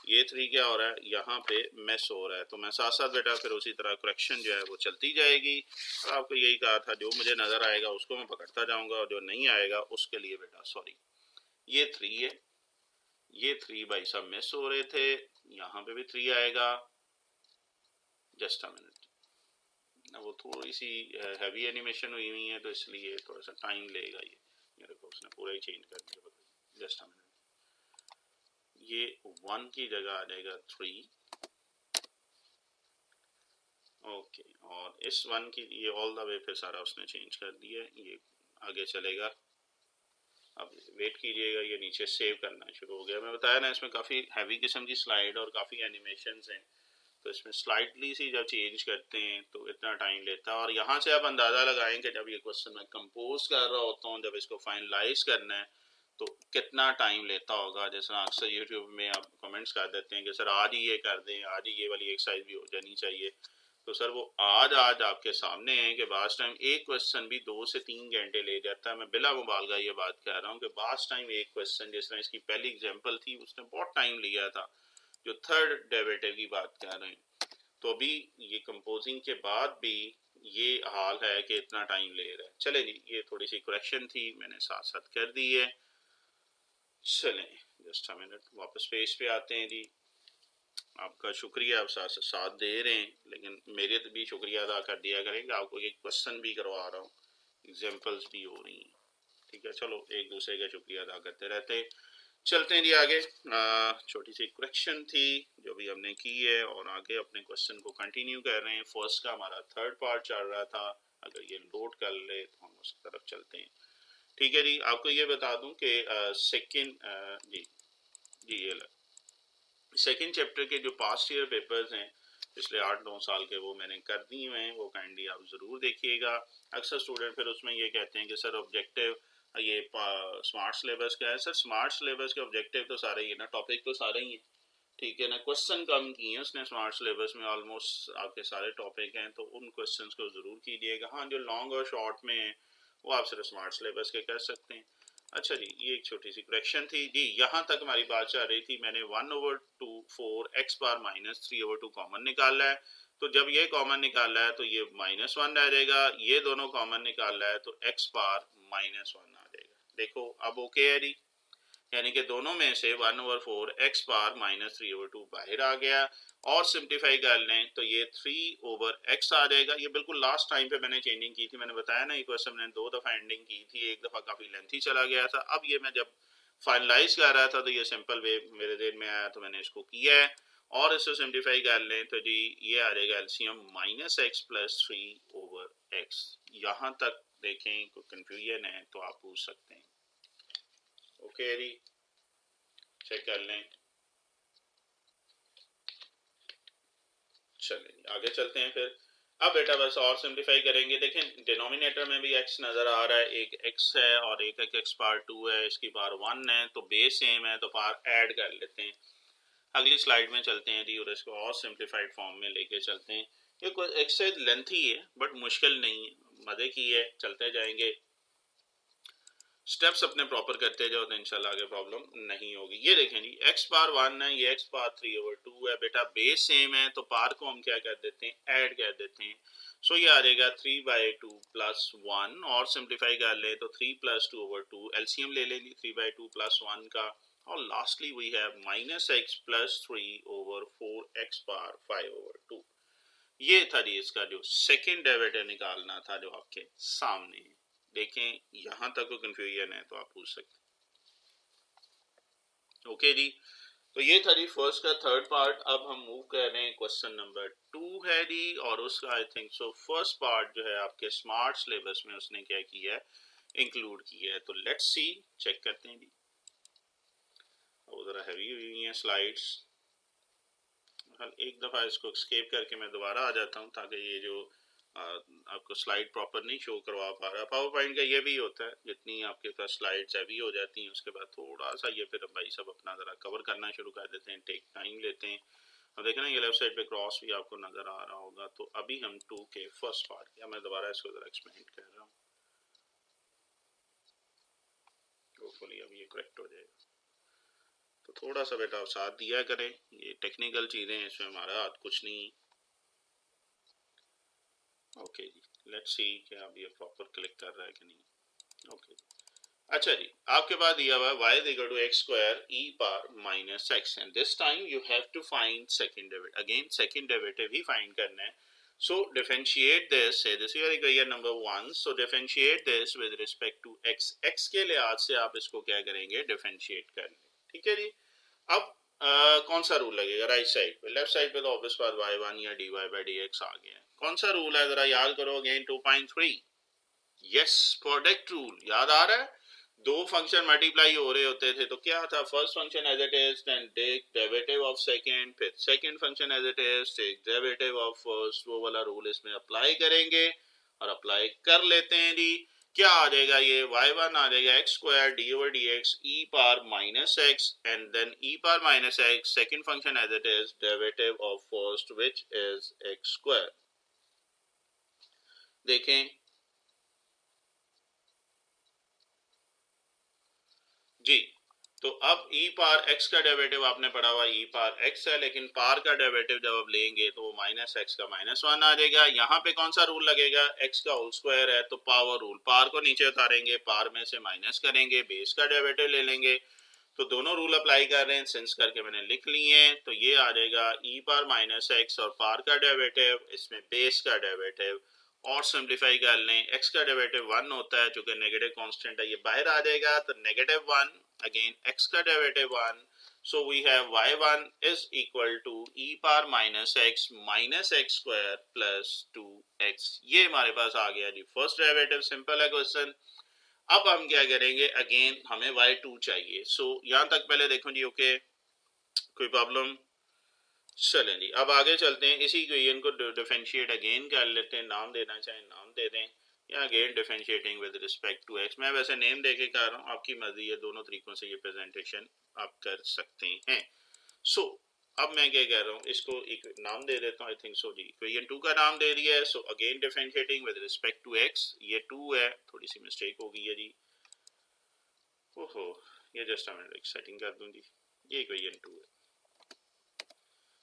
ये 3 क्या हो रहा है, यहाँ पे मिस हो रहा है। तो मैं साथ साथ बेटा फिर उसी तरह करेक्शन जो है वो चलती जाएगी। और आपको यही कहा था, जो मुझे नजर आएगा उसको मैं पकड़ता जाऊंगा और जो नहीं आएगा उसके लिए बेटा सॉरी। ये 3 है, ये 3 भाई साहब मिस हो रहे थे, यहाँ पे भी 3 आएगा। जस्ट अ मिनट, वो थोड़ी सी हैवी एनिमेशन हुई हुई है तो इसलिए थोड़ा सा टाइम लेगा। ये मेरे को उसने पूरा ही चेंज कर दिया। जस्ट अ मिनट, ये 1 की जगह आ जाएगा 3। ओके, और इस 1 की ये ऑल द वे फिर सारा उसने चेंज कर दिया। ये आगे चलेगा। अब वेट कीजिएगा, ये नीचे सेव करना शुरू हो गया। मैं बताया ना, इसमें काफ़ी हैवी किस्म की स्लाइड और काफ़ी एनिमेशंस हैं, तो इसमें स्लाइटली सी जब चेंज करते हैं तो इतना टाइम लेता है। और यहाँ से आप अंदाज़ा लगाएं कि जब ये क्वेश्चन मैं कंपोज कर रहा होता हूँ, जब इसको फाइनलाइज करना है तो कितना टाइम लेता होगा। जैसे अक्सर यूट्यूब में आप कमेंट्स कर देते हैं कि सर आज ही ये कर दें, आज ही ये वाली एक्सरसाइज भी हो जानी चाहिए। तो सर वो आज आपके सामने है कि बास टाइम एक क्वेश्चन भी 2 से 3 घंटे ले जाता है। मैं बिला मुबालगा ये बात कह रहा हूँ कि बास टाइम एक क्वेश्चन, जिस तरह इसकी पहली एग्जांपल थी उसने बहुत टाइम लिया था, जो थर्ड डेरिवेटिव की बात कर रहे हैं। तो अभी ये कंपोजिंग के बाद भी ये हाल है कि इतना टाइम ले रहा है। चले जी, ये थोड़ी सी करेक्शन थी, मैंने साथ साथ कर दी है। चलें, जस्ट अ मिनट, वापस पेज पे आते हैं जी। आपका शुक्रिया, आप साथ दे रहे हैं, लेकिन मेरे तो भी शुक्रिया अदा कर दिया करेंगे। आपको एक क्वेश्चन भी करवा रहा हूँ, एग्जाम्पल्स भी हो रही हैं। ठीक है, चलो एक दूसरे का शुक्रिया अदा करते रहते हैं। चलते हैं जी आगे। छोटी सी करेक्शन थी जो भी हमने की है, और आगे अपने क्वेश्चन को कंटिन्यू कर रहे हैं। फर्स्ट का हमारा थर्ड पार्ट चल रहा था, अगर ये लोड कर ले तो हम उस तरफ चलते हैं। ठीक है जी, आपको ये बता दूं कि सेकंड जी ये सेकंड चैप्टर के जो पास्ट ईयर पेपर्स हैं पिछले 8-9 साल के, वो मैंने कर दिए हुए हैं, वो काइंडली आप ज़रूर देखिएगा। अक्सर स्टूडेंट फिर उसमें ये कहते हैं कि सर ऑब्जेक्टिव ये स्मार्ट सिलेबस का है। सर स्मार्ट सिलेबस के ऑब्जेक्टिव तो सारे ही है ना, टॉपिक तो सारे ही हैं। ठीक है ना, क्वेश्चन कम किए हैं उसने स्मार्ट सिलेबस में, ऑलमोस्ट आपके सारे टॉपिक हैं, तो उन क्वेश्चंस को ज़रूर कीजिएगा। हाँ, जो लॉन्ग और शॉर्ट में है वो आप सिर्फ स्मार्ट सिलेबस के कर सकते हैं। अच्छा जी, ये एक छोटी सी करेक्शन थी जी। यहाँ तक हमारी बात चल रही थी, मैंने 1/4 x बार -3/2 कॉमन निकाला है। तो जब ये कॉमन निकाला है तो ये -1 रह जाएगा, ये दोनों कॉमन निकाला है तो x बार -1 आ जाएगा। देखो अब ओके है जी, यानी कि दोनों में से 1/4 x बार -3/2 बाहर आ गया। और सिंप्लीफाई कर लें तो ये 3/x आ जाएगा। ये बिल्कुल लास्ट टाइम पे मैंने चेंजिंग की थी, मैंने बताया ना, ये क्वेश्चन मैंने 2 दफ़ा एंडिंग की थी, एक दफ़ा काफ़ी लेंथी चला गया था। अब ये मैं जब फाइनलाइज कर रहा था तो ये सिंपल वे मेरे देर में आया तो मैंने इसको किया है। और इसको सिंप्लीफाई कर लें तो जी ये आ जाएगा एलसीएम -x + 3/x। यहाँ तक देखें कोई कंफ्यूजन है तो आप पूछ सकते हैं। ओके जी, चेक कर लें। चलें आगे चलते हैं फिर। अब बेटा बस और सिंप्लीफाई करेंगे। देखें डिनोमिनेटर में भी x नज़र आ रहा है, एक x है और एक x पावर 2 है, इसकी पावर 1 है, तो बेस सेम है तो पावर ऐड कर लेते हैं। अगली स्लाइड में चलते हैं जी, और इसको और सिंप्लीफाइड फॉर्म में लेके चलते हैं। ये कोई एक्सरसाइज लेंथी है बट मुश्किल नहीं है, मज़े की है, चलते जाएंगे। स्टेप्स अपने प्रॉपर करते जाओ तो इंशाल्लाह आगे प्रॉब्लम नहीं होगी। ये देखें जी x पावर 1 है, ये x पावर 3/2 है। बेटा बेस सेम है तो पार को हम क्या कर देते हैं, ऐड कर देते हैं। सो ये आ जाएगा 3/2 प्लस 1 और सिंप्लीफाई कर ले तो 3 प्लस 2/2 एलसीएम ले लेंगे 3/2 प्लस 1 का। और lastly we have -x plus 3/4 x power 5/2। ये था जी इसका जो सेकेंड डेरिवेटिव निकालना था जो आपके सामने है। देखें यहां तक कोई कंफ्यूजन है तो आप पूछ सकते हैं। ओके जी, तो ये था जी फर्स्ट का थर्ड पार्ट। अब हम मूव कर रहे हैं क्वेश्चन नंबर 2 है जी, और उसका आई थिंक सो फर्स्ट पार्ट जो है आपके स्मार्ट सिलेबस में उसने क्या किया है, इंक्लूड किया है। तो लेट्स सी, चेक करते हैं जी। वो जरा हैवी हुई हैं स्लाइड्स, एक दफ़ा इसको स्केप करके मैं दोबारा आ जाता हूँ ताकि ये जो आपको स्लाइड प्रॉपर नहीं शो करवा पा रहा। पावर पॉइंट का ये भी होता है, जितनी आपके पास स्लाइड्स हैवी हो जाती हैं उसके बाद थोड़ा सा ये फिर भाई सब अपना ज़रा कवर करना शुरू कर देते हैं, टेक टाइम लेते हैं। अब देखें ना ये लेफ्ट साइड पे क्रॉस भी आपको नज़र आ रहा होगा। तो अभी हम 2 के फर्स्ट पार्ट किया, मैं दोबारा इसको ज़रा एक्सप्लेन कर रहा हूँ, होपफुली अब ये करेक्ट हो जाएगा। तो थोड़ा सा बेटा साथ दिया करें, ये टेक्निकल चीज़ें हैं, इसमें हमारा हाथ कुछ नहीं। ओके जी, लेट्स सी कि अब ये प्रॉपर क्लिक कर रहा है कि नहीं। ओके अच्छा जी, आपके पास दिया हुआ है y is equal to x square e power minus x and this time you have to find second derivative. Again second derivative he find करना है। So differentiate this, say this is your equation number 1. So differentiate this with respect to x. x के लिहाज से आप इसको क्या करेंगे, differentiate करेंगे। ठीक है जी। अब कौन सा रूल लगेगा राइट साइड पे, लेफ्ट साइड पे तो ऑब्वियस बात y1 या dy by dx आ गया है। कौन सा रूल है जरा याद करो अगेन, 2.3 यस, प्रोडक्ट रूल याद आ रहा है। दो फंक्शन मल्टीप्लाई हो रहे होते थे तो क्या था, first function as it is then take derivative of second, फिर second function as it is take derivative of first. वो वाला रूल इसमें अप्लाई करेंगे और अप्लाई कर लेते हैं जी। क्या आ जाएगा, ये y1 आ जाएगा x square d over D x e power minus x and then e power minus x second function as it is derivative of first which is x square. देखें जी, तो अब e पार x का derivative आपने पढ़ा हुआ e power x है, लेकिन पार का डेरिवेटिव जब आप लेंगे तो वो माइनस एक्स का -1 आ जाएगा। यहाँ पे कौन सा रूल लगेगा, x का होल स्क्वायर है तो पावर रूल, पार को नीचे उतारेंगे, पार में से माइनस करेंगे, बेस का डेरिवेटिव ले लेंगे। तो दोनों रूल अप्लाई कर रहे हैं, सेंस करके मैंने लिख लिए हैं। तो ये आ जाएगा e पार माइनस एक्स और पार का डेरिवेटिव, इसमें बेस का डेरिवेटिव, और सिंप्लीफाई कर लें, x का डेरिवेटिव 1 होता है, चूंकि नेगेटिव कांस्टेंट है ये बाहर आ जाएगा तो -1, अगेन x का derivative 1। So we have y1 is equal to e power minus x square plus 2x। ये हमारे पास आ गया जी फर्स्ट डेरिवेटिव। सिंपल है क्वेश्चन। अब हम क्या करेंगे, अगेन हमें y2 चाहिए। सो यहाँ तक पहले देखो जी, ओके कोई प्रॉब्लम। चलें जी, अब आगे चलते हैं, इसी इक्वेशन को डिफरेंशिएट अगेन कर लेते हैं। नाम देना चाहें नाम दे दें, या again differentiating with respect to x. मैं वैसे नेम देके कर रहा हूँ, आपकी मर्जी है, दोनों तरीकों से ये प्रेजेंटेशन आप कर सकते हैं। सो अब मैं क्या कह रहा हूँ, इसको एक नाम दे देता हूँ। आई थिंक सो जी इक्वेशन 2 का नाम दे दिया है। So again differentiating with respect to x, ये 2 है, थोड़ी सी मिस्टेक हो गई है जी। ओहो, ये जस्ट मैं एक सेटिंग कर दूँ जी, ये इक्वेशन 2 है।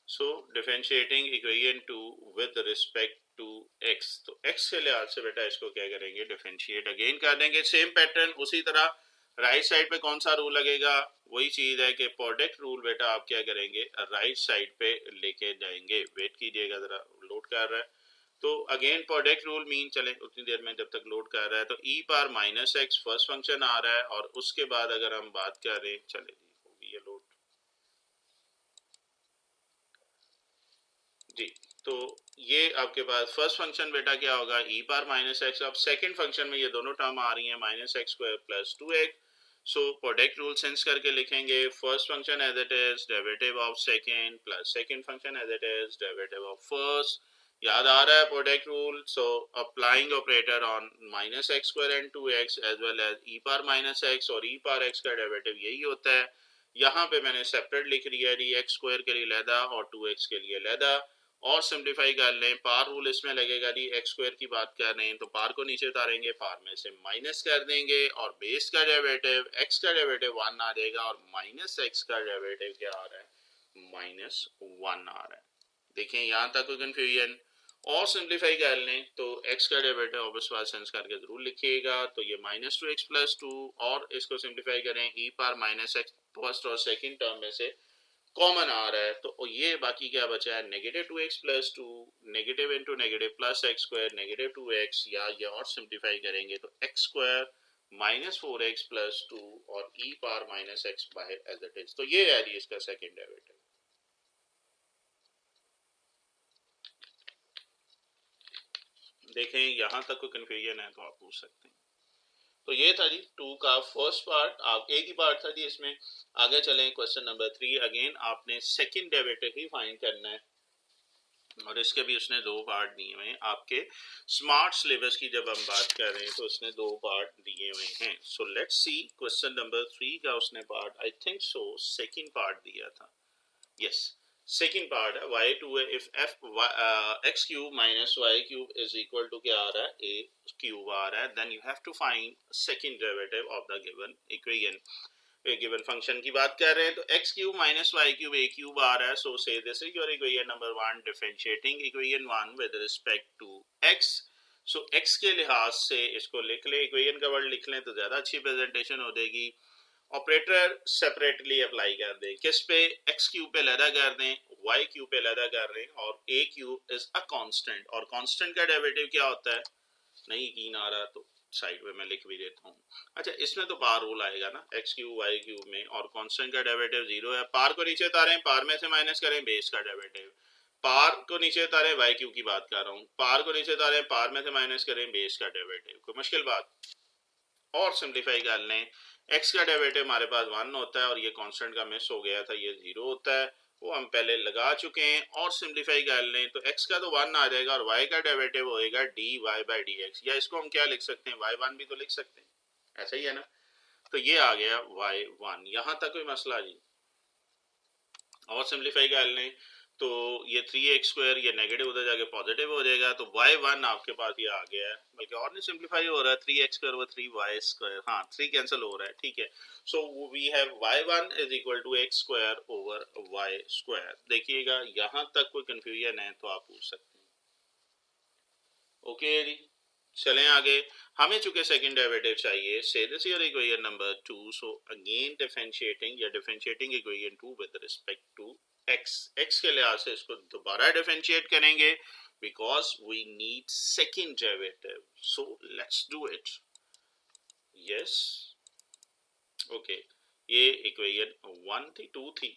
So differentiating equation 2 with respect to x, तो x के लिहाज से बेटा इसको क्या करेंगे, डिफरेंशिएट अगेन कर देंगे। सेम पैटर्न उसी तरह राइट साइड पे कौन सा रूल लगेगा, वही चीज है कि प्रोडक्ट रूल बेटा आप क्या करेंगे, राइट साइड पे लेके जाएंगे। वेट कीजिएगा जरा, लोड कर रहा है। तो अगेन प्रोडक्ट रूल मीन, चले उतनी देर में जब तक लोड कर रहा है। तो e power minus x first function आ रहा है, और उसके बाद अगर हम बात करें, चले जी होगी ये लोड जी। तो ये आपके पास फर्स्ट फंक्शन बेटा क्या होगा, e पावर माइनस एक्स। अब सेकेंड फंक्शन में ये दोनों टर्म आ रही हैं, minus x square plus 2x। So product rule sense करके लिखेंगे, first function as it is derivative of second plus second function as it is derivative of first. याद आ रहा है product rule. So applying operator on minus x square and 2x as well as e power minus x, और e power x का derivative यही होता है। यहाँ पे मैंने सेपरेट लिख लिया है, एक्स स्क्वायर के लिए लहदा और 2x के लिए लहदा। और सिंप्लीफाई कर लें, पार रूल इसमें लगेगा जी, एक्स स्क्वायर की बात कर रहे हैं तो पार को नीचे उतारेंगे, पार में से माइनस कर देंगे और बेस का डेरिवेटिव एक्स का डेरिवेटिव 1 आ जाएगा और माइनस एक्स का डेरिवेटिव क्या आ रहा है, -1 आ रहा है। देखें यहाँ तक कोई कंफ्यूजन। और सिंप्लीफाई कर लें तो x का डेरिवेटिव ऑब्वियस बात सेंस करके जरूर लिखिएगा, तो ये -2x+2 और इसको सिंप्लीफाई करें e पावर -x फर्स्ट और सेकंड टर्म में से कॉमन आ रहा है, तो ये बाकी क्या बचा है, -2x+2 negative into negative plus x square -2x, या ये और सिंप्लीफाई करेंगे तो x² -4x+2 और e पावर -x बाहर एज इट इज, तो ये है इसका सेकंड डेरिवेटिव। देखें यहाँ तक कोई कंफ्यूजन है तो आप पूछ सकते हैं। तो ये था जी 2 का फर्स्ट पार्ट, आप एक ही पार्ट था जी इसमें। आगे चलें क्वेश्चन नंबर 3। अगेन आपने सेकंड डेरिवेटिव ही फाइंड करना है और इसके भी उसने 2 पार्ट दिए हुए हैं। आपके स्मार्ट सिलेबस की जब हम बात कर रहे हैं तो उसने 2 पार्ट दिए हुए हैं। So let's see question number 3 का उसने part, I think so second part दिया था, यस सेकंड पार्ट है y2 है, if x cube minus y cube is equal to क्या आ रहा है, a क्यूब आ रहा है, then you have to find second derivative of the given equation. Given function की बात कर रहे हैं तो x cube minus y cube a cube आ रहा है, so say this is your equation number 1, differentiating equation 1 with respect to x। सो x के लिहाज से इसको लिख ले, इक्वेशन का वर्ड लिख लें तो ज्यादा अच्छी प्रेजेंटेशन हो जाएगी। ऑपरेटर सेपरेटली अप्लाई कर दें, किस पे, एक्स क्यूब पे लदा कर दें, वाई क्यूब पे लदा कर दें, और ए क्यूब इज अ कांस्टेंट, और कांस्टेंट का डेरिवेटिव क्या होता है, नहीं यकीन आ रहा तो साइड में मैं लिख भी देता हूँ। अच्छा इसमें तो पार रूल आएगा ना, एक्स क्यूब वाई क्यूब में, और कांस्टेंट का डेरिवेटिव 0 है, पार को नीचे उतारें, पार में से माइनस करें बेस का डेरिवेटिव, पार को नीचे उतारें, वाई क्यूब की बात कर रहा हूँ, पार को नीचे उतारें, पार में से माइनस करें बेस का डेरिवेटिव, कोई मुश्किल बात। और सिंप्लीफाई कर लें, x का डेरिवेटिव हमारे पास 1 होता है और ये कांस्टेंट का मिस हो गया था, ये 0 होता है, वो हम पहले लगा चुके हैं। और सिंप्लीफाई कर लें तो x का तो 1 आ जाएगा और y का डेरिवेटिव होएगा dy/dx, या इसको हम क्या लिख सकते हैं, y1 भी तो लिख सकते हैं, ऐसा ही है ना। तो ये आ गया y1, यहाँ तक कोई मसला जी। और सिंप्लीफाई कर लें तो ये 3x² ये नेगेटिव उधर जाके पॉजिटिव हो जाएगा, तो y1 आपके पास ये आ गया है, बल्कि और नहीं सिंप्लीफाई हो रहा है, 3x² और 3y², हाँ 3 कैंसिल हो रहा है, ठीक है। So we have y1 is equal to x² over y²। देखिएगा यहाँ तक कोई कंफ्यूजन है तो आप पूछ सकते हैं। ओके जी, चलें आगे। हमें चूंकि सेकंड डेरिवेटिव चाहिए, say this your equation number 2, so again differentiating या differentiating equation 2 with respect to x के लिहाज से इसको दोबारा डिफरेंशिएट करेंगे because we need second derivative, so let's do it. Yes okay, ये इक्वेशन 1 थी, 2 थी,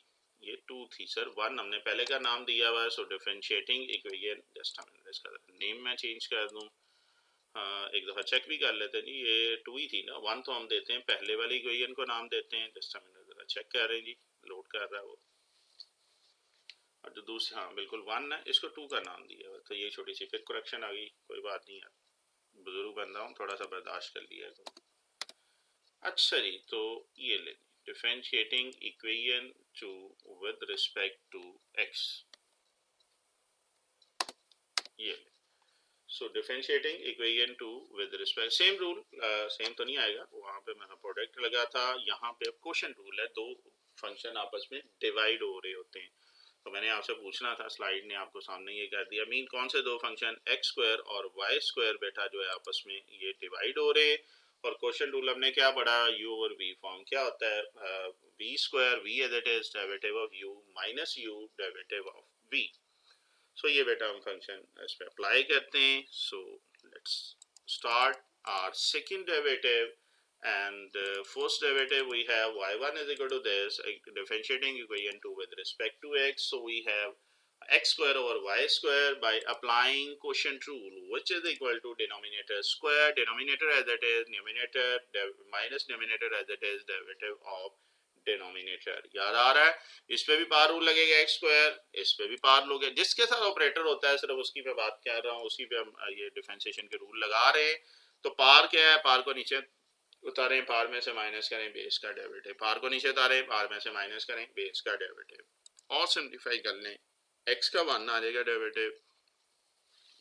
ये 2 थी सर, 1 हमने पहले का नाम दिया हुआ है, सो डिफरेंशिएटिंग इक्वेशन, जस्ट हम इसका नेम मैं चेंज कर दूं, एक दफ़ा चेक भी कर लेते हैं जी, ये 2 ही थी ना, 1 तो हम देते हैं पहले वाली इक्वेशन को नाम देते हैं, जस्ट हम जरा चेक कर रहे हैं जी, लोड कर रहा है वो, और जो दूसरी, हाँ बिल्कुल 1 है, इसको 2 का नाम दिया हुआ, तो ये छोटी सी फिर करेक्शन आ गई, कोई बात नहीं यार, बुजुर्ग बंदा हूँ, थोड़ा सा बर्दाश्त कर लिया तो। अच्छा जी, तो ये ले differentiating equation 2 with respect to x, ये ले, so differentiating equation 2 with respect, same rule, same तो नहीं आएगा, वहाँ पे मैंने प्रोडक्ट लगा था, यहाँ पे क्वोशंट रूल है, दो फंक्शन आपस में डिवाइड हो रहे होते हैं, तो मैंने आपसे पूछना था, स्लाइड ने आपको सामने ये कर दिया, मीन कौन से दो फंक्शन x² और y² बेटा जो है आपस में ये डिवाइड हो रहे, और क्वोशंट रूल हमने क्या पढ़ा, u और v फॉर्म क्या होता है, v² v as it is derivative of u minus u derivative of v। So ये बेटा हम फंक्शन इस पे अप्लाई करते हैं, so let's start our second derivative, and first derivative we have y1 is equal to this, differentiating equation 2 with respect to x, so we have x² over y² by applying quotient rule, which is equal to denominator square, denominator as it is, numerator minus numerator as it is, derivative of denominator, याद आ रहा है, इस पे भी पार rule लगेगा x², इस पे भी पार लोगे, जिसके साथ ऑपरेटर होता है सिर्फ उसकी पे बात कर रहा हूँ, उसी पे हम ये डिफरेंशिएशन के रूल लगा रहे हैं। तो पार क्या है, पार को नीचे उतारें, पार में से माइनस करें बेस का डेरिवेटिव, पार को नीचे उतारें, पार में से माइनस करें बेस का डेरिवेटिव, और सिंप्लीफाई कर लें x का 1 आ जाएगा डेरिवेटिव,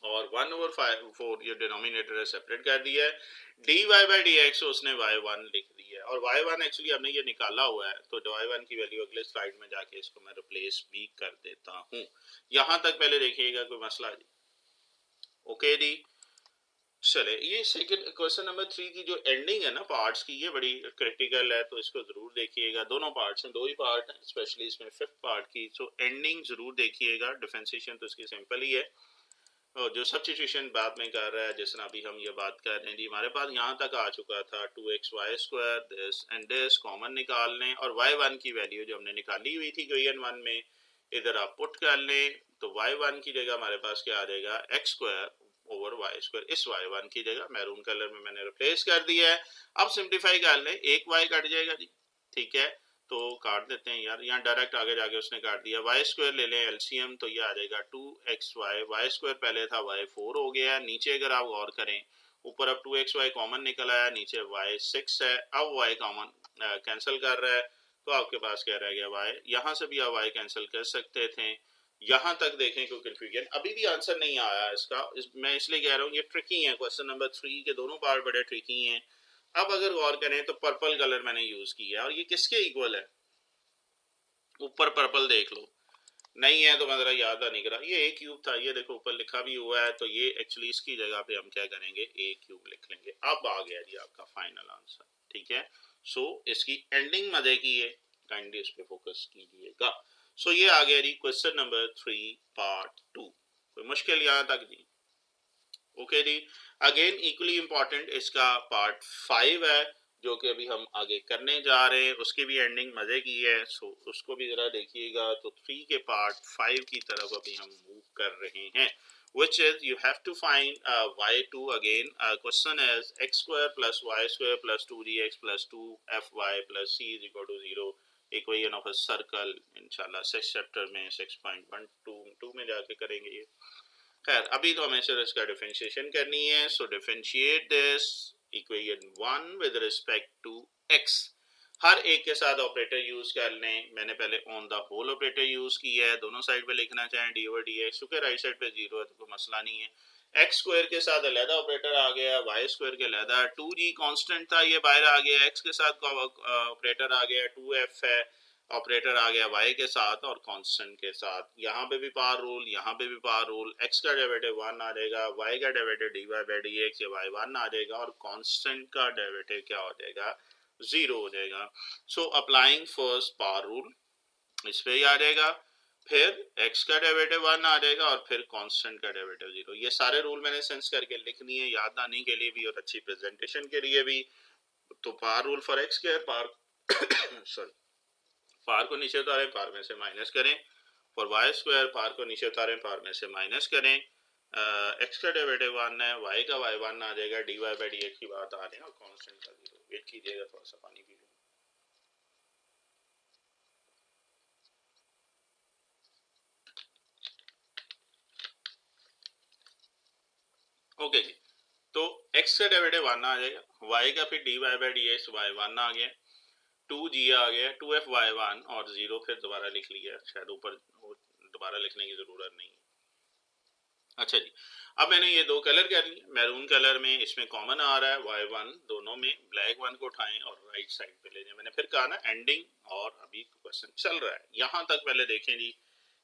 और 1/4 ये डिनोमिनेटर है सेपरेट कर दिया है, dy बाई डी एक्स उसने y1 लिख दिया है, और y1 एक्चुअली हमने ये निकाला हुआ है, तो y1 की वैल्यू अगले स्लाइड में जाके इसको मैं रिप्लेस भी कर देता हूँ। यहां तक पहले देखिएगा, कोई मसला जी? ओके जी, चले ये सेकंड क्वेश्चन नंबर 3 की जो एंडिंग है ना पार्ट्स की, ये बड़ी क्रिटिकल है, तो इसको जरूर देखिएगा। दोनों पार्ट्स हैं, दो ही पार्ट हैं, स्पेशली इसमें फिफ्थ पार्ट की, तो एंडिंग जरूर देखिएगा। डिफरेंशिएशन तो इसकी सिंपल ही है, और जो सब्स्टिट्यूशन बाद में कर रहा है, जिस तरह अभी हम ये बात कर रहे हैं जी, हमारे पास यहाँ तक आ चुका था 2xy² this and this common निकाल लें, और y1 की वैल्यू जो हमने निकाली हुई थी क्वेश्चन 1 में इधर आप पुट कर लें, तो y1 की जगह हमारे पास क्या आ जाएगा, x² ओवर y²। इस y1 की जगह मैरून कलर में मैंने रिप्लेस कर दिया है। अब सिंप्लीफाई कर लें, एक y कट जाएगा जी, ठीक है, तो काट देते हैं यार, यहाँ डायरेक्ट आगे जाके उसने काट दिया। y² ले लें एलसीएम, तो ये आ जाएगा 2xy, y² पहले था y4 हो गया। नीचे अगर आप गौर करें, ऊपर अब 2xy कॉमन निकल आया, नीचे y6 है, अब y कॉमन कैंसिल कर रहा है, तो आपके पास क्या रह गया y, यहाँ से भी आप y कैंसिल कर सकते थे। यहाँ तक देखें कोई कंफ्यूजन अभी भी आंसर नहीं आया इसका, मैं इसलिए कह रहा हूँ ये ट्रिकी है। क्वेश्चन नंबर 3 के दोनों पार्ट बड़े ट्रिकी हैं। अब अगर गौर करें तो पर्पल कलर मैंने यूज किया है, और ये किसके इक्वल है, ऊपर पर्पल देख लो, नहीं है तो मैं जरा याद नहीं करा, ये ए क्यूब था, ये देखो ऊपर लिखा भी हुआ है, तो ये एक्चुअली इसकी जगह पे हम क्या करेंगे, ए क्यूब लिख लेंगे। अब आ गया जी आपका फाइनल आंसर, ठीक है। सो इसकी एंडिंग मजे की है, काइंडली इस पे फोकस कीजिएगा। सो ये आ गया जी क्वेश्चन नंबर 3 पार्ट 2। कोई मुश्किल यहाँ तक जी? ओके जी। अगेन इक्वली इंपॉर्टेंट इसका पार्ट 5 है, जो कि अभी हम आगे करने जा रहे हैं, उसकी भी एंडिंग मजे की है, सो उसको भी जरा देखिएगा। तो 3 के पार्ट 5 की तरफ अभी हम मूव कर रहे हैं, which is you have to find y2 again. Question is x² plus y² plus 2gx plus 2fy plus c is equal to 0, equation of a circle। इंशाल्लाह 6 चैप्टर में 6.122 में जाके करेंगे ये। खैर अभी तो हमें सिर्फ इसका डिफरेंशिएशन करनी है। So differentiate this equation 1 with respect to x। हर एक के साथ ऑपरेटर यूज कर लें। मैंने पहले on the whole operator use किया है, दोनों साइड पे लिखना चाहें डी ओवर डी एक्स, क्योंकि राइट साइड पे 0 है तो कोई मसला नहीं है। x² के साथ अलहदा ऑपरेटर आ गया, y² के अलहदा, 2g कांस्टेंट था ये बाहर आ गया, x के साथ ऑपरेटर आ गया 2f है, ऑपरेटर आ गया y के साथ और कांस्टेंट के साथ। यहाँ पे भी पावर रूल, यहाँ पे भी पावर रूल, x का डेरिवेटिव 1 आ जाएगा, y का derivative dy by D x, ये y1 आ जाएगा, और कांस्टेंट का डेरिवेटिव क्या हो जाएगा, 0 हो जाएगा। So applying first power rule, इस पे ही आ जाएगा, फिर x का डेरिवेटिव 1 आ जाएगा, और फिर कांस्टेंट का डेरिवेटिव 0। ये सारे रूल मैंने सेंस करके लिखनी है, याद आने के लिए भी और अच्छी प्रेजेंटेशन के लिए भी। तो पावर रूल फॉर x क्या है, पावर सॉरी, पावर को नीचे उतारें, पावर में से माइनस करें, फॉर y², पावर को नीचे उतारें, पावर में से माइनस करें, x का डेरिवेटिव 1 है, y का y1 आ जाएगा, dy बाई डी एक्स की बात आ रही है, और कांस्टेंट का 0। वेट कीजिएगा, थोड़ा सा पानी पी लूं। ओके जी, तो x का डेरिवेटिव 1 आ जाएगा, y का फिर dy by D x y1 आ गया, 2g आ गया, 2f y1 और 0 फिर दोबारा लिख लिया, शायद ऊपर दोबारा लिखने की जरूरत नहीं है। अच्छा जी, अब मैंने ये दो कलर कर लिए, मैरून कलर में इसमें कॉमन आ रहा है y1, दोनों में ब्लैक 1 को उठाएं और राइट साइड पे ले जाएं। मैंने फिर कहा ना एंडिंग, और अभी क्वेश्चन चल रहा है, यहाँ तक पहले देखें जी,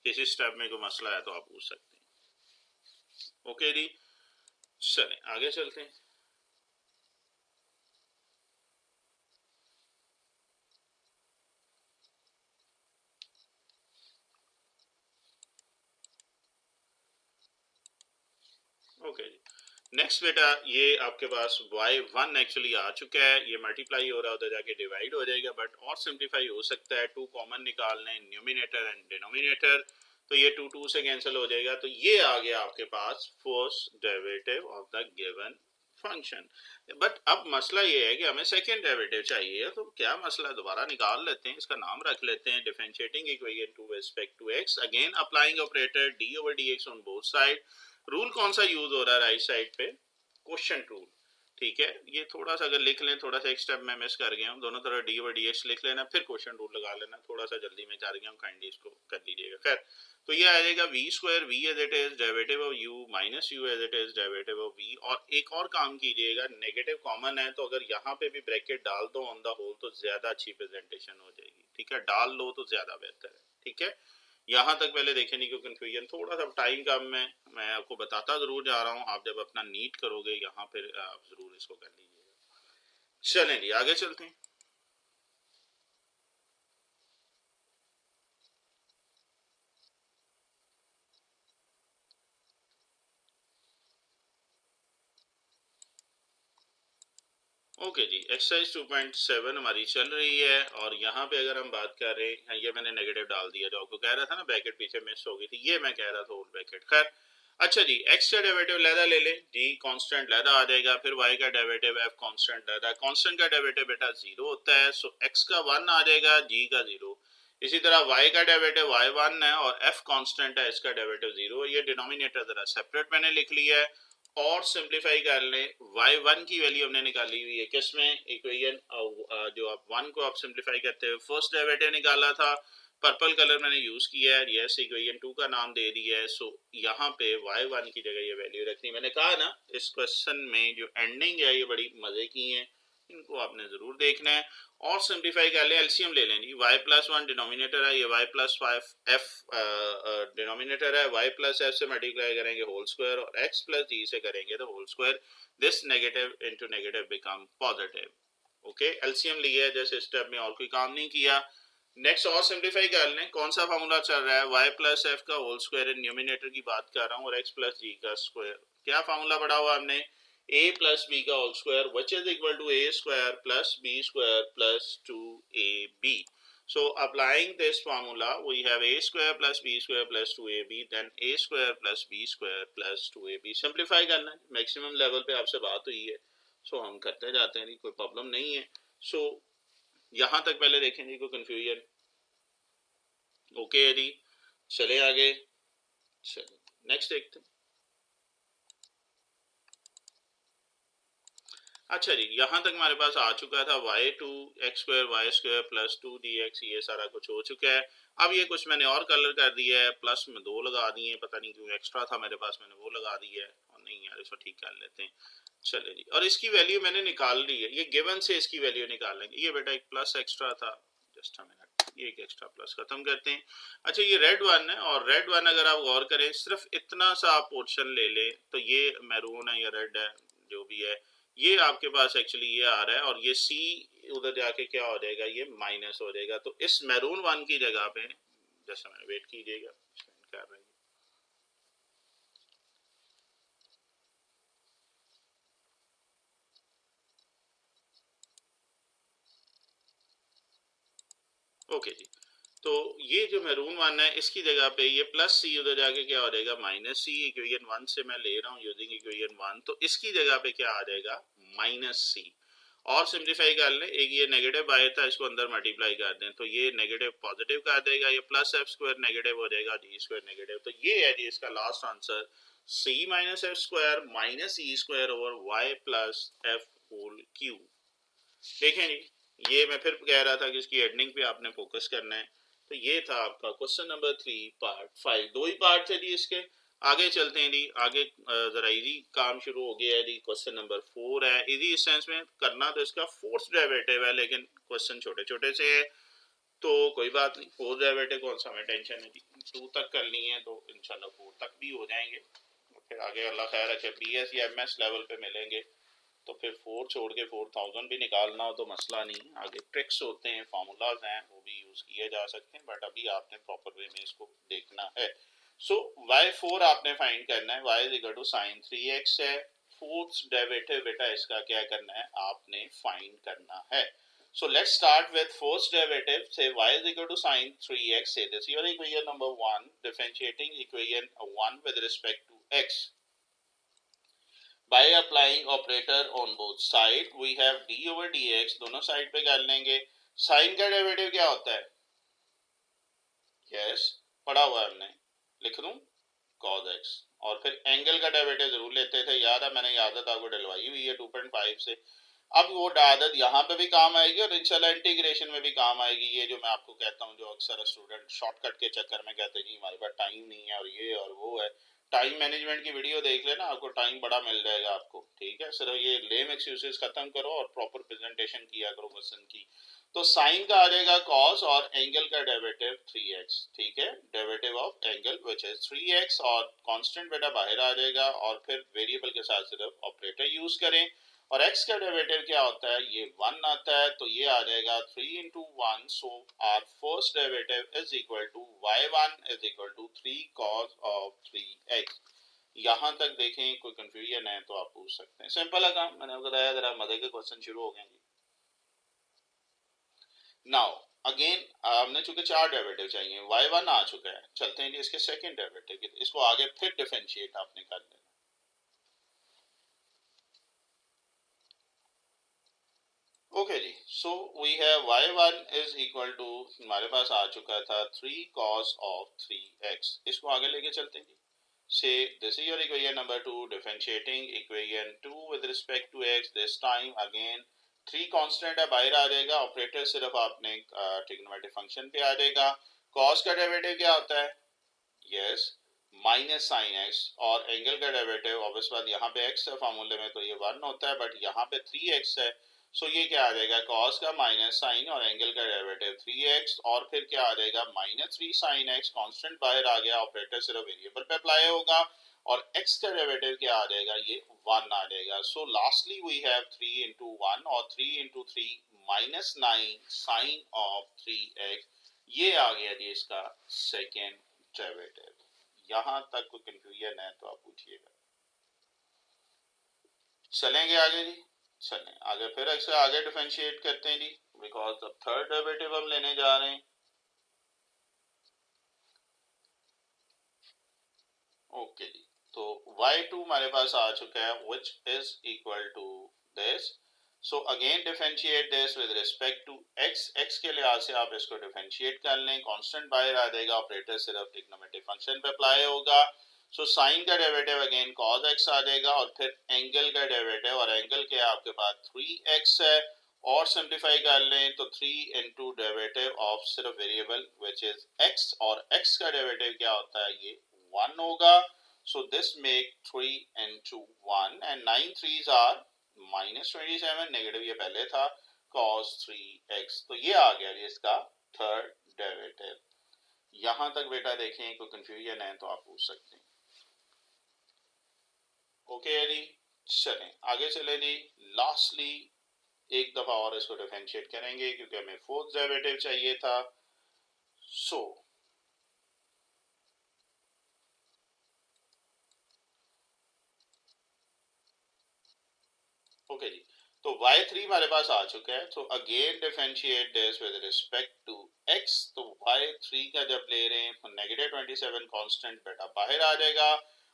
किसी स्टेप में कोई मसला है तो आप पूछ सकते हैं। ओके जी, चलें आगे चलते हैं। ओके जी, नेक्स्ट बेटा, ये आपके पास y1 एक्चुअली आ चुका है, ये मल्टीप्लाई हो रहा है, उधर जाके डिवाइड हो जाएगा, बट और सिंप्लीफाई हो सकता है। 2 कॉमन निकालने, न्यूमिनेटर एंड डिनोमिनेटर, तो ये 2 2 से कैंसिल हो जाएगा, तो ये आ गया आपके पास first derivative of the given function. But अब मसला ये है कि हमें सेकेंड डेरिवेटिव चाहिए, तो क्या मसला, दोबारा निकाल लेते हैं, इसका नाम रख लेते हैं differentiating equation two respect to x, again applying operator d over dx on both side. Rule कौन सा यूज हो रहा है राइट साइड पे, क्वोशिएंट रूल। ठीक है, ये थोड़ा सा अगर लिख लें, थोड़ा सा एक स्टेप मैं मिस कर गया हूँ, दोनों तरफ डी ओवर डी एक्स लिख लेना, फिर क्वेश्चन रूल लगा लेना, थोड़ा सा जल्दी में कर गया हूँ, काइंडली इसको कर लीजिएगा। खैर, तो ये आ जाएगा v square v as it is derivative of u minus u as it is derivative of v. और एक और काम कीजिएगा, नेगेटिव कॉमन है तो अगर यहाँ पे भी ब्रैकेट डाल दो ऑन द होल तो ज्यादा अच्छी प्रेजेंटेशन हो जाएगी, ठीक है, डाल लो तो ज्यादा बेहतर है, ठीक है। यहाँ तक पहले देखें नहीं, क्यों कंफ्यूजन थोड़ा सा टाइम कम में मैं आपको बताता जरूर जा रहा हूँ, आप जब अपना नीट करोगे यहाँ फिर आप जरूर इसको कर लीजिएगा। चलें जी आगे चलते हैं। ओके जी, एक्सरसाइज 2.7 हमारी चल रही है और यहाँ पे अगर हम बात कर रहे हैं, ये मैंने नेगेटिव डाल दिया, जो आपको कह रहा था ना ब्रैकेट पीछे मिस हो गई थी, ये मैं कह रहा था होल ब्रैकेट। खैर, अच्छा जी, x का डेरिवेटिव लैदा ले लें जी, कांस्टेंट लैदा आ जाएगा, फिर y का डेरिवेटिव f कांस्टेंट लैदा, कांस्टेंट का डेरिवेटिव बेटा 0 होता है, सो x का 1 आ जाएगा, g का 0। इसी तरह y का डेरिवेटिव y1 है और f कांस्टेंट है, इसका डेरिवेटिव 0। ये डिनोमिनेटर जरा सेपरेट मैंने लिख लिया है और सिंप्लीफाई कर लें, y1 की वैल्यू हमने निकाली हुई है किसमें, इक्वेशन जो आप 1 को आप सिंप्लीफाई करते हुए फर्स्ट डेरिवेटिव निकाला था, पर्पल कलर मैंने यूज किया है, यस इक्वेशन 2 का नाम दे दिया है। सो यहाँ पे y1 की जगह ये वैल्यू रखनी, मैंने कहा ना इस क्वेश्चन में जो एंडिंग है ये बड़ी मजे की है, इनको आपने जरूर देखना है। और सिंप्लीफाई कर ले, एलसीएम ले लें, y प्लस 1 डिनोमिनेटर है, ये y प्लस 5 f डिनोमिनेटर है, y प्लस f से मल्टीप्लाई करेंगे होल स्क्वायर और x प्लस g से करेंगे तो whole square, this negative into negative become positive. Okay, LCM लिया है, जैसे स्टेप में और कोई काम नहीं किया। नेक्स्ट और सिंप्लीफाई कर लें, कौन सा फॉर्मूला चल रहा है, y प्लस एफ का होल स्क्वायर, न्यूमिनेटर की बात कर रहा हूँ, और x प्लस जी का स्क्वायर। क्या फॉर्मूला पढ़ा हुआ हमने, a प्लस बी का whole square which is equal to a square plus b square plus 2ab। So applying this formula we have a square plus b square plus 2ab, then a square plus b square plus 2ab। Simplify करना है, maximum level पे आपसे बात हुई है, सो हम करते जाते हैं, कोई प्रॉब्लम नहीं है। सो यहां तक पहले देखेंगे, कोई कंफ्यूजन, ओके है जी, चले आगे, चले नेक्स्ट देखते हैं। अच्छा जी, यहाँ तक हमारे पास आ चुका था y2 x square y square plus 2dx, ये सारा कुछ हो चुका है। अब ये कुछ मैंने और कलर कर दिया है, प्लस में 2 लगा दिए, पता नहीं क्यों एक्स्ट्रा था मेरे पास, मैंने वो लगा दिया है, और नहीं यार इसको ठीक कर लेते हैं। चले जी, और इसकी वैल्यू मैंने निकाल ली है, ये गिवन से इसकी वैल्यू निकाल लेंगे। ये बेटा एक प्लस एक्स्ट्रा था, जस्ट अ मिनट, ये एक एक्स्ट्रा प्लस खत्म करते हैं। अच्छा, ये रेड वन है, और रेड वन अगर आप गौर करें, सिर्फ इतना सा आप पोर्शन ले लें तो ये मैरून है या रेड है जो भी है, ये आपके पास एक्चुअली ये आ रहा है, और ये सी उधर जाके क्या हो जाएगा, ये माइनस हो जाएगा। तो इस मैरून वन की जगह पे, जैसा मैंने वेट कीजिएगा, कर रहे हैं, ओके जी। तो ये जो मैरून वन है इसकी जगह पे ये प्लस सी उधर जाके क्या हो जाएगा, माइनस सी। इक्वेशन 1 से मैं ले रहा हूँ यूजिंग इक्वेशन 1, तो इसकी जगह पे क्या आ जाएगा, माइनस सी। और सिंप्लीफाई कर लें, एक ये नेगेटिव आया था, इसको अंदर मल्टीप्लाई कर दें तो ये नेगेटिव पॉजिटिव का आ जाएगा, ये प्लस एफ स्क्वायर नेगेटिव हो जाएगा, जी स्क्वायर नेगेटिव। तो ये है जी इसका last answer, c minus f square minus e square over y plus f whole cube. देखें जी, ये मैं फिर कह रहा था कि इसकी एंडिंग पे आपने फोकस करना है। तो ये था आपका क्वेश्चन नंबर 3 पार्ट 5, 2 ही पार्ट थे जी इसके। आगे चलते हैं जी, आगे जरा इजी काम शुरू हो गया है जी। क्वेश्चन नंबर 4 है, इजी इस सेंस में करना तो इसका फोर्थ डेरिवेटिव है, लेकिन क्वेश्चन छोटे छोटे से है तो कोई बात नहीं, फोर्थ डेरिवेटिव कौन सा हमें टेंशन है जी, 2 तक करनी है तो इंशाल्लाह 4 तक भी हो जाएंगे, फिर आगे अल्लाह खैर रखे बीएस या एमएस लेवल पे मिलेंगे तो फिर 4 छोड़ के 4000 भी निकालना हो तो मसला नहीं। आगे ट्रिक्स होते हैं, फार्मूलाज हैं, वो भी यूज किए जा सकते हैं, बट अभी आपने प्रॉपर वे में इसको देखना है। सो y4 आपने फाइंड करना है, y is equal to sine 3x है, फोर्थ डेरिवेटिव बेटा इसका क्या करना है, आपने फाइंड करना है। So let's start with first derivative. Say y is equal to sin 3x. Say this your equation number 1. Differentiating equation 1 with respect to x. By applying operator on both side, we have d over dx. दोनों side पे कर लेंगे। Sign का derivative क्या होता है, yes पढ़ा हुआ हमने, लिख दूं, cos x, और फिर एंगल का डेरिवेटिव जरूर लेते थे, याद है मैंने ये आदत आपको डलवाई हुई है 2.5 से। अब वो आदत यहाँ पे भी काम आएगी और इंशाल्लाह इंटीग्रेशन में भी काम आएगी। ये जो मैं आपको कहता हूँ, जो अक्सर स्टूडेंट शॉर्टकट के चक्कर में कहते हैं जी हमारे पास टाइम नहीं है और ये और वो है, टाइम मैनेजमेंट की वीडियो देख लेना, आपको टाइम बड़ा मिल जाएगा आपको, ठीक है। सिर्फ ये लेम एक्सक्यूजेस खत्म करो और प्रॉपर प्रेजेंटेशन किया करो क्वेश्चन की। तो साइन का आ जाएगा cos और एंगल का डेरिवेटिव 3x, ठीक है, derivative of angle which is 3x, और कांस्टेंट बेटा बाहर आ जाएगा, और फिर वेरिएबल के साथ सिर्फ ऑपरेटर यूज करें, और x का डेरिवेटिव क्या होता है, ये 1 आता है, तो ये आ जाएगा 3 into 1, so our first derivative is equal to y1 is equal to 3 cos of 3x। यहाँ तक देखें, कोई कंफ्यूजन है तो आप पूछ सकते हैं, सिंपल है काम, मैंने बताया जरा मजे के क्वेश्चन शुरू हो गए जी। नाउ अगेन हमने चूंकि 4 डेरिवेटिव चाहिए, y1 आ चुका है, चलते हैं जी इसके सेकंड डेरिवेटिव की, इसको आगे फिर डिफरेंशिएट आपने कर लेना। ओके जी, so we have y1 is equal to, हमारे पास आ चुका था 3 cos of 3x, इसको आगे लेके चलते हैं जी। Say this is your equation number 2, differentiating equation 2 with respect to x, this time again 3 constant है, बाहर आ जाएगा, ऑपरेटर सिर्फ आपने ट्रिग्नोमेट्रिक फंक्शन पे आ जाएगा। cos का डेरिवेटिव क्या होता है, यस, माइनस साइन एक्स, और एंगल का डेरिवेटिव ऑब्वियस बात, यहाँ पे x है फार्मूले में तो ये 1 होता है, बट यहाँ पे 3x है, सो ये क्या आ जाएगा, cos का माइनस साइन और एंगल का डेरिवेटिव 3x, और फिर क्या आ जाएगा माइनस 3 साइन x, कांस्टेंट बाहर आ गया, ऑपरेटर सिर्फ वेरिएबल पे अप्लाई होगा, और x का डेरिवेटिव क्या आ जाएगा, ये 1 आ जाएगा। सो लास्टली वी हैव 3 into 1 और 3 into 3 minus 9 sign of 3x, ये आ गया जी इसका सेकेंड डेरिवेटिव। यहां तक कोई कंफ्यूजन है तो आप पूछिएगा। चलेंगे आगे जी, चलें आगे, फिर ऐसे आगे डिफरेंशिएट करते हैं जी, बिकॉज अब थर्ड डेरिवेटिव हम लेने जा रहे हैं। ओके जी, तो y2 हमारे पास आ चुका है which is equal to this, so again differentiate this with respect to x, x के लिहाज से आप इसको डिफरेंशिएट कर लें, कांस्टेंट बाहर आ जाएगा, ऑपरेटर सिर्फ ट्रिग्नोमेट्रिक फंक्शन पे अप्लाई होगा, सो साइन का डेरिवेटिव अगेन cos x आ जाएगा, और फिर एंगल का डेरिवेटिव, और एंगल के आपके पास 3x है, और सिंप्लीफाई कर लें तो 3 into डेरिवेटिव ऑफ सिर्फ वेरिएबल विच इज x, और x का डेरिवेटिव क्या होता है, ये 1 होगा, so this make 3 into 1 and 9 3s are minus 27, negative ये पहले था, cos 3x, तो ये आ गया जी इसका थर्ड डेरिवेटिव। यहां तक बेटा देखें, कोई कंफ्यूजन है तो आप पूछ सकते हैं। ओके जी, चलें आगे चले जी, लास्टली एक दफा और इसको डिफरेंशिएट करेंगे क्योंकि हमें फोर्थ डेरिवेटिव चाहिए था। सो ओके जी, तो y3 हमारे पास आ चुका है, तो again differentiate this with respect to x, तो y3 का जब ले रहे हैं तो नेगेटिव 27 कांस्टेंट बेटा बाहर आ जाएगा,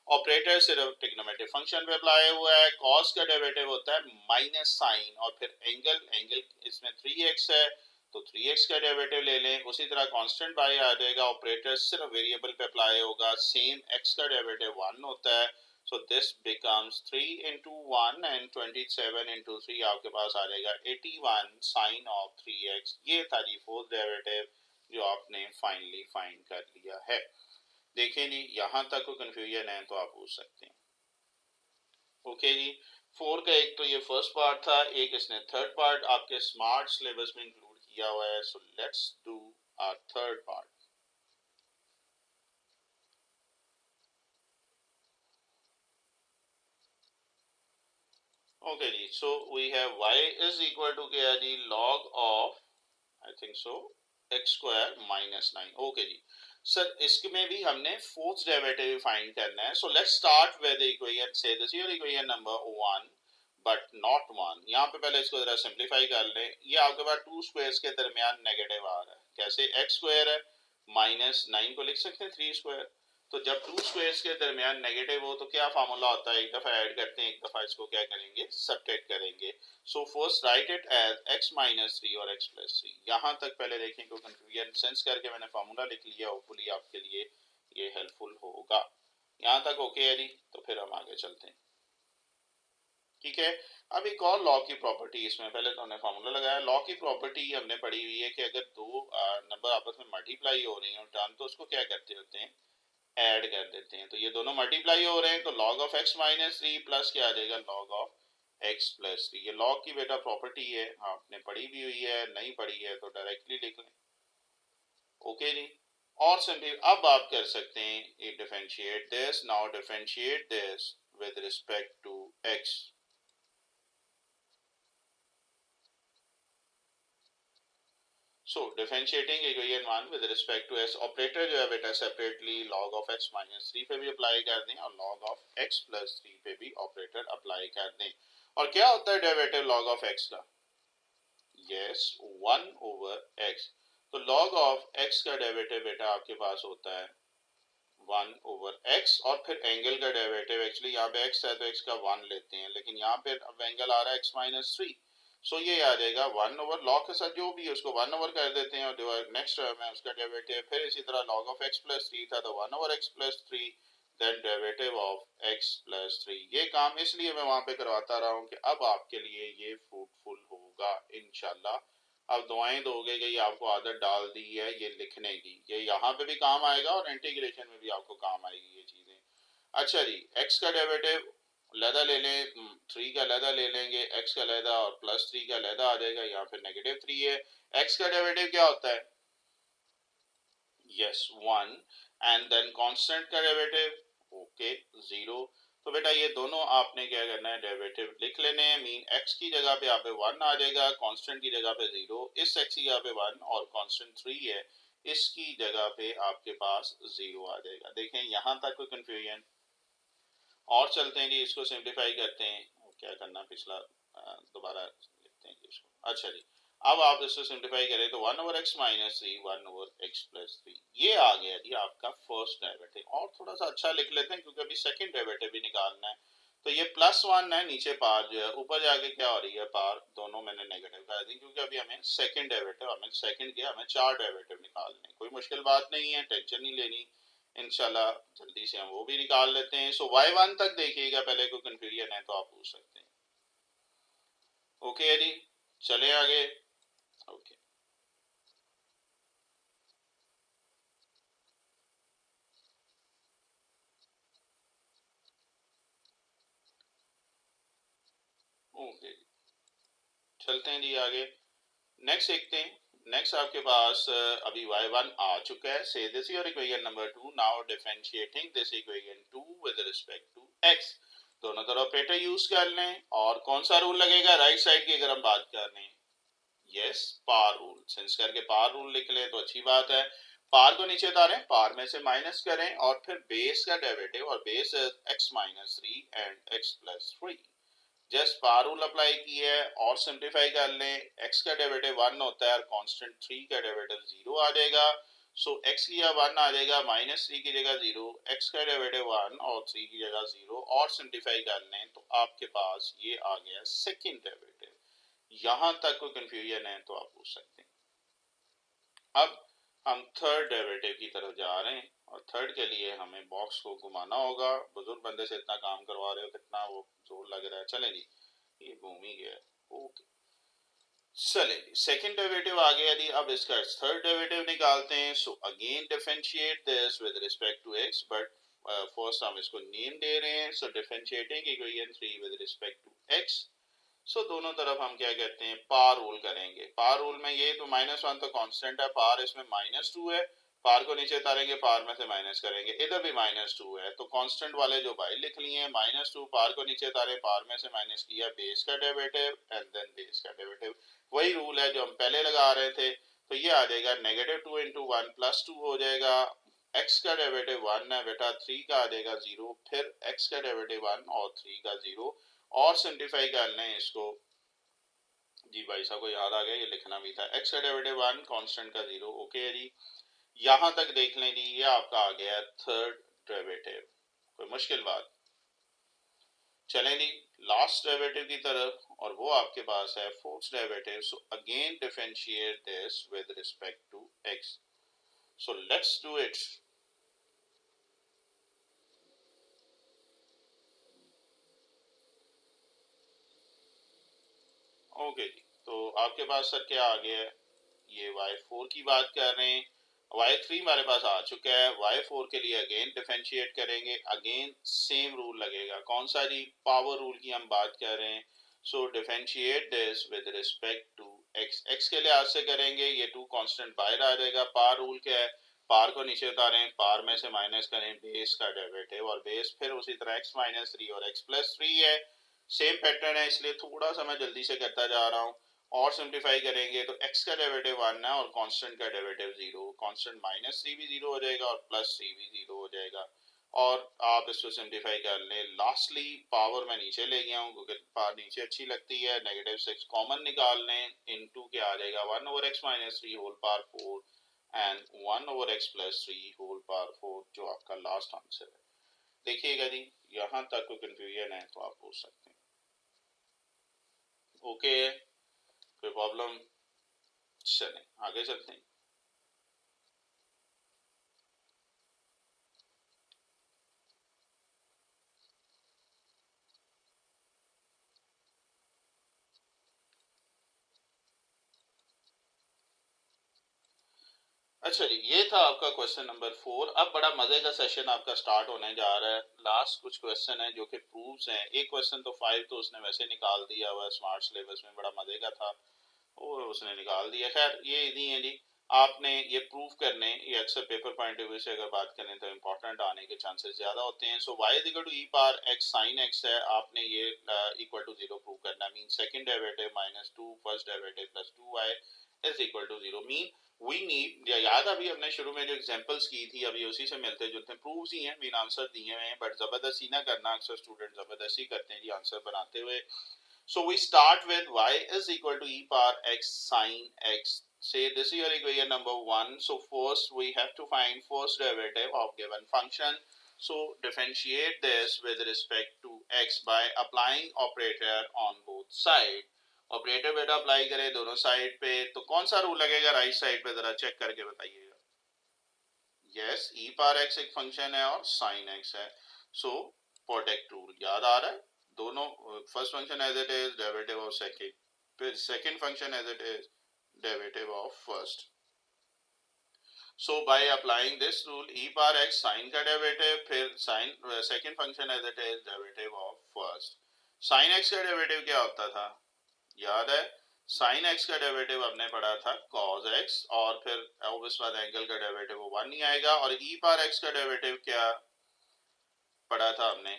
ऑपरेटर सिर्फ ट्रिग्नोमेट्रिक फंक्शन पे अप्लाई हुआ है, cos का डेरिवेटिव होता है माइनस साइन, और फिर एंगल इसमें 3x है, तो 3x का डेरिवेटिव ले लें, उसी तरह कांस्टेंट बाहर आ जाएगा, ऑपरेटर सिर्फ वेरिएबल पे अप्लाई होगा, सेम x का डेरिवेटिव 1 होता है, so this becomes 3 into 1 and 27 into 3 आपके पास आ जाएगा 81 sin of 3x। ये था जी फोर्थ डेरिवेटिव जो आपने फाइनली फाइंड कर लिया है। देखें जी, यहां तक कोई कंफ्यूजन है तो आप पूछ सकते हैं। ओके जी, 4 का एक तो ये फर्स्ट पार्ट था, एक इसने थर्ड पार्ट आपके स्मार्ट सिलेबस में इंक्लूड किया हुआ है, so let's do our third part. Okay जी, so we have y is equal to क्या जी, log of I think so x square minus 9। Okay जी सर, इसमें भी हमने फोर्थ डेरिवेटिव फाइंड करना है, so let's start with the equation, say this your equation number 1 but not 1। यहाँ पे पहले इसको जरा सिंप्लीफाई कर लें, ये आपके पास टू स्क्वायर्स के दरमियान नेगेटिव आ रहा है, कैसे, एक्स स्क्वायर है माइनस 9 को लिख सकते हैं 3 स्क्वायर, तो जब टू स्क्वायर्स के दरमियान नेगेटिव हो तो क्या फार्मूला होता है, एक दफा ऐड करते हैं, एक दफा इसको क्या करेंगे, सबट्रैक्ट करेंगे। So first write it as x minus 3 और x प्लस 3। यहाँ तक पहले देखें कोई कंफ्यूजन सेंस करके मैंने फार्मूला लिख लिया, होपफुली आपके लिए ये हेल्पफुल होगा। यहाँ तक ओके है जी। तो फिर हम आगे चलते हैं, ठीक है। अब एक और लॉ की प्रॉपर्टी, इसमें पहले तो हमने फॉर्मूला लगाया, लॉ की प्रॉपर्टी हमने पढ़ी हुई है कि अगर दो नंबर आपस में मल्टीप्लाई हो रही हैं टर्म, तो उसको क्या करते होते हैं, ऐड कर देते हैं। तो ये दोनों मल्टीप्लाई हो रहे हैं तो log of x minus 3 plus क्या आ जाएगा, लॉग ऑफ x प्लस 3। ये लॉग की बेटा प्रॉपर्टी है, आपने पढ़ी भी हुई है, नहीं पढ़ी है तो डायरेक्टली लिख लें, ओके जी। और सिंपली अब आप कर सकते हैं differentiate this, now differentiate this with respect to x। So differentiating equation 1 with respect to s, operator जो है बेटा separately log of x minus 3 पे भी अप्लाई कर दें और log ऑफ x प्लस 3 पे भी ऑपरेटर अप्लाई कर दें। और क्या होता है डेरिवेटिव log ऑफ x का, यस 1 ओवर x। तो log ऑफ x का डेरिवेटिव बेटा आपके पास होता है 1 ओवर x, और फिर एंगल का डेरिवेटिव, एक्चुअली यहाँ पे x है तो x का 1 लेते हैं, लेकिन यहाँ पे अब एंगल आ रहा है x माइनस 3, सो ये आ जाएगा 1 ओवर लॉग के साथ जो भी है उसको 1 ओवर कर देते हैं, और नेक्स्ट टर्म है उसका डेरिवेटिव। फिर इसी तरह log ऑफ x प्लस 3 था तो 1 over x plus 3, then derivative of x plus 3। ये काम इसलिए मैं वहां पे करवाता रहा हूँ कि अब आपके लिए ये फ्रूटफुल होगा इंशाल्लाह। अब दुआएं दोगे कि आपको आदत डाल दी है ये लिखने की, ये यहाँ पे भी काम आएगा और इंटीग्रेशन में भी आपको काम आएगी ये चीजें। अच्छा जी, x का डेरिवेटिव लहदा ले लें, 3 का लहदा ले लेंगे, x का लहदा और प्लस 3 का लहदा आ जाएगा, यहाँ पे नेगेटिव 3 है। x का डेरिवेटिव क्या होता है, यस 1, एंड देन कांस्टेंट का डेरिवेटिव ओके 0। तो बेटा ये दोनों आपने क्या करना है, डेरिवेटिव लिख लेने हैं, मीन x की जगह पे यहाँ पे 1 आ जाएगा, कांस्टेंट की जगह पे 0, इस x की जगह पे 1 और कांस्टेंट 3 है, इसकी जगह पे आपके पास 0 आ जाएगा। देखें यहाँ तक कोई कंफ्यूजन, और चलते हैं जी, इसको सिंप्लीफाई करते हैं, क्या करना पिछला दोबारा लिखते हैं इसको। अच्छा जी, अब आप इसको सिंप्लीफाई करें तो 1 over x minus 3 1 over x plus 3, ये आ गया जी आपका फर्स्ट डेरिवेटिव। और थोड़ा सा अच्छा लिख लेते हैं क्योंकि अभी सेकंड डेरिवेटिव भी निकालना है। तो ये +1 है, नीचे पार जो है, ऊपर जाके क्या हो रही है, पार दोनों मैंने नेगेटिव कर दी क्योंकि अभी हमें सेकंड डेरिवेटिव, हमें सेकंड के हमें 4 डेरिवेटिव निकालने हैं। कोई मुश्किल बात नहीं है, टेंशन नहीं लेनी, इंशाल्लाह जल्दी से हम वो भी निकाल लेते हैं। सो y1 तक देखिएगा, पहले कोई कंफ्यूजन है तो आप पूछ सकते हैं, ओके है जी। चले आगे, ओके ओके चलते हैं जी आगे, नेक्स्ट देखते हैं। नेक्स्ट आपके पास अभी y1 आ चुका है, say this your equation number 2, now differentiating this equation 2 with respect to x। दोनों तरफ ऑपरेटर यूज कर लें, और कौन सा रूल लगेगा, राइट साइड की अगर हम बात कर रहे हैं, यस पार रूल, सेंस करके पार रूल लिख लें तो अच्छी बात है। पार को नीचे उतारें, पार में से माइनस करें, और फिर बेस का डेरिवेटिव, और बेस है x minus 3 and x plus 3, just par rule apply की है और सिंप्लीफाई कर लें। x का डेरिवेटिव 1 होता है और कांस्टेंट 3 का डेरिवेटिव 0 आ जाएगा, सो x की जगह 1 आ जाएगा, माइनस 3 की जगह 0, x का डेरिवेटिव 1 और 3 की जगह 0, और सिंप्लीफाई कर लें तो आपके पास ये आ गया सेकंड डेरिवेटिव। यहां तक कोई कंफ्यूजन है तो आप पूछ सकते हैं। अब हम थर्ड डेरिवेटिव की तरफ जा रहे हैं, और थर्ड के लिए हमें बॉक्स को घुमाना होगा। बुजुर्ग बंदे से इतना काम करवा रहे हो, कितना वो जोर लग रहा है। चले जी, ये घूम ही गया, ओके चले जी, सेकंड डेरिवेटिव आ गया जी। अब इसका थर्ड डेरिवेटिव निकालते हैं। So again differentiate this with respect to x, but first हम इसको नेम दे रहे हैं। So differentiating equation 3 with respect to x। So दोनों तरफ हम क्या कहते हैं, पार रूल करेंगे। पार रूल में ये तो -1 तो कांस्टेंट है, पार इसमें -2 है, पार को नीचे उतारेंगे, पार में से माइनस करेंगे, इधर भी -2 है, तो कांस्टेंट वाले जो बाहर लिख लिए हैं, -2 पार को नीचे उतारे, पार में से माइनस किया, बेस का डेरिवेटिव एंड देन बेस का डेरिवेटिव। वही रूल है जो हम पहले लगा रहे थे। तो ये आ जाएगा -2 इंटू 1 प्लस 2 हो जाएगा, x का डेरिवेटिव 1 है बेटा, 3 का आ जाएगा 0, फिर x का डेरिवेटिव 1 और 3 का 0, और सिंप्लीफाई कर लें इसको जी। भाई साहब को याद आ गया, ये लिखना भी था, x का डेरिवेटिव 1 कांस्टेंट का 0, ओके है जी। यहां तक देख लें जी, ये आपका आ गया थर्ड डेरिवेटिव, कोई मुश्किल बात। चलें जी लास्ट डेरिवेटिव की तरफ, और वो आपके पास है fourth derivative. So again differentiate this with respect to x। So let's do it. Okay जी, तो आपके पास सर क्या आ गया है, ये y4 की बात कर रहे हैं, y3 हमारे पास आ चुका है, y4 के लिए अगेन डिफरेंशिएट करेंगे, अगेन सेम रूल लगेगा, कौन सा जी, पावर रूल की हम बात कर रहे हैं। So differentiate this with respect to x, x के लिहाज से करेंगे, ये 2 कांस्टेंट बाहर आ जाएगा, पार रूल क्या है, पार को नीचे उतारें, पार में से माइनस करें बेस का डेरिवेटिव, और बेस फिर उसी तरह x माइनस 3 और x प्लस 3 है, सेम पैटर्न है, इसलिए थोड़ा सा मैं जल्दी से करता जा रहा हूँ। और सिंप्लीफाई करेंगे तो x का डेरिवेटिव 1 है और कांस्टेंट का डेरिवेटिव 0, कांस्टेंट माइनस 3 भी 0 हो जाएगा और प्लस 3 भी 0 हो जाएगा। और आप इसको सिंप्लीफाई कर लें, लास्टली पावर मैं नीचे ले गया हूँ क्योंकि पावर नीचे अच्छी लगती है, नेगेटिव 6 कॉमन निकाल लें, इनटू क्या आ जाएगा 1 over x minus 3 whole power 4 and 1 over x plus 3 whole power 4, जो आपका लास्ट आंसर है। देखिएगा जी, यहाँ तक कोई कंफ्यूजन है तो आप पूछ सकते हैं। ओके, कोई प्रॉब्लम? चलें आगे चलते हैं। अच्छा जी, ये था आपका क्वेश्चन नंबर 4। अब बड़ा मजे का सेशन आपका स्टार्ट होने जा रहा है। लास्ट कुछ क्वेश्चन है जो कि प्रूफ्स हैं। एक क्वेश्चन तो 5 तो उसने वैसे निकाल दिया हुआ स्मार्ट सिलेबस में, बड़ा मजे का था, वो उसने निकाल दिया। खैर ये नहीं है जी, आपने ये प्रूव करने, ये अक्सर पेपर पॉइंट ऑफ व्यू से अगर बात करें तो इम्पोर्टेंट आने के चांसेस ज्यादा होते हैं। So y equal to e power x sine x है, आपने ये इक्वल टू 0 प्रूव करना। Mean second derivative minus 2 first derivative plus 2y is equal to 0। Mean we need, याद अभी हमने शुरू में जो एग्जांपल्स की थी, अभी उसी से मिलते जुलते प्रूव्स ही हैं, मीन आंसर दिए हुए हैं, बट जबरदस्ती ना करना, अक्सर स्टूडेंट जबरदस्ती करते हैं जी आंसर बनाते हुए। So we start with y is equal to e power x sine x. Say this is your equation number 1. So first we have to find first derivative of given function. So differentiate this with respect to x by applying operator on both sides. Operator बेटा apply करें दोनों side पे, तो कौन सा rule लगेगा right side पे, जरा चेक करके बताइएगा। यस, ई पावर एक्स एक फंक्शन है और साइन एक्स है, सो प्रोडक्ट रूल याद आ रहा है। दोनों first function as it is, derivative of second, फिर second function as it is, derivative of first. So by applying this rule, e power x sine का डेरिवेटिव, फिर sine second function as it is, derivative of first. Sine x का derivative क्या होता था, याद है, sign x का derivative हमने पढ़ा था cos x, और फिर ऑब्वियस बात एंगल का डेरिवेटिव वो 1 नहीं आएगा, और ई पावर एक्स का डेरिवेटिव क्या पढ़ा था हमने,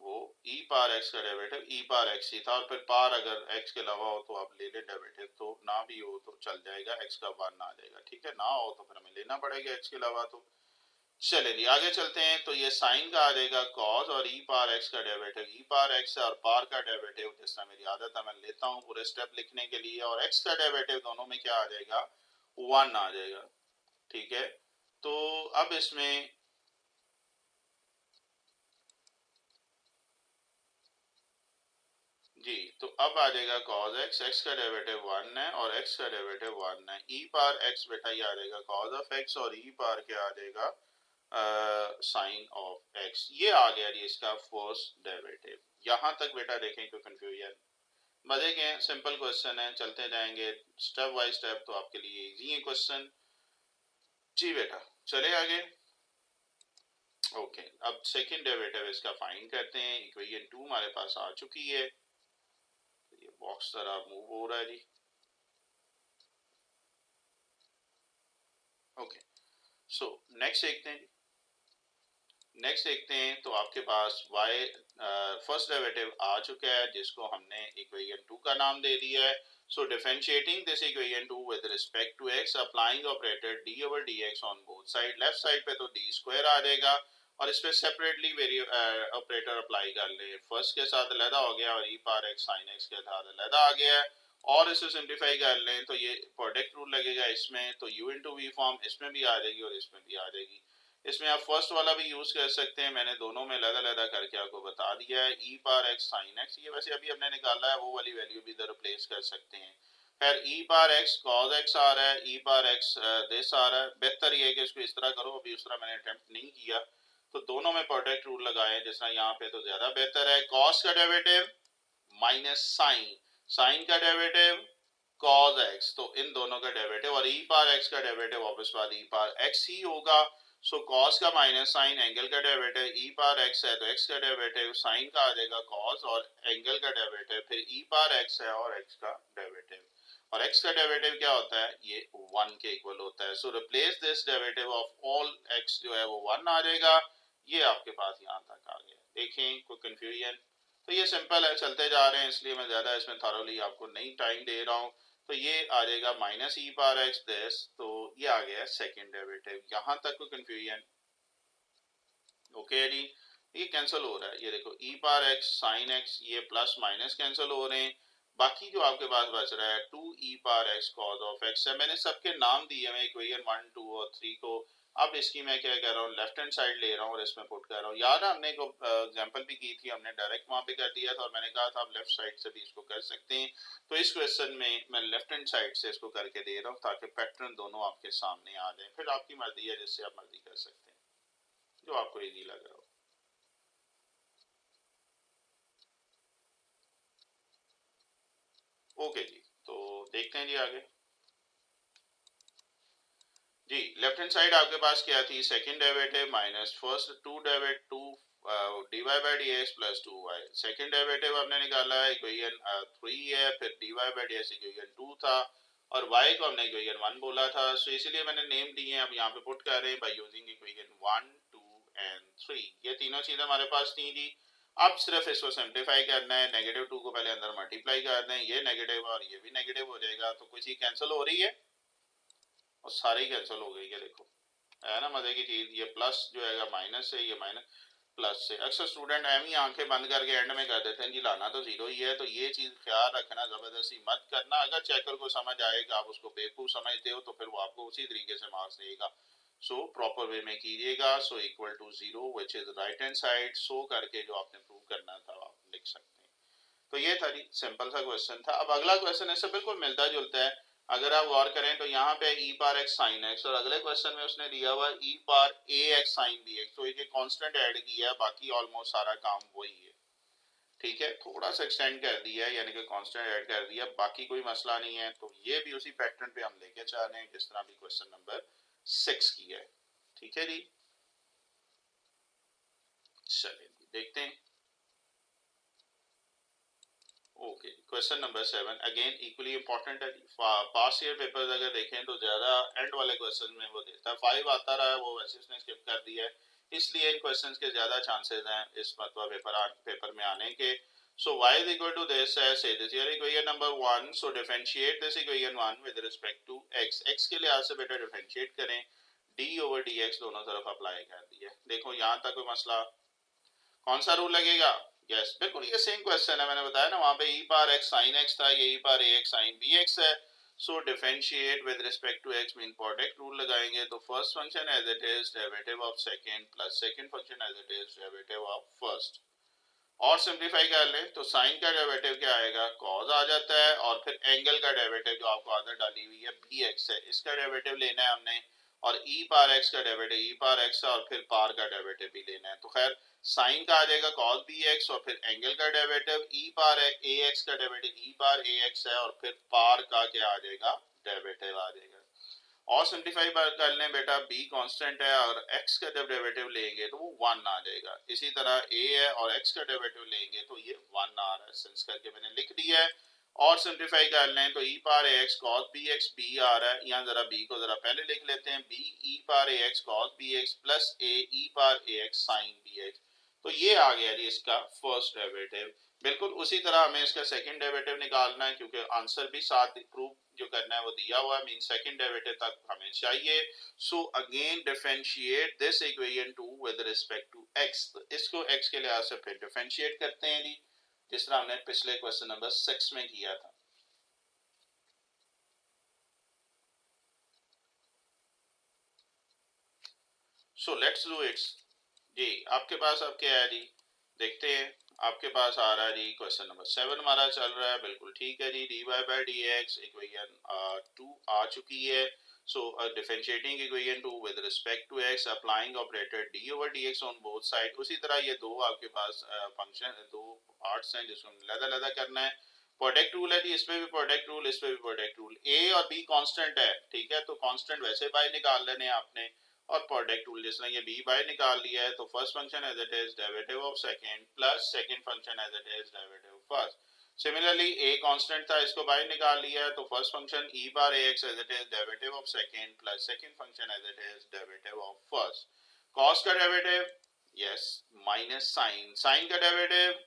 वो e पावर x का डेरिवेटिव e पावर x ही था, और फिर पावर अगर x के अलावा हो तो आप ले लें डेरिवेटिव, तो ना भी हो तो चल जाएगा, x का 1 आ जाएगा, ठीक है, ना हो तो फिर हमें लेना पड़ेगा x के अलावा। तो चले जी आगे चलते हैं। तो ये साइन का आ जाएगा cos, और e पावर x का डेरिवेटिव e पावर x है, और पावर का डेरिवेटिव जिस तरह मेरी आदत है मैं लेता हूँ पूरे स्टेप लिखने के लिए, और x का डेरिवेटिव दोनों में क्या आ जाएगा, 1 आ जाएगा, ठीक है। तो अब इसमें जी, तो अब आ जाएगा cos x, x का डेरिवेटिव 1 है और x का डेरिवेटिव 1 है, e पावर x बेटा ये आ जाएगा cos ऑफ x, और e पावर क्या आ जाएगा साइन ऑफ x। ये आ गया जी इसका फर्स्ट डेरिवेटिव। यहां तक बेटा देखें कोई कंफ्यूजन, मजे के हैं, सिंपल क्वेश्चन है, चलते जाएंगे स्टेप बाय स्टेप, तो आपके लिए इजी है क्वेश्चन जी बेटा। चले आगे। ओके, अब सेकंड डेरिवेटिव इसका फाइंड करते हैं। इक्वेशन 2 हमारे पास आ चुकी है, ये बॉक्स जरा मूव हो रहा है जी। ओके, सो नेक्स्ट देखते हैं। नेक्स्ट देखते हैं, तो आपके पास y फर्स्ट डेरिवेटिव आ चुका है, जिसको हमने इक्वेशन 2 का नाम दे दिया है। So differentiating this equation 2 with respect to x, applying operator d over dx on both side. Left side पे तो d स्क्वायर आ जाएगा, और इस पे सेपरेटली ऑपरेटर अप्लाई कर ले, फर्स्ट के साथ अलहदा हो गया, और e power x sin x के साथ अलहदा आ गया है, और इसे सिंप्लीफाई कर लें तो ये प्रोडक्ट रूल लगेगा इसमें, तो u इंटू वी फॉर्म इसमें भी आ जाएगी और इसमें भी आ जाएगी। इसमें आप फर्स्ट वाला भी यूज कर सकते हैं, मैंने दोनों में अलग अलग करके आपको बता दिया है। ई पावर एक्स साइन एक्स, ये वैसे अभी हमने निकाला है, वो वाली वैल्यू भी इधर रिप्लेस कर सकते हैं। खैर ई पावर एक्स कॉज एक्स आ रहा है, ई पावर एक्स दिस आ रहा है, बेहतर ये है कि इसको इस तरह करो, अभी उस तरह मैंने अटेम्प्ट नहीं किया, तो दोनों में प्रोडक्ट रूल लगाए, जिस तरह यहाँ पे तो ज्यादा बेहतर है। कॉस का डेरिवेटिव माइनस साइन, साइन का डेरिवेटिव cos x, तो इन दोनों का डेरिवेटिव, और e पावर x का डेरिवेटिव वापस बाद e पावर x ही होगा। सो cos का माइनस साइन, एंगल का डेरिवेटिव, e पावर x है तो x का डेरिवेटिव, साइन का आ जाएगा cos और एंगल का डेरिवेटिव, फिर e पावर x है और x का डेरिवेटिव, और x का डेरिवेटिव क्या होता है, ये 1 के इक्वल होता है। सो replace this derivative of all x जो है वो 1 आ जाएगा। ये आपके पास यहाँ तक आ गया। देखें कोई कंफ्यूजन? तो ये सिंपल है, चलते जा रहे हैं, इसलिए मैं ज्यादा इसमें थॉरोली आपको नहीं टाइम दे रहा हूँ। तो ये आ जाएगा minus E power x this, तो ये आ गया सेकेंड डेरिवेटिव। यहां तक कोई कंफ्यूजन? ओके जी, ये कैंसिल हो रहा है, ये देखो ई पावर एक्स साइन एक्स, ये प्लस माइनस कैंसिल हो रहे हैं। बाकी जो आपके पास बच रहा है 2 e power x cos of x है। मैंने सबके नाम दिए हैं इक्वेशन 1 2 और 3 को। अब इसकी मैं क्या कर रहा हूँ, लेफ्ट हैंड साइड ले रहा हूँ और इसमें पुट कर रहा हूँ। याद है हमने एग्जांपल भी की थी, हमने डायरेक्ट वहां पे कर दिया था और मैंने कहा था आप लेफ्ट साइड से भी इसको कर सकते हैं। तो इस क्वेश्चन में मैं लेफ्ट हैंड साइड से इसको करके दे रहा हूँ ताकि पैटर्न दोनों आपके सामने आ जाए। फिर आपकी मर्जी है, जिससे आप मर्जी कर सकते हैं, जो आपको इजी लग रहा हो। ओके जी, तो देखते हैं जी आगे। जी लेफ्ट हैंड साइड आपके पास क्या थी, second derivative minus first two derivative two d Y by D x plus 2y। Second derivative हमने निकाला है, इक्वेशन 3 है, फिर d Y by D x equation 2 था और y को हमने इक्वेशन 1 बोला था। सो इसीलिए मैंने नेम दिए हैं, अब यहाँ पे पुट कर रहे हैं बाय यूजिंग इक्वेशन 1 2 एंड 3। ये तीनों चीजें हमारे पास थी जी। अब सिर्फ इसको सिंप्लीफाई करना है, नेगेटिव 2 को पहले अंदर मल्टीप्लाई कर दें, ये नेगेटिव और ये भी नेगेटिव हो जाएगा, तो कुछ ही कैंसिल हो रही है और सारी कैंसिल हो गई। ये देखो है ना मजे की चीज, ये प्लस जो है माइनस से, ये माइनस प्लस से। अक्सर स्टूडेंट एम ही आंखें बंद करके एंड में कर देते हैं जी लाना तो जीरो ही है। तो ये चीज ख्याल रखना, जबरदस्ती मत करना। अगर चेकर को समझ आएगा, आप उसको बेवकूफ समझते हो, तो फिर वो आपको उसी तरीके से मार्क्स देगा। सो प्रॉपर वे में कीजिएगा। So equal to zero which is right hand side, so करके जो आपने प्रूव करना था आप लिख सकते हैं। तो ये था जी, सिंपल सा क्वेश्चन था। अब अगला क्वेश्चन इससे बिल्कुल मिलता जुलता है। अगर आप गौर करें तो यहाँ पे ई पार एक्स साइन एक्स, और अगले क्वेश्चन में उसने दिया हुआ ई पार a x sine b x. तो ये कांस्टेंट ऐड किया है, बाकी ऑलमोस्ट सारा काम वही है। ठीक है, थोड़ा सा एक्सटेंड कर दिया है, यानी कि कांस्टेंट ऐड कर दिया, बाकी कोई मसला नहीं है। तो ये भी उसी पैटर्न पे हम लेके चाह रहे हैं जिस तरह भी क्वेश्चन नंबर 6 किया है। ठीक है जी, चलिए देखते हैं। Okay, question number 7 again equally important है। पास ईयर पेपर्स अगर देखें तो ज्यादा एंड वाले क्वेश्चन में वो देता है। 5 आता रहा है, वो वैसे उसने स्किप कर दिया है, इसलिए इन क्वेश्चंस के ज्यादा चांसेस हैं इस मतलब पेपर में आने के। So y is equal to this as say this here equation number 1. So differentiate this equation 1 with respect to x. x के लिहाज से बेटा डिफरेंशिएट करें, d over dx दोनों तरफ अप्लाई कर दिया। देखो यहाँ तक कोई मसला? कौन सा रूल लगेगा? यस बिल्कुल ये सेम क्वेश्चन है, मैंने बताया ना वहां पे ई पार एक्स साइन एक्स था, ये ई पार a x sine b x है। So differentiate with respect to x mean product rule लगाएंगे। तो first function as it is derivative of second plus second function as it is derivative of first. और simplify कर लें तो sign का derivative क्या आएगा, कॉस आ जाता है, और फिर एंगल का डेरिवेटिव जो आपको आदत डाली हुई है बी एक्स है, इसका डेरिवेटिव लेना है हमने, और ई पार एक्स का डेरिवेटिव ई पार एक्स है, और फिर पार का डेरिवेटिव भी लेना है। तो खैर साइन का आ जाएगा कॉस बी एक्स, और फिर एंगल का डेरिवेटिव ई पार ए एक्स का डेरिवेटिव ई पार ए एक्स है, और फिर पार का क्या आ जाएगा, डेरिवेटिव आ जाएगा। और सिंप्लीफाई कर लें बेटा, b कांस्टेंट है और x का जब डेरिवेटिव लेंगे तो वो 1 आ जाएगा। इसी तरह a है और x का डेरिवेटिव लेंगे तो ये 1 आ रहा है, सेंस करके मैंने लिख दिया है। और सिंप्लीफाई कर लें तो e पार ax cos bx b आ रहा है, यहाँ जरा b को जरा पहले लिख लेते हैं, b e पार ax cos bx plus a e पार ax sin bx। तो ये आ गया जी इसका फर्स्ट डेरिवेटिव। बिल्कुल उसी तरह हमें इसका सेकंड डेरिवेटिव निकालना है, क्योंकि आंसर भी साथ प्रूव जो करना है वो दिया हुआ है, मीन सेकंड डेरिवेटिव तक हमें चाहिए। So again differentiate this equation 2 with respect to x। तो इसको x के लिहाज से फिर डिफरेंशिएट करते हैं जी, जिस तरह हमने पिछले क्वेश्चन नंबर 6 में किया था। सो लेट्स डू इट्स जी। आपके पास अब क्या है जी, देखते हैं। आपके पास आ रहा है जी क्वेश्चन नंबर 7 हमारा चल रहा है, बिल्कुल ठीक है जी। D Y by D x equation 2 आ चुकी है। So differentiating equation 2 with respect to x, applying operator d over D x on both side. उसी तरह ये दो आपके पास फंक्शन दो पार्ट्स हैं जिसको लदा लदा करना है। प्रोडक्ट रूल है जी, इसमें भी प्रोडक्ट रूल, इसमें भी प्रोडक्ट रूल। ए और बी कांस्टेंट है, ठीक है, तो कांस्टेंट वैसे बाय निकाल लेने आपने, और प्रोडक्ट रूल जिसने ये बी बाय निकाल लिया है, तो first function as it is derivative of second plus second function as it is derivative of first. Similarly a constant था, इसको बाय निकाल लिया है, तो फर्स्ट फंक्शन ई बार a x as it is derivative of second plus second function as it is derivative of first. Cos का derivative, yes, minus sine, sine का derivative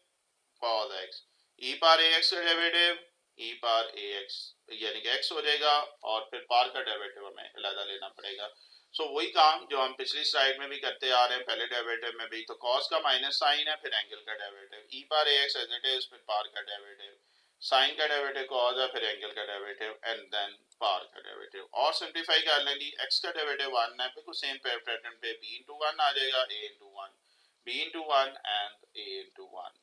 cos x, e पार ax का derivative e पार ax यानी कि x हो जाएगा, और फिर पार का डेरिवेटिव हमें अलग लेना पड़ेगा। सो वही काम जो हम पिछली स्लाइड में भी करते आ रहे हैं, पहले डेरिवेटिव में भी, तो cos का माइनस साइन है, फिर एंगल का डेरिवेटिव, e पार ax एज इट इज, फिर पार का डेरिवेटिव, साइन का डेरिवेटिव cos है, फिर एंगल का डेरिवेटिव, एंड देन पार का डेरिवेटिव। और सिंप्लीफाई कर लें जी, x का डेरिवेटिव 1 है, बिल्कुल सेम पैटर्न पे b into 1 आ जाएगा, a into 1, b into 1 and a into 1।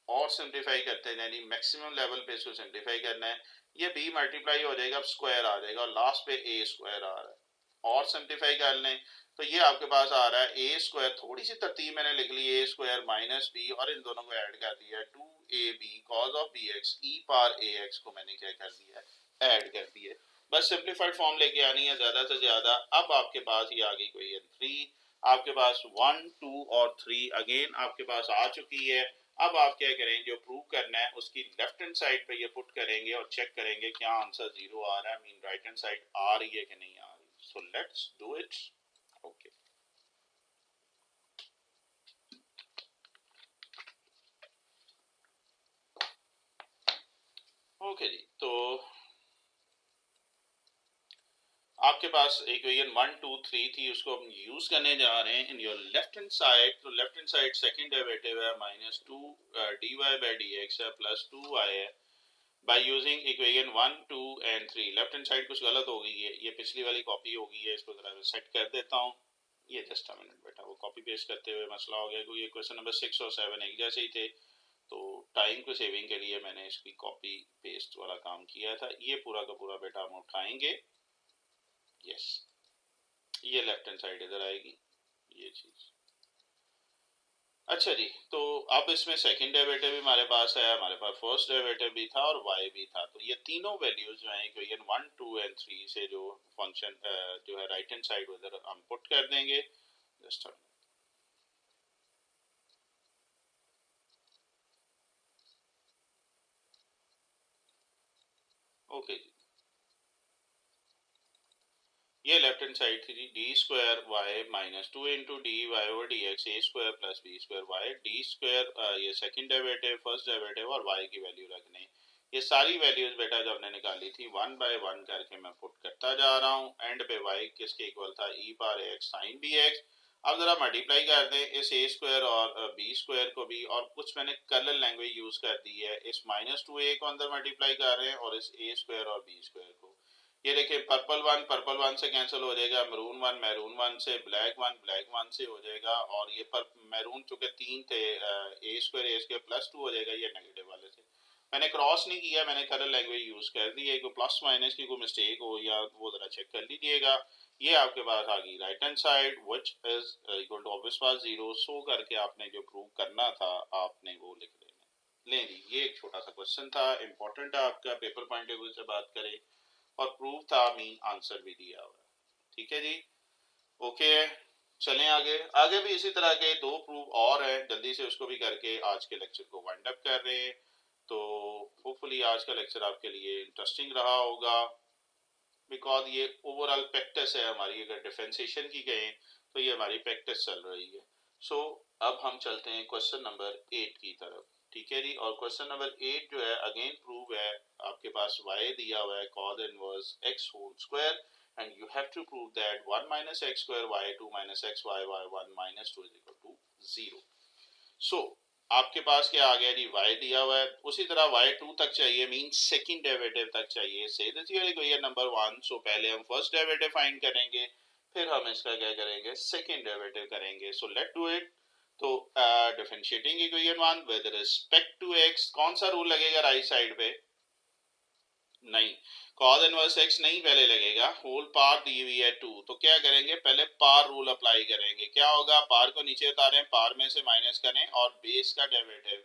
और सिंप्लीफाई करते हैं, यानी मैक्सिमम लेवल पे इसको सिंप्लीफाई करना है, ये b मल्टीप्लाई हो जाएगा, स्क्वायर आ जाएगा, और लास्ट पे a स्क्वायर आ रहा है। और सिंप्लीफाई कर लें तो ये आपके पास आ रहा है a स्क्वायर, थोड़ी सी तरतीब मैंने लिख ली, a स्क्वायर माइनस b, और इन दोनों को ऐड कर दिया, 2ab cos of bx e पार ax को मैंने क्या कर दिया, ऐड कर दिया। बस सिंप्लीफाइड फॉर्म लेके आनी है ज्यादा से ज्यादा। अब आपके पास ये आ गई क्वेश्चन 3, आपके पास 1, 2 और 3 अगेन आपके पास आ चुकी है। अब आप क्या करें, जो प्रूव करना है उसकी लेफ्ट हैंड साइड पे ये पुट करेंगे और चेक करेंगे क्या आंसर 0 आ रहा है, मीन राइट हैंड साइड आ रही है कि नहीं आ रही। So let's do it. Okay, okay जी, तो आपके पास इक्वेशन 1, 2, 3 थी, उसको हम यूज करने जा रहे हैं in your left hand side. तो left hand side second derivative है -2 dy by dx है प्लस 2y है, by using equation 1, 2 and 3। Left hand side कुछ गलत हो गई है, ये पिछली वाली कॉपी हो गई है, इसको जरा सेट कर देता हूँ। ये जस्ट अ मिनट बेटा, वो कॉपी पेस्ट करते हुए मसला हो गया, क्योंकि ये क्वेश्चन नंबर 6 और 7 एक जैसे ही थे, तो टाइम को सेविंग के लिए मैंने इसकी कॉपी पेस्ट वाला काम किया था। ये पूरा का पूरा बेटा हम उठाएंगे, यस, ये लेफ्ट हैंड साइड इधर आएगी, ये चीज। अच्छा जी, तो अब इसमें सेकंड डेरिवेटिव भी हमारे पास है, हमारे पास फर्स्ट डेरिवेटिव भी था और y भी था, तो ये तीनों वैल्यूज जो हैं इक्वेशन 1, 2 एंड 3 से जो फंक्शन जो है राइट हैंड साइड उधर हम पुट कर देंगे। जस्ट ओके जी, ये लेफ्ट हैंड साइड थी जी, d square Y minus 2 into d Y over D x a square plus b square y, d square ये सेकंड डेरिवेटिव, फर्स्ट डेरिवेटिव और y की वैल्यू रखने। ये सारी वैल्यूज बेटा जो हमने निकाली थी 1 बाय 1 करके मैं पुट करता जा रहा हूँ। एंड पे वाई किसके इक्वल था, ई पार एक्स साइन बी एक्स। अब जरा मल्टीप्लाई कर दें इस ए स्क्वायर और बी स्क्वायर को भी, और कुछ मैंने कलर लैंग्वेज यूज कर दी है, इस -2a को अंदर मल्टीप्लाई कर रहे हैं और इस ए स्क्वायर और बी स्क्वायर को। ये देखिए पर्पल वन से कैंसिल हो जाएगा, मैरून वन से, ब्लैक वन से हो जाएगा, और ये पर मैरून चूंकि 3 थे, ए स्क्वायर प्लस 2 हो जाएगा, ये नेगेटिव वाले से मैंने क्रॉस नहीं किया, मैंने कलर लैंग्वेज यूज कर दी है। कोई प्लस माइनस की कोई मिस्टेक हो या वो जरा चेक कर लीजिएगा। ये आपके पास आ गई right hand side which is equal to obvious पास 0। सो करके आपने जो प्रूव करना था आपने वो लिख लेना। ले जी, ये एक छोटा सा क्वेश्चन था, इंपॉर्टेंट है आपका, पेपर पॉइंट ऑफ व्यू से बात करें, और प्रूफ था मीन आंसर भी दिया हुआ है। ठीक है जी, ओके है, चलें आगे। आगे भी इसी तरह के 2 प्रूफ और हैं, जल्दी से उसको भी करके आज के लेक्चर को वाइंड अप कर रहे हैं। तो होपफुली आज का लेक्चर आपके लिए इंटरेस्टिंग रहा होगा, बिकॉज ये ओवरऑल प्रैक्टिस है हमारी। अगर डिफरेंशिएशन की कहें तो ये हमारी प्रैक्टिस चल रही है। सो अब हम चलते हैं क्वेश्चन नंबर 8 की तरफ। ठीक है जी, और क्वेश्चन नंबर 8 जो है अगेन प्रूव है, आपके पास y दिया हुआ है cos inverse x whole square, and you have to prove that 1 minus x square y 2 minus x y y 1 minus 2 is equal to 0. So आपके पास क्या आ गया जी, y दिया हुआ है, उसी तरह y 2 तक चाहिए, मीन सेकंड डेरिवेटिव तक चाहिए। Say this here equation number 1। सो पहले हम फर्स्ट डेरिवेटिव फाइंड करेंगे, फिर हम इसका क्या करेंगे, सेकंड डेरिवेटिव करेंगे। So let do it. तो differentiating equation 1 with respect to x, कौन सा रूल लगेगा राइट साइड पे, नहीं, cos इनवर्स x नहीं पहले लगेगा, होल पार दी हुई है 2, तो क्या करेंगे, पहले पार रूल अप्लाई करेंगे। क्या होगा, पार को नीचे उतारें, पार में से माइनस करें और बेस का डेरिवेटिव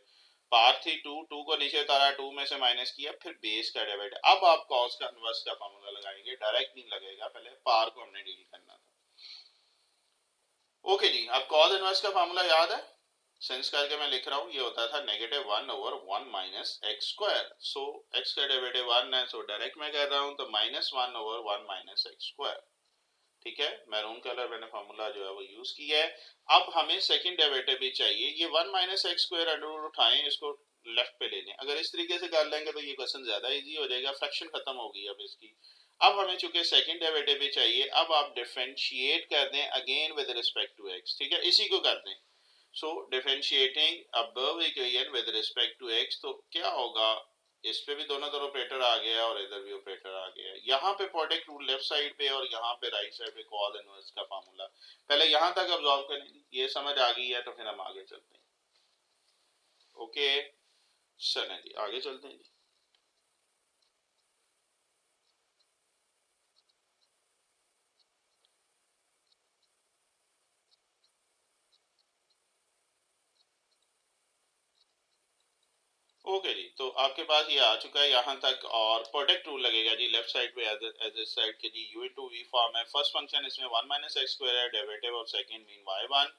पार थी टू, टू को नीचे उतारा, टू में से माइनस किया, फिर बेस का डेरिवेटिव। अब आप कॉस का इनवर्स का फॉर्मूला लगाएंगे, डायरेक्ट नहीं लगेगा, पहले पार को हमने डील करना था। ओके जी, अब कॉस इनवर्स का फॉर्मूला याद है, सेंस करके मैं लिख रहा हूँ, ये होता था -1/1 - x²। सो x का डेरिवेटिव 1 है, सो डायरेक्ट मैं कर रहा हूँ तो -1/1 - x²। ठीक है, मैरून कलर मैंने फॉर्मूला जो है वो यूज किया है। अब हमें सेकंड डेरिवेटिव भी चाहिए, ये 1 - x² अंडर रूट उठाएं, इसको लेफ्ट पे ले लें। अगर इस तरीके से कर लेंगे तो ये क्वेश्चन ज्यादा इजी हो जाएगा, फ्रैक्शन खत्म होगी अब इसकी। अब हमें चूंकि सेकंड डेरिवेटिव भी चाहिए, अब आप डिफरेंशिएट कर दें again with respect to x। ठीक है, इसी को कर दें। So differentiating above equation with respect to x, तो क्या होगा, इस पे भी दोनों तरफ ऑपरेटर आ गया और इधर भी ऑपरेटर आ गया। यहाँ पे प्रोडक्ट रूल लेफ्ट साइड पे और यहाँ पे राइट साइड पे कॉस इनवर्स का फार्मूला। पहले यहाँ तक ऑब्जर्व करें, ये समझ आ गई है तो फिर हम आगे चलते हैं। ओके, चलें जी आगे चलते हैं जी। ओके जी, तो आपके पास ये आ चुका है यहाँ तक, और प्रोडक्ट रूल लगेगा जी लेफ्ट साइड पे एज इस साइड के जी। u इंटू वी फॉर्म है, फर्स्ट फंक्शन इसमें 1 - x² है, derivative of second mean y1,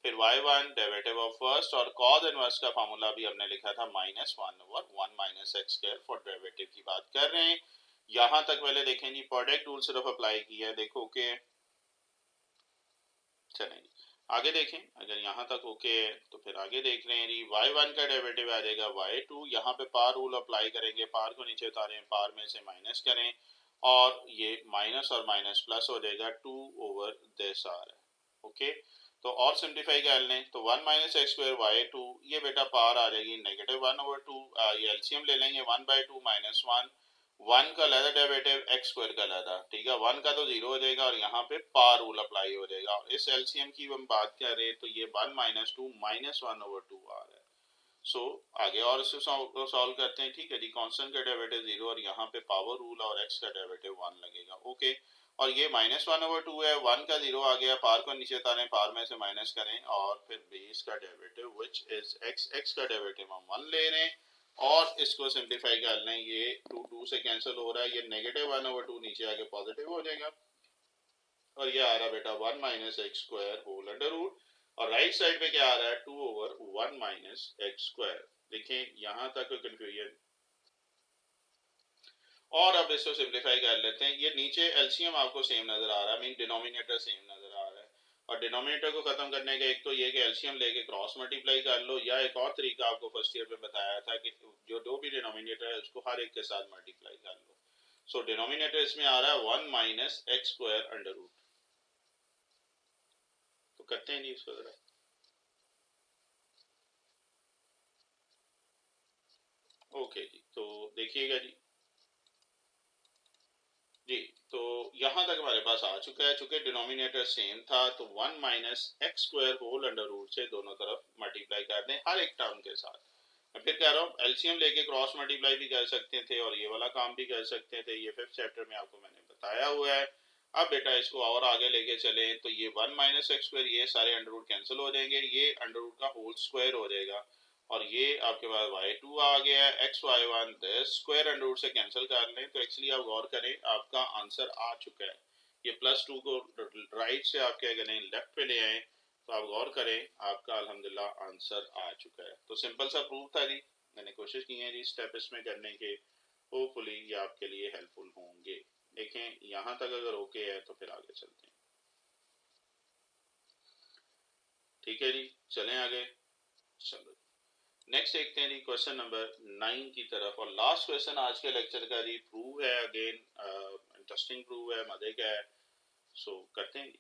फिर y1 डेरिवेटिव ऑफ फर्स्ट, और कॉस इनवर्स का फार्मूला भी हमने लिखा था -1/1 - x² फॉर डेरिवेटिव की बात कर रहे हैं। यहाँ तक पहले देखें जी, प्रोडक्ट रूल सिर्फ अप्लाई किया है, देखो ओके। चलेंगे आगे देखें, अगर यहाँ तक ओके है तो फिर आगे देख रहे हैं जी। y1 का डेरिवेटिव आ जाएगा y2, यहाँ पे पार रूल अप्लाई करेंगे, पार को नीचे उतारें, पार में से माइनस करें, और ये माइनस और माइनस प्लस हो जाएगा 2/this r है। ओके, तो और सिंप्लीफाई कर लें तो 1 - x² y2, ये बेटा पार आ जाएगी -1/2, ये एलसीएम ले लेंगे, 1/2 - 1, 1 का लेदा डेरिवेटिव x² का लेदा, ठीक है, 1 का तो 0 हो जाएगा और यहाँ पे पार रूल अप्लाई हो जाएगा। और इस एलसीएम की हम बात कर रहे हैं तो ये 1 - 2 -1/2 आ रहा है। सो आगे और इसको सॉल्व करते हैं। ठीक है जी, कांस्टेंट का डेरिवेटिव 0 और यहाँ पे पावर रूल और x का डेरिवेटिव 1 लगेगा। ओके, और ये -1/2 है, 1 का 0 आ गया, पार को नीचे उतारें, पार में से माइनस करें, और फिर बेस का डेरिवेटिव विच इज x का डेरिवेटिव हम 1 ले रहे हैं, और इसको सिंप्लीफाई कर लें, ये 2 2 से कैंसिल हो रहा है, ये -1/2 नीचे आके पॉजिटिव हो जाएगा, और ये आ रहा बेटा 1 - x² होल अंडर रूट, और राइट साइड पे क्या आ रहा है 2/1 - x²। देखें यहाँ तक कोई कंफ्यूजन, और अब इसको सिंप्लीफाई कर लेते हैं। ये नीचे एलसीएम आपको सेम नजर आ रहा है, मीन डिनोमिनेटर सेम नजर आ रहा है, और डिनोमिनेटर को खत्म करने का एक तो ये कि एलसीएम लेके क्रॉस मल्टीप्लाई कर लो, या एक और तरीका आपको फर्स्ट ईयर में बताया था कि जो दो भी डिनोमिनेटर है उसको हर एक के साथ मल्टीप्लाई कर लो। सो डिनोमिनेटर इसमें आ रहा है 1 - x² अंडर रूट। तो करते हैं जी इसको जरा। ओके जी, तो देखिएगा जी, जी तो यहाँ तक हमारे पास आ चुका है, चूंकि डिनोमिनेटर सेम था तो 1 - x² होल अंडर रूट से दोनों तरफ मल्टीप्लाई कर दें हर एक टर्म के साथ। मैं फिर कह रहा हूँ एलसीएम लेके क्रॉस मल्टीप्लाई भी कर सकते थे और ये वाला काम भी कर सकते थे, ये 5th चैप्टर में आपको मैंने बताया हुआ है। अब बेटा इसको और आगे लेके चले तो ये 1 - x², ये सारे अंडर रूट कैंसिल हो जाएंगे, ये अंडर रूट का होल स्क्वायर हो जाएगा, और ये आपके पास y2 आ गया है, xy1 स्क्वायर अंडर रूट से कैंसिल कर लें तो एक्चुअली आप गौर करें आपका आंसर आ चुका है। ये +2 को राइट से आप क्या करें लेफ्ट पे ले आए, तो आप गौर करें आपका अल्हम्दुलिल्लाह आंसर आ चुका है। तो सिंपल सा प्रूफ था जी, मैंने कोशिश की है जी स्टेप इसमें करने के, होपफुली ये आपके लिए हेल्पफुल होंगे। देखें यहाँ तक अगर ओके है तो फिर आगे चलते हैं। ठीक है जी, चलें आगे। चलो नेक्स्ट देखते हैं जी क्वेश्चन नंबर 9 की तरफ, और लास्ट क्वेश्चन आज के लेक्चर का जी प्रूव है, अगेन इंटरेस्टिंग प्रूव है, मजे का है। सो करते हैं जी।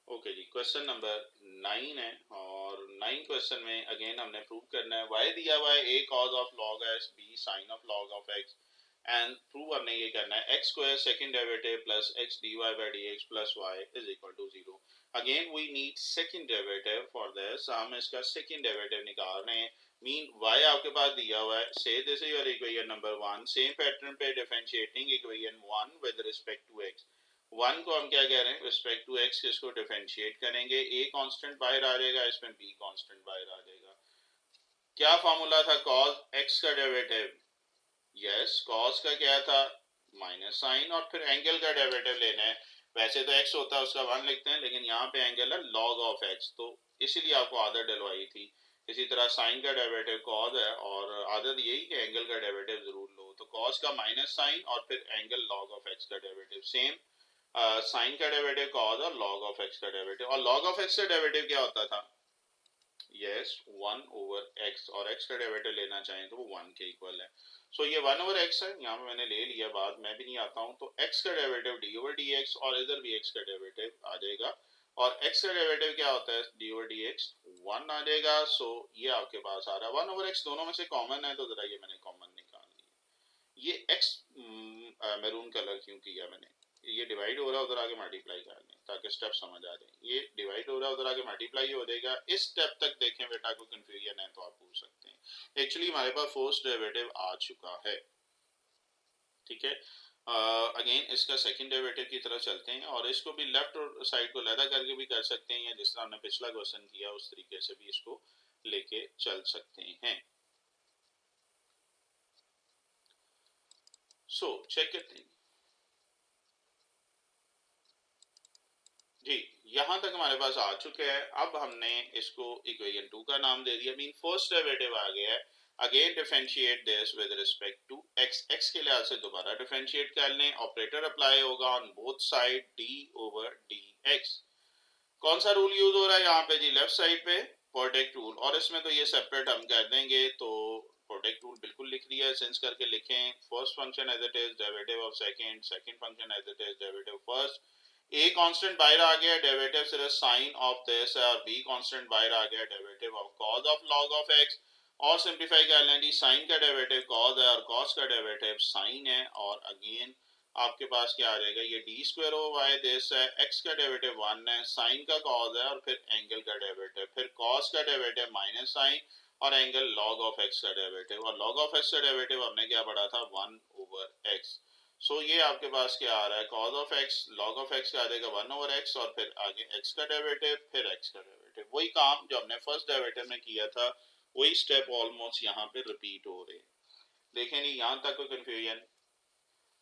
ओके जी, क्वेश्चन नंबर 9 है, और 9 क्वेश्चन में अगेन हमने प्रूव करना है y दिया हुआ है a cos of log s, b sin of log of x, and prove हमने ये करना है x² second derivative plus x dy/dx plus y is equal to 0। Again we need second derivative for this, हम इसका second derivative निकाल रहे हैं। Mean y आपके पास दिया हुआ है, say this is your equation number 1, same pattern पे differentiating equation 1 with respect to x। One को हम क्या कह रहे हैं, रिस्पेक्ट टू एक्स इसको डिफरेंशिएट करेंगे, ए कांस्टेंट बाहर आ जाएगा, इसमें बी कांस्टेंट बाहर आ जाएगा। क्या फॉर्मूला था कॉस एक्स का डेरिवेटिव, यस कॉस का क्या था माइनस साइन, और फिर एंगल का डेरिवेटिव लेना है। वैसे तो एक्स होता है उसका वन लिखते हैं, लेकिन यहाँ पे एंगल है लॉग ऑफ एक्स, तो इसीलिए आपको आदत डलवाई थी। इसी तरह साइन का डेरिवेटिव कॉस है, और आदत यही कि एंगल का डेरिवेटिव जरूर लो, तो कॉस का माइनस साइन और फिर एंगल लॉग ऑफ एक्स का डेरिवेटिव, सेम साइन का डेरिवेटिव कॉस और लॉग ऑफ एक्स का डेरिवेटिव। और लॉग ऑफ एक्स का डेरिवेटिव क्या होता था, यस वन ओवर एक्स, और एक्स का डेरिवेटिव लेना चाहें तो वो वन के इक्वल है। सो ये वन ओवर एक्स है, यहाँ पे मैंने ले लिया, बाद मैं भी नहीं आता हूँ, तो एक्स का derivative D over D x, और इधर भी एक्स का डेरिवेटिव आ जाएगा, और एक्स का डेरिवेटिव क्या होता है d over D x, one आ जाएगा। सो ये आपके पास आ रहा है वन ओवर एक्स, दोनों में से कॉमन है, तो जरा ये मैंने कॉमन निकाल लिया। ये एक्स मैरून कलर क्यों किया मैंने, ये डिवाइड हो रहा है उधर आगे मल्टीप्लाई कर लें ताकि स्टेप समझ आ जाए, ये डिवाइड हो रहा है उधर आगे मल्टीप्लाई हो जाएगा। इस स्टेप तक देखें बेटा, कोई कंफ्यूजन है तो आप पूछ सकते हैं। एक्चुअली हमारे पास फोर्स डेरिवेटिव आ चुका है, ठीक है। अगेन इसका सेकंड डेरिवेटिव की तरफ चलते हैं, और इसको भी लेफ्ट साइड को लैदा करके भी कर सकते हैं, या जिस तरह हमने पिछला क्वेश्चन किया उस तरीके से भी इसको लेके चल सकते हैं। सो चेक करते हैं जी, यहां तक हमारे पास आ चुके हैं। अब हमने इसको इक्वेशन 2 का नाम दे दिया, मीन फर्स्ट डेरिवेटिव आ गया है। Again differentiate this with respect to x, x के लिहाज से दोबारा डिफरेंशिएट कर लें, ऑपरेटर अप्लाई होगा on both side d over D x. कौन सा रूल यूज हो रहा है यहाँ पे जी, लेफ्ट साइड पे प्रोडक्ट रूल, और इसमें तो ये सेपरेट हम कर देंगे, तो प्रोडक्ट रूल बिल्कुल लिख दिया है, सेंस करके लिखें, first function as it is derivative of second, second function as it is derivative first. A constant बाहर आ गया, डेरिवेटिव सिर्फ साइन ऑफ दिस है, और बी कांस्टेंट बाहर आ गया, derivative of cos of log of x. और सिंपलीफाई कर लें जी, साइन का डेरिवेटिव कॉस है और कॉस का डेरिवेटिव साइन है, और अगेन आपके पास क्या आ जाएगा, ये d square over why this है, एक्स का डेरिवेटिव वन है, साइन का कॉस है, और फिर एंगल का डेरिवेटिव, फिर कॉस का डेरिवेटिव माइनस साइन, और एंगल लॉग ऑफ एक्स का डेरिवेटिव, और लॉग ऑफ एक्स का डेरिवेटिव हमने क्या पढ़ा था वन ओवर एक्स। सो ये आपके पास क्या आ रहा है, cos of x log of x का आ जाएगा वन ओवर एक्स, और फिर आगे एक्स का डेरिवेटिव, फिर एक्स का डेरिवेटिव। वही काम जो हमने फर्स्ट डेरिवेटिव में किया था, वही स्टेप ऑलमोस्ट यहाँ पे रिपीट हो रहे हैं। देखें नहीं यहाँ तक कोई कंफ्यूजन।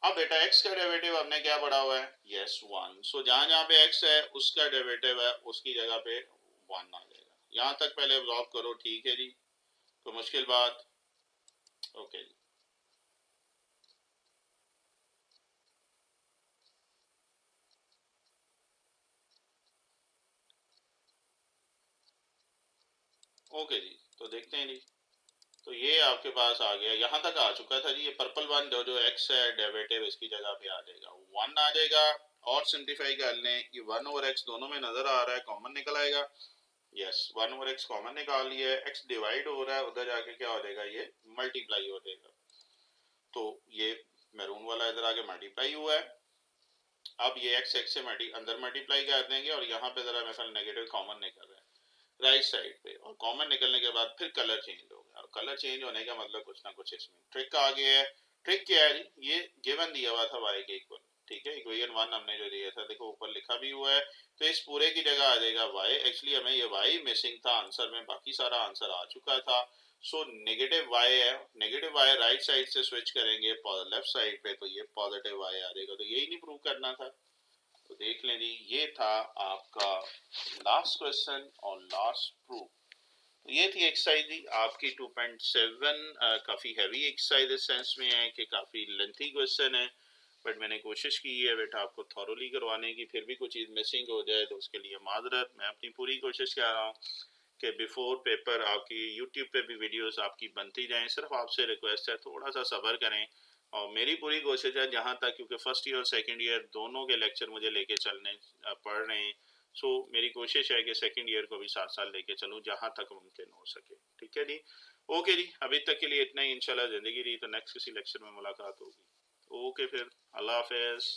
अब बेटा एक्स का डेरिवेटिव हमने क्या पढ़ा हुआ है, यस वन। सो जहां जहां पे एक्स है उसका डेरिवेटिव है, उसकी जगह पे वन आ जाएगा। यहाँ तक पहले ऑब्जॉर्व करो, ठीक है जी, कोई मुश्किल बात, ओके जी। ओके जी, तो देखते हैं जी। तो ये आपके पास आ गया, यहाँ तक आ चुका था जी, ये पर्पल वन जो जो एक्स है डेरिवेटिव इसकी जगह पे आ जाएगा, वन आ जाएगा। और सिंप्लीफाई कर लें, ये वन ओवर एक्स दोनों में नजर आ रहा है, कॉमन निकल आएगा, yes one over x common निकाल लिया है, एक्स डिवाइड हो रहा है, उधर जाके क्या हो जाएगा, ये मल्टीप्लाई हो जाएगा, तो ये मैरून वाला इधर आगे मल्टीप्लाई हुआ है। अब ये एक्स एक्स से अंदर मल्टीप्लाई कर देंगे, और यहाँ पे जरा मेरे नेगेटिव कॉमन निकल रहा है राइट साइड पे, और कॉमन निकलने के बाद फिर कलर चेंज हो गया, और कलर चेंज होने का मतलब कुछ ना कुछ इसमें ट्रिक आ गया है। ट्रिक क्या है, ये गिवन दिया हुआ था y के इक्वल, ठीक है, इक्वेशन वन हमने जो दिया था, देखो ऊपर लिखा भी हुआ है, तो इस पूरे की जगह आ जाएगा y। एक्चुअली हमें ये y मिसिंग था आंसर में, बाकी सारा आंसर आ चुका था। सो नेगेटिव y है, नेगेटिव y राइट साइड से स्विच करेंगे लेफ्ट साइड पे, तो ये पॉजिटिव y आ जाएगा, तो यही नहीं प्रूव करना था। तो देख लें जी, ये था आपका लास्ट क्वेश्चन और लास्ट प्रूफ। तो ये थी एक्सरसाइज जी आपकी 2.7। काफ़ी हैवी एक्सरसाइज इस सेंस में है कि काफ़ी लेंथी क्वेश्चन है, बट मैंने कोशिश की है बेटा आपको थॉरोली करवाने की, फिर भी कुछ चीज़ मिसिंग हो जाए तो उसके लिए माजरत। मैं अपनी पूरी कोशिश कर रहा हूँ कि बिफोर पेपर आपकी यूट्यूब पे भी वीडियोस आपकी बनती जाएं। सिर्फ आपसे रिक्वेस्ट है थोड़ा सा सब्र करें, और मेरी पूरी कोशिश है जहाँ तक, क्योंकि फर्स्ट ईयर और सेकंड ईयर दोनों के लेक्चर मुझे लेके चलने पड़ रहे हैं, सो मेरी कोशिश है कि सेकंड ईयर को भी साथ साथ लेके चलूँ जहाँ तक मुमकिन हो सके, ठीक है जी। ओके जी, अभी तक के लिए इतना ही, इंशाल्लाह ज़िंदगी रही तो नेक्स्ट किसी लेक्चर में मुलाकात होगी। ओके फिर, अल्लाह हाफिज़।